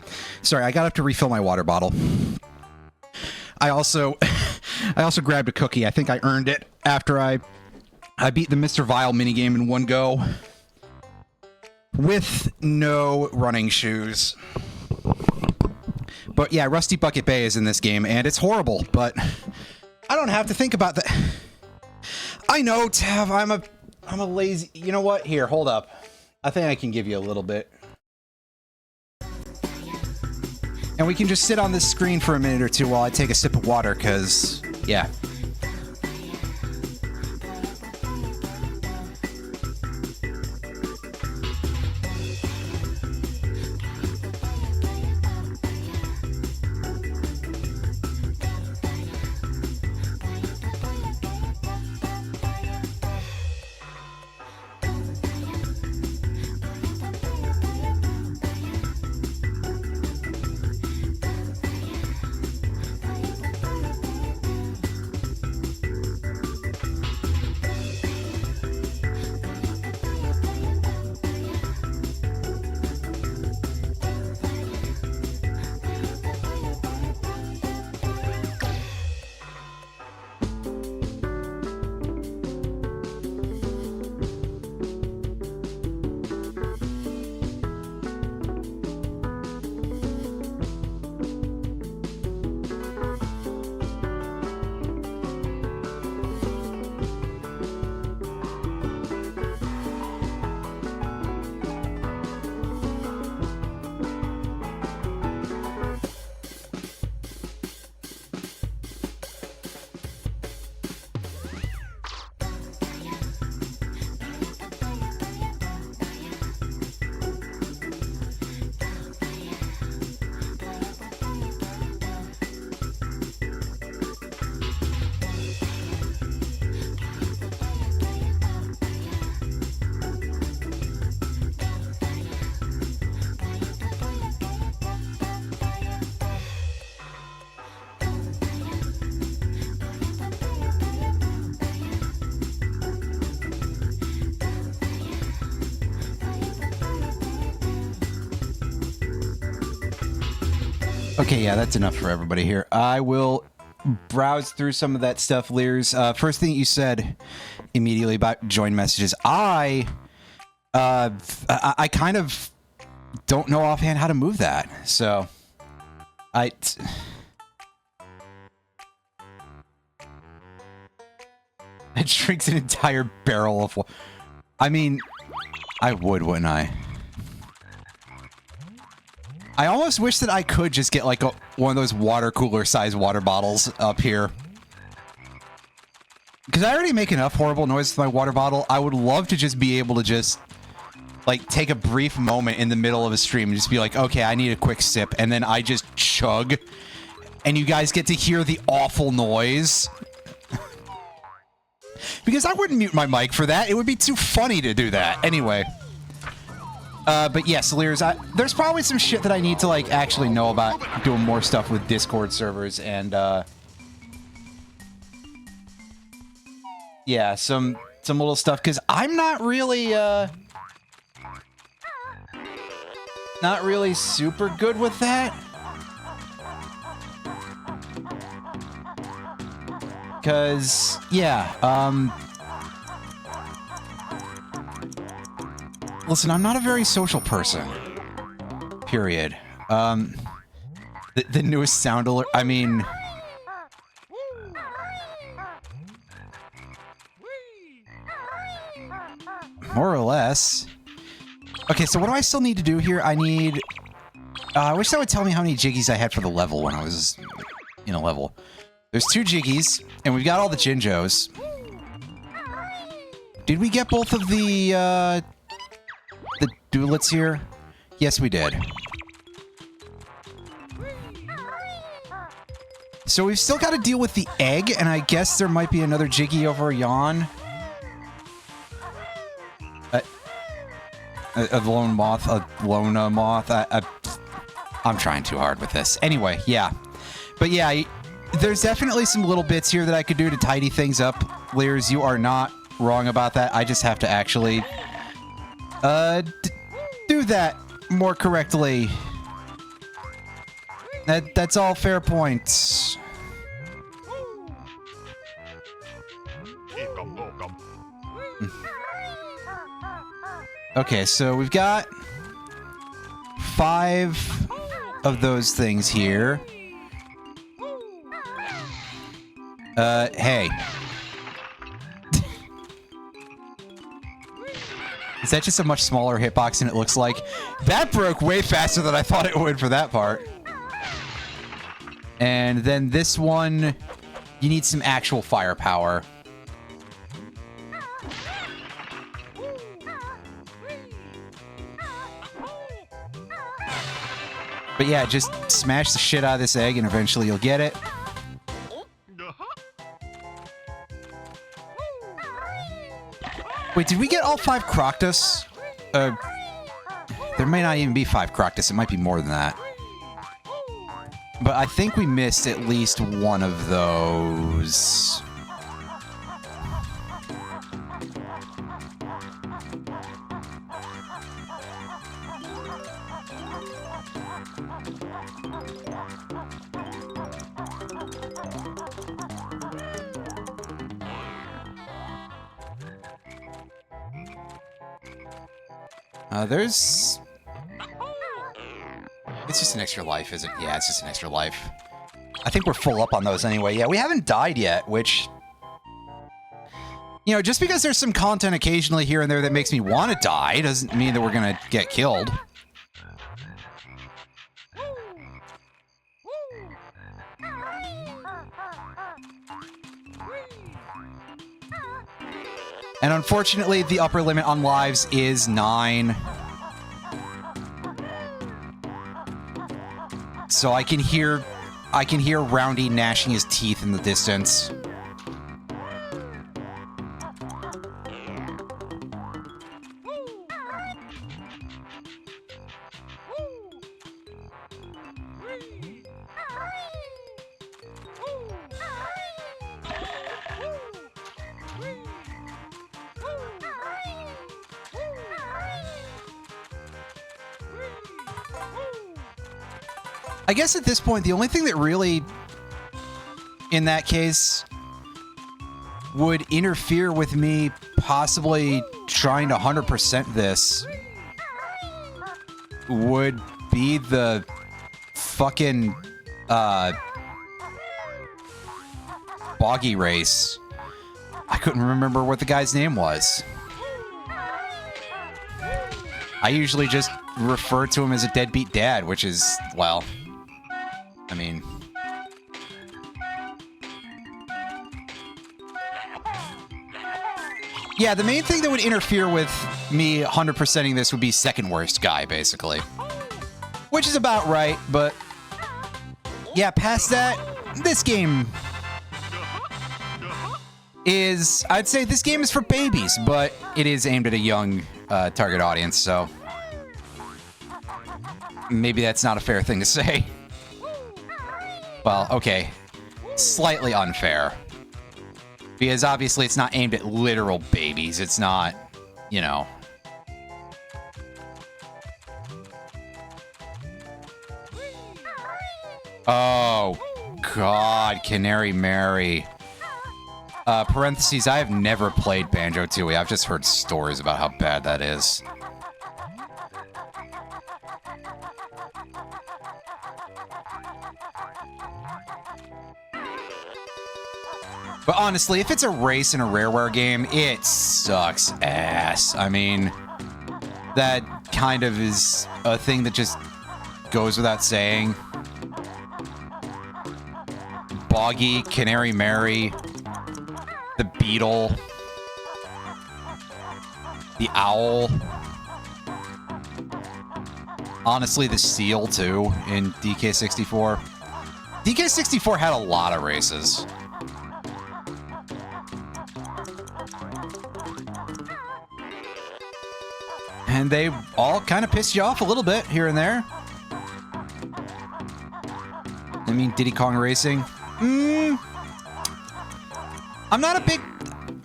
Sorry, I got up to refill my water bottle. I also grabbed a cookie. I think I earned it after I I beat the Mr. Vile minigame in one go with no running shoes. But yeah, Rusty Bucket Bay is in this game, and it's horrible, but I don't have to think about that. I know, Tav, I'm a lazy... You know what? Here, hold up. I think I can give you a little bit. And we can just sit on this screen for a minute or two while I take a sip of water, because, yeah. Okay, yeah, that's enough for everybody here. I will browse through some of that stuff, Lears. First thing you said immediately about join messages. I kind of don't know offhand how to move that, so it drinks an entire barrel of water. I mean, I would, wouldn't I? I almost wish that I could just get like one of those water cooler size water bottles up here. Because I already make enough horrible noise with my water bottle. I would love to just be able to just like take a brief moment in the middle of a stream and just be like, okay, I need a quick sip. And then I just chug. And you guys get to hear the awful noise. Because I wouldn't mute my mic for that. It would be too funny to do that. Anyway. But yes, Lears, there's probably some shit that I need to, like, actually know about doing more stuff with Discord servers and, yeah, some little stuff, because I'm not really super good with that. Because, yeah, listen, I'm not a very social person. Period. The newest sound alert, I mean... More or less. Okay, so what do I still need to do here? I need... I wish that would tell me how many jiggies I had for the level when I was in a level. There's 2 jiggies, and we've got all the Jinjos. Did we get both of the Doolits here? Yes, we did. So we've still got to deal with the egg, and I guess there might be another Jiggy over yon. A lone moth, a lona moth. I'm trying too hard with this. Anyway, yeah. But yeah, there's definitely some little bits here that I could do to tidy things up. Lears, you are not wrong about that. I just have to actually do that more correctly. That's all fair points. Okay, so we've got 5 of those things here. Hey. Is that just a much smaller hitbox than it looks like? That broke way faster than I thought it would for that part. And then this one, you need some actual firepower. But yeah, just smash the shit out of this egg and eventually you'll get it. Wait, did we get all 5 Croctus? There may not even be 5 Croctus. It might be more than that. But I think we missed at least one of those. There's... It's just an extra life, is it? Yeah, it's just an extra life. I think we're full up on those anyway. Yeah, we haven't died yet, which... You know, just because there's some content occasionally here and there that makes me want to die doesn't mean that we're gonna get killed. And unfortunately, the upper limit on lives is 9. So I can hear Roundy gnashing his teeth in the distance. I guess at this point, the only thing that really, in that case, would interfere with me possibly trying to 100% this would be the fucking, boggy race. I couldn't remember what the guy's name was. I usually just refer to him as a deadbeat dad, which is, well... I mean... Yeah, the main thing that would interfere with me 100%ing this would be second worst guy, basically. Which is about right, but... Yeah, past that, this game... is... I'd say this game is for babies, but it is aimed at a young target audience, so... Maybe that's not a fair thing to say. Well, okay. Slightly unfair. Because obviously it's not aimed at literal babies. It's not, you know... Oh, God, Canary Mary. Parentheses, I have never played Banjo-Tooie. I've just heard stories about how bad that is. But honestly, if it's a race in a Rareware game, it sucks ass. I mean, that kind of is a thing that just goes without saying. Boggy, Canary Mary, the Beetle, the Owl. Honestly, the Seal, too, in DK64. DK64 had a lot of races. And they all kind of pissed you off a little bit here and there. I mean, Diddy Kong Racing. I'm not a big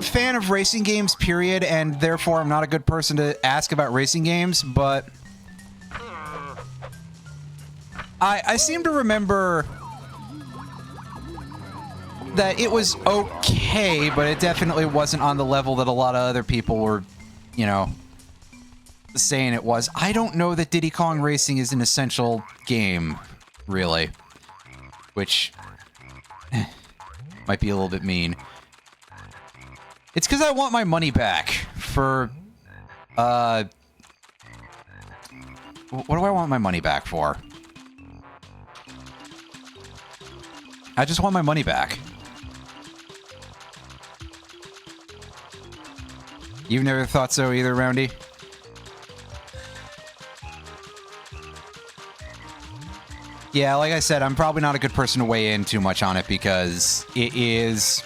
fan of racing games, period, and therefore I'm not a good person to ask about racing games, but... I seem to remember that it was okay, but it definitely wasn't on the level that a lot of other people were, you know... saying it was. I don't know that Diddy Kong Racing is an essential game, really. Which might be a little bit mean. It's because I want my money back for... what do I want my money back for? I just want my money back. You've never thought so either, Roundy? Yeah, like I said, I'm probably not a good person to weigh in too much on it because it is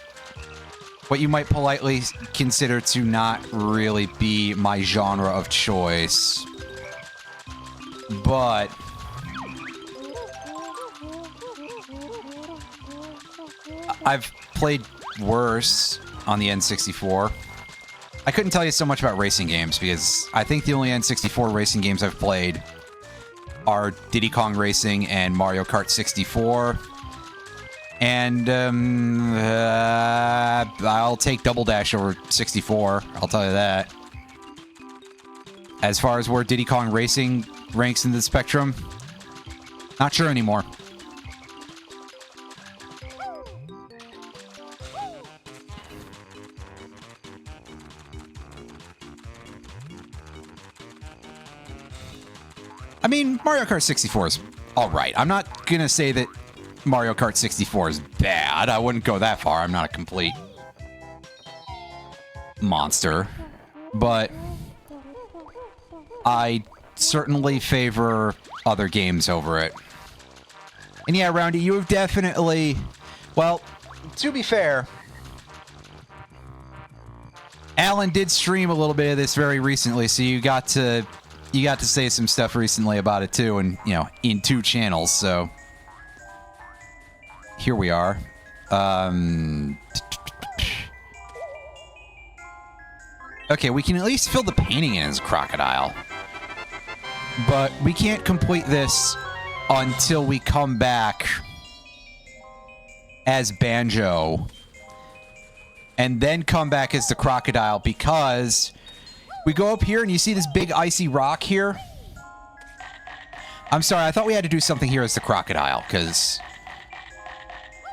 what you might politely consider to not really be my genre of choice. But I've played worse on the N64. I couldn't tell you so much about racing games because I think the only N64 racing games I've played are Diddy Kong Racing and Mario Kart 64. And I'll take Double Dash over 64, I'll tell you that. As far as where Diddy Kong Racing ranks in the spectrum, not sure anymore. I mean, Mario Kart 64 is alright. I'm not gonna say that Mario Kart 64 is bad. I wouldn't go that far. I'm not a complete monster. But I certainly favor other games over it. And yeah, Roundy, you have definitely... Well, to be fair, Alan did stream a little bit of this very recently, so you got to say some stuff recently about it too, and you know, in 2 channels. So here we are. Okay, we can at least fill the painting in as crocodile, but we can't complete this until we come back as Banjo, and then come back as the crocodile, because we go up here and you see this big icy rock here. I'm sorry, I thought we had to do something here as the crocodile, because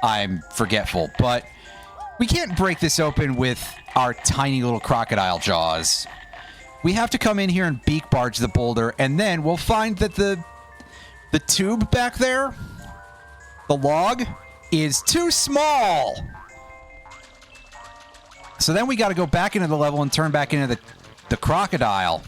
I'm forgetful, but we can't break this open with our tiny little crocodile jaws. We have to come in here and beak barge the boulder, and then we'll find that the tube back there, the log, is too small. So then we got to go back into the level and turn back into the crocodile.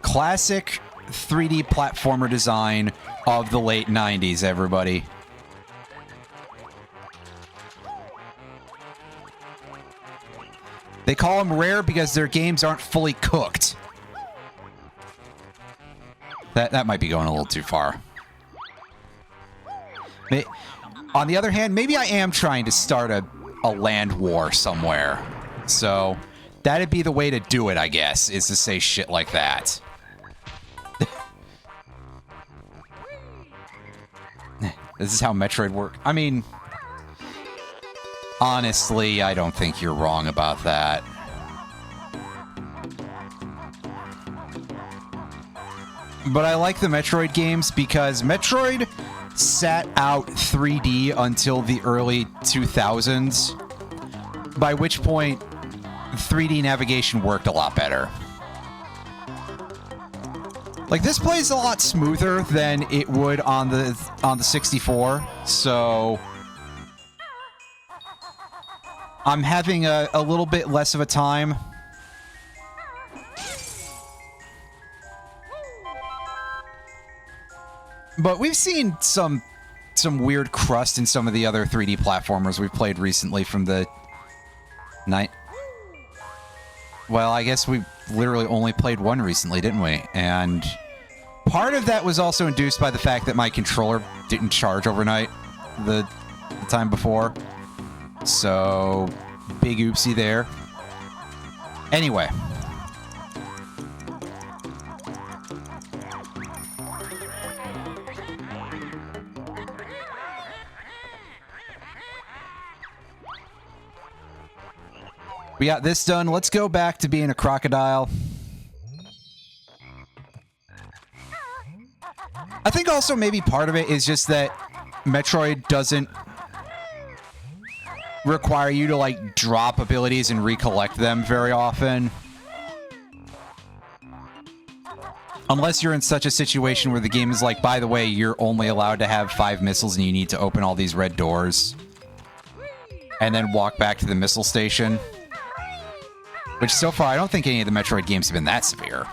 Classic 3D platformer design of the late 90s, everybody. They call them rare because their games aren't fully cooked. That might be going a little too far. On the other hand, maybe I am trying to start a land war somewhere. So that'd be the way to do it, I guess, is to say shit like that. This is how Metroid works. I mean, honestly, I don't think you're wrong about that. But I like the Metroid games because Metroid sat out 3D until the early 2000s, by which point 3D navigation worked a lot better. Like, this plays a lot smoother than it would on the 64, so I'm having a little bit less of a time. But we've seen some weird crust in some of the other 3D platformers we've played recently from the night. Well, I guess we literally only played one recently, didn't we? And part of that was also induced by the fact that my controller didn't charge overnight the time before. So, big oopsie there. Anyway. We got this done. Let's go back to being a crocodile. I think also maybe part of it is just that Metroid doesn't require you to, like, drop abilities and recollect them very often. Unless you're in such a situation where the game is like, by the way, you're only allowed to have 5 missiles and you need to open all these red doors. And then walk back to the missile station. Which, so far, I don't think any of the Metroid games have been that severe.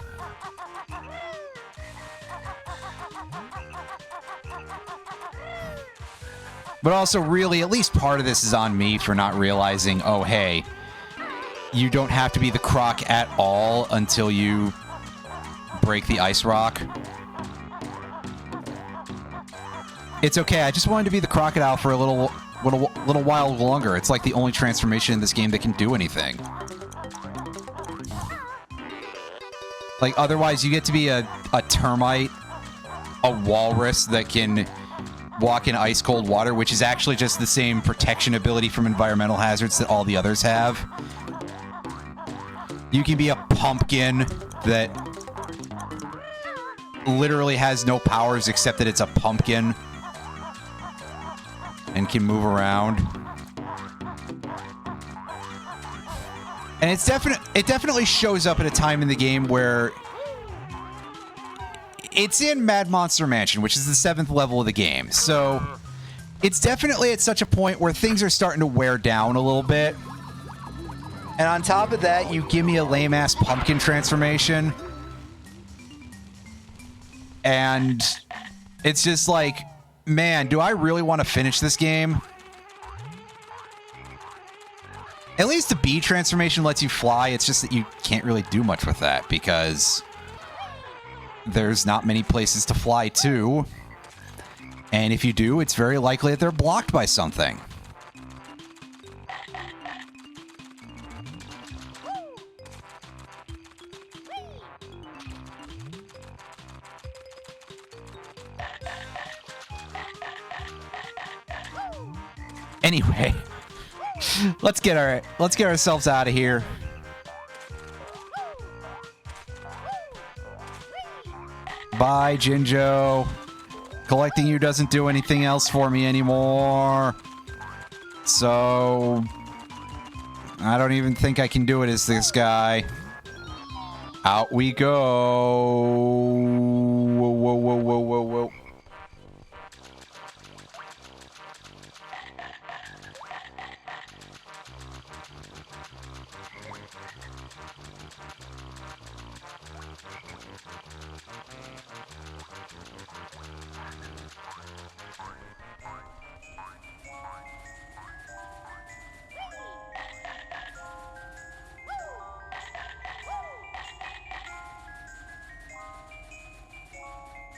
But also, really, at least part of this is on me for not realizing, oh, hey, you don't have to be the croc at all until you break the ice rock. It's okay, I just wanted to be the crocodile for a little while longer. It's like the only transformation in this game that can do anything. Like, otherwise, you get to be a termite, a walrus that can walk in ice-cold water, which is actually just the same protection ability from environmental hazards that all the others have. You can be a pumpkin that literally has no powers except that it's a pumpkin and can move around. And it definitely shows up at a time in the game where it's in Mad Monster Mansion, which is the 7th level of the game. So it's definitely at such a point where things are starting to wear down a little bit. And on top of that, you give me a lame-ass pumpkin transformation. And it's just like, man, do I really want to finish this game? At least the bee transformation lets you fly. It's just that you can't really do much with that because there's not many places to fly to. And if you do, it's very likely that they're blocked by something. Anyway, let's get ourselves out of here. Bye, Jinjo. Collecting you doesn't do anything else for me anymore. So I don't even think I can do it as this guy. Out we go. Whoa, whoa, whoa, whoa, whoa, whoa.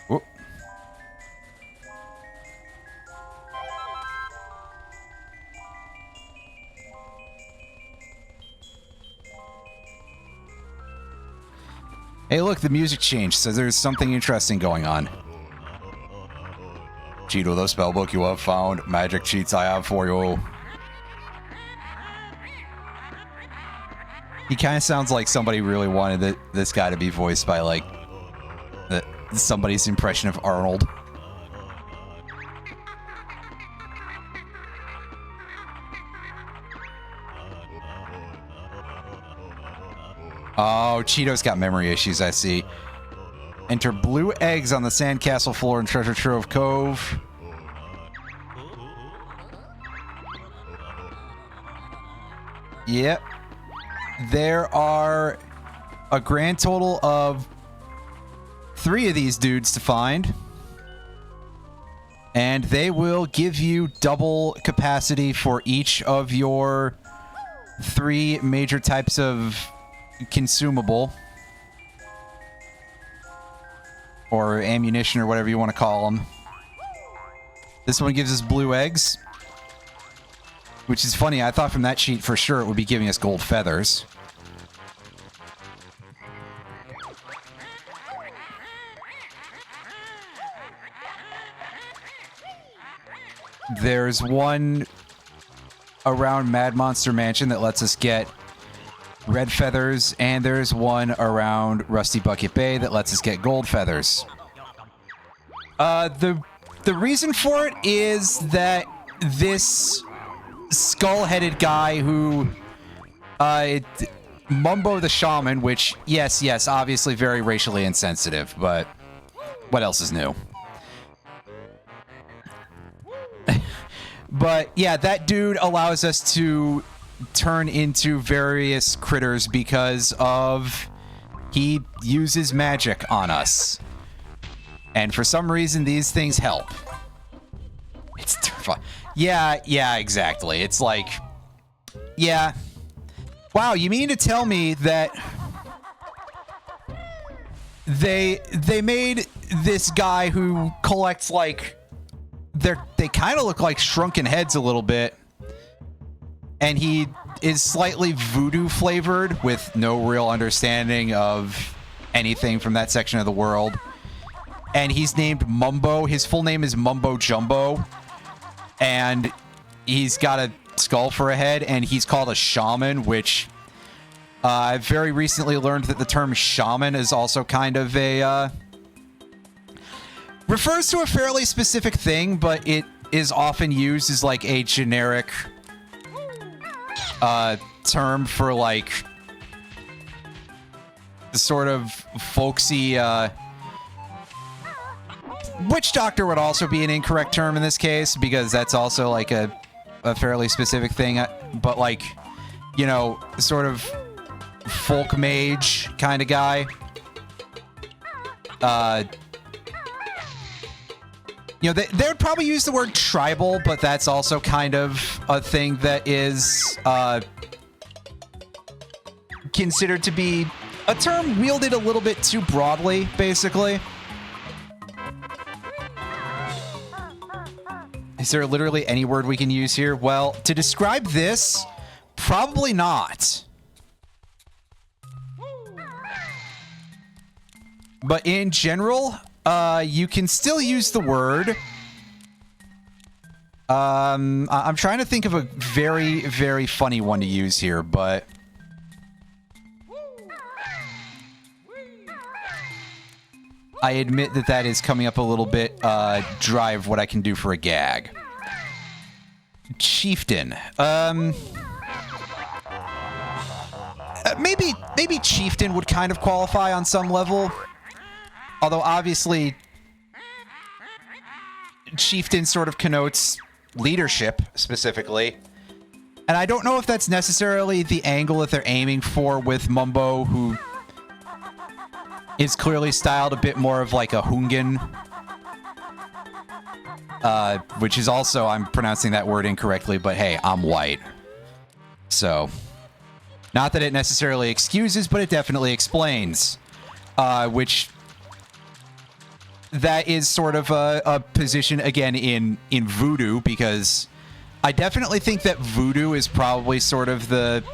Whoop. Hey, look, the music changed, so there's something interesting going on. Cheeto, the spellbook you have found. Magic cheats I have for you. He kind of sounds like somebody really wanted this guy to be voiced by, like, somebody's impression of Arnold. Oh, Cheeto's got memory issues, I see. Enter blue eggs on the sandcastle floor in Treasure Trove Cove. Yep. There are a grand total of 3 of these dudes to find. And they will give you double capacity for each of your 3 major types of consumable. Or ammunition or whatever you want to call them. This one gives us blue eggs. Which is funny, I thought from that sheet for sure it would be giving us gold feathers. There's one around Mad Monster Mansion that lets us get red feathers, and there's one around Rusty Bucket Bay that lets us get gold feathers. The reason for it is that this skull-headed guy who, Mumbo the Shaman, which, yes, obviously very racially insensitive, but what else is new? But yeah, that dude allows us to turn into various critters because of he uses magic on us. And for some reason, these things help. It's terrifying. Yeah, exactly. It's like, yeah. Wow, you mean to tell me that they made this guy who collects, like, they kind of look like shrunken heads a little bit, and he is slightly voodoo flavored with no real understanding of anything from that section of the world. And he's named Mumbo. His full name is Mumbo Jumbo. And he's got a skull for a head, and he's called a shaman, which I've very recently learned that the term shaman is also kind of a... refers to a fairly specific thing, but it is often used as, like, a generic term for, like, the sort of folksy... witch doctor would also be an incorrect term in this case, because that's also, like, a fairly specific thing. But, like, you know, sort of folk mage kind of guy. You know, they would probably use the word tribal, but that's also kind of a thing that is considered to be a term wielded a little bit too broadly, basically. Is there literally any word we can use here? Well, to describe this, probably not. But in general... you can still use the word. I'm trying to think of a very, very funny one to use here, but... I admit that that is coming up a little bit dry of what I can do for a gag. Chieftain. Maybe chieftain would kind of qualify on some level. Although, obviously, chieftain sort of connotes leadership, specifically. And I don't know if that's necessarily the angle that they're aiming for with Mumbo, who is clearly styled a bit more of like a Hungan. Which is also, I'm pronouncing that word incorrectly, but hey, I'm white. So, not that it necessarily excuses, but it definitely explains. Which... that is sort of a position, again, in voodoo, because I definitely think that voodoo is probably sort of the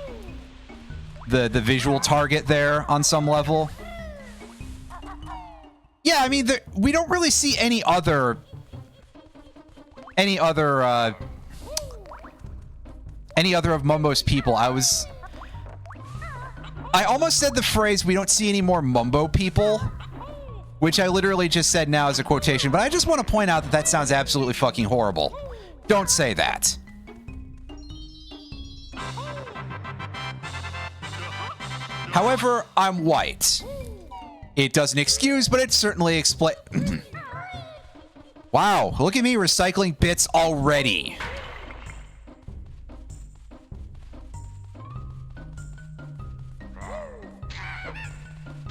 visual target there on some level. Yeah, I mean, we don't really see any other of Mumbo's people. I almost said the phrase, "We don't see any more Mumbo people," which I literally just said now as a quotation, but I just want to point out that that sounds absolutely fucking horrible. Don't say that. However, I'm white. It doesn't excuse, but it certainly explain. Wow, look at me recycling bits already.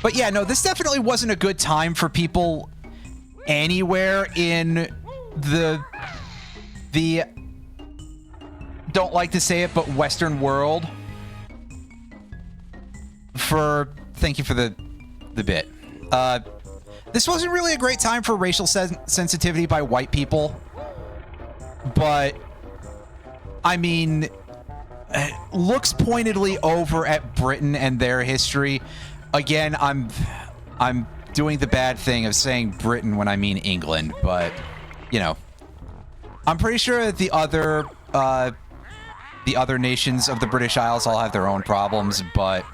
But yeah, no, this definitely wasn't a good time for people anywhere in the don't like to say it, but Western world. Thank you for the bit. This wasn't really a great time for racial sensitivity by white people. But, I mean, looks pointedly over at Britain and their history. Again, I'm doing the bad thing of saying Britain when I mean England, but, you know. I'm pretty sure that the other the other nations of the British Isles all have their own problems, but,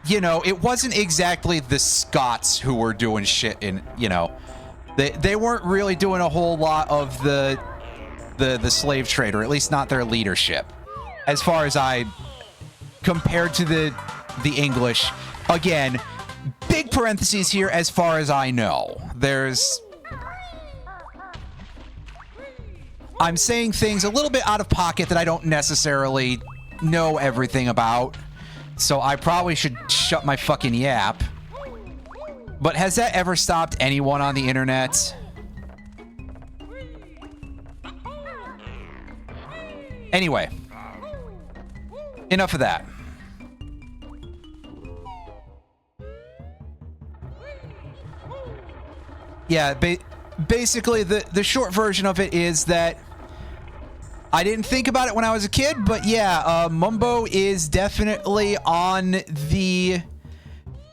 you know, it wasn't exactly the Scots who were doing shit in, you know, they weren't really doing a whole lot of the slave trade, or at least not their leadership. As far as compared to the English, again, big parentheses here, as far as I know. I'm saying things a little bit out of pocket that I don't necessarily know everything about, so I probably should shut my fucking yap. But has that ever stopped anyone on the internet? Anyway, enough of that. Yeah, basically the short version of it is that I didn't think about it when I was a kid, but yeah, Mumbo is definitely on the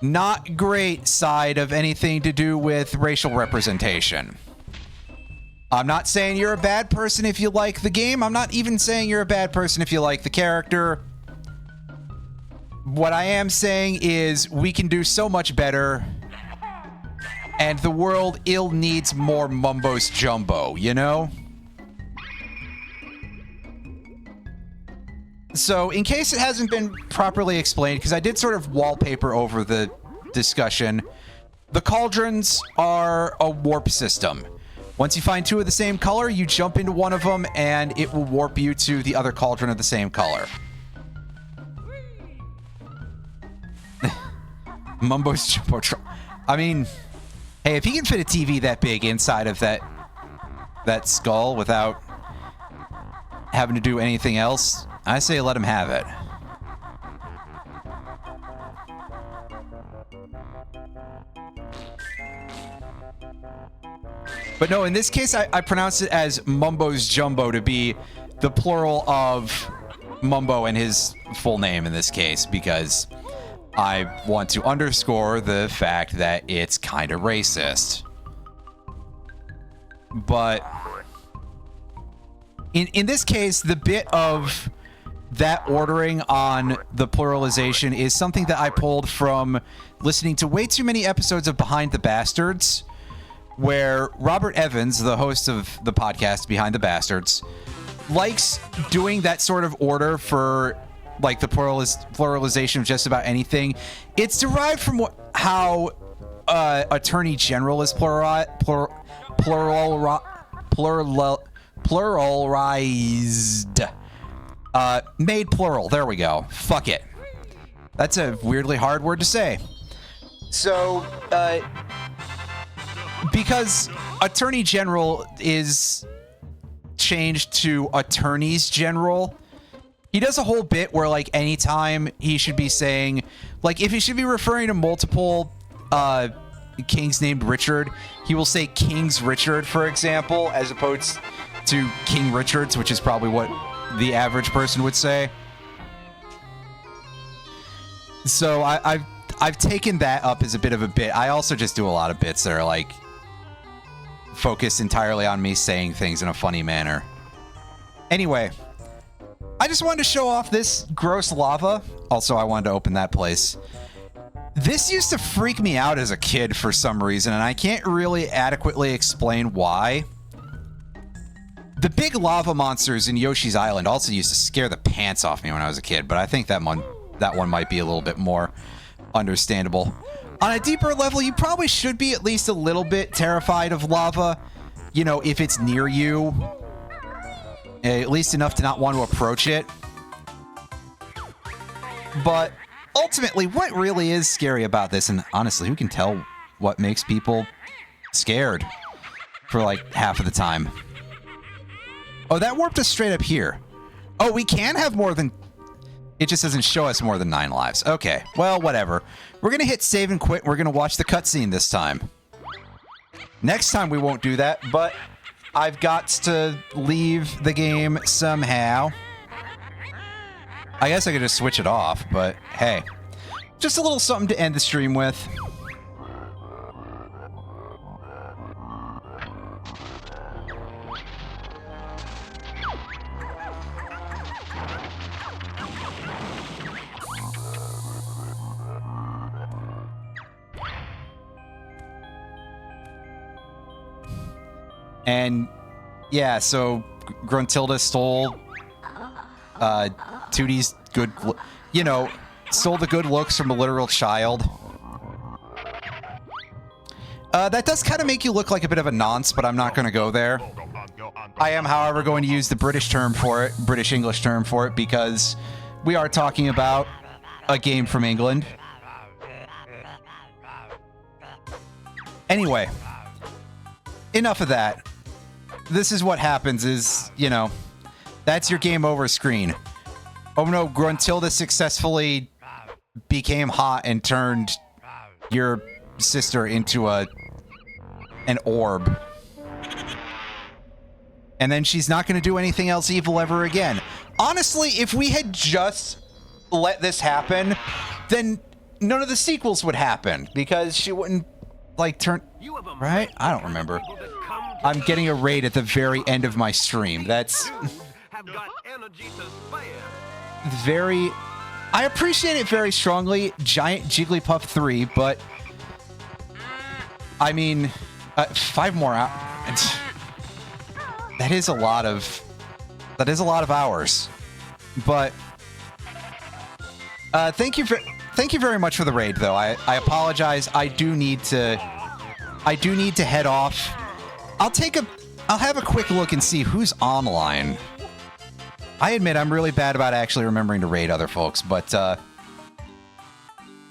not great side of anything to do with racial representation. I'm not saying you're a bad person if you like the game. I'm not even saying you're a bad person if you like the character. What I am saying is we can do so much better, and the world ill needs more Mumbo's Jumbo, you know? So, in case it hasn't been properly explained, because I did sort of wallpaper over the discussion, the cauldrons are a warp system. Once you find two of the same color, you jump into one of them, and it will warp you to the other cauldron of the same color. Mumbo's Jumbo. I mean, hey, if he can fit a TV that big inside of that skull without having to do anything else, I say let him have it. But no, in this case, I pronounce it as Mumbo's Jumbo to be the plural of Mumbo and his full name in this case, because I want to underscore the fact that it's kind of racist. But in this case, the bit of that ordering on the pluralization is something that I pulled from listening to way too many episodes of Behind the Bastards, where Robert Evans, the host of the podcast Behind the Bastards, likes doing that sort of order for like the pluralization of just about anything. It's derived from how Attorney General is pluralized. Made plural. There we go. Fuck it. That's a weirdly hard word to say. So, because Attorney General is changed to Attorneys General, he does a whole bit where, like, anytime he should be saying, like, if he should be referring to multiple kings named Richard, he will say King's Richard, for example, as opposed to King Richards, which is probably what the average person would say. So I've taken that up as a bit of a bit. I also just do a lot of bits that are, like, focused entirely on me saying things in a funny manner. Anyway, I just wanted to show off this gross lava. Also, I wanted to open that place. This used to freak me out as a kid for some reason, and I can't really adequately explain why. The big lava monsters in Yoshi's Island also used to scare the pants off me when I was a kid, but I think that one might be a little bit more understandable. On a deeper level, you probably should be at least a little bit terrified of lava, you know, if it's near you. At least enough to not want to approach it. But ultimately, what really is scary about this, and honestly, who can tell what makes people scared for like half of the time? Oh, that warped us straight up here. Oh, we can have more than... It just doesn't show us more than 9 lives. Okay, well, whatever. We're going to hit save and quit. We're going to watch the cutscene this time. Next time we won't do that, but I've got to leave the game somehow. I guess I could just switch it off, but hey. Just a little something to end the stream with. And yeah, so Gruntilda stole Tootie's good, you know, stole the good looks from a literal child. That does kind of make you look like a bit of a nonce, but I'm not going to go there. I am, however, going to use the British term for it, British English term for it, because we are talking about a game from England. Anyway, enough of that. This is what happens is, you know, that's your game over screen. Oh no, Gruntilda successfully became hot and turned your sister into an orb. And then she's not going to do anything else evil ever again. Honestly, if we had just let this happen, then none of the sequels would happen because she wouldn't, like, turn... Right? I don't remember. I'm getting a raid at the very end of my stream. That's... very... I appreciate it very strongly, Giant Jigglypuff 3, but... I mean, 5 more hours... That is a lot of hours, but thank you very much for the raid, though. I apologize. I do need to head off. I'll have a quick look and see who's online. I admit I'm really bad about actually remembering to raid other folks, but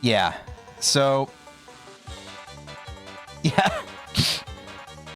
yeah. So yeah.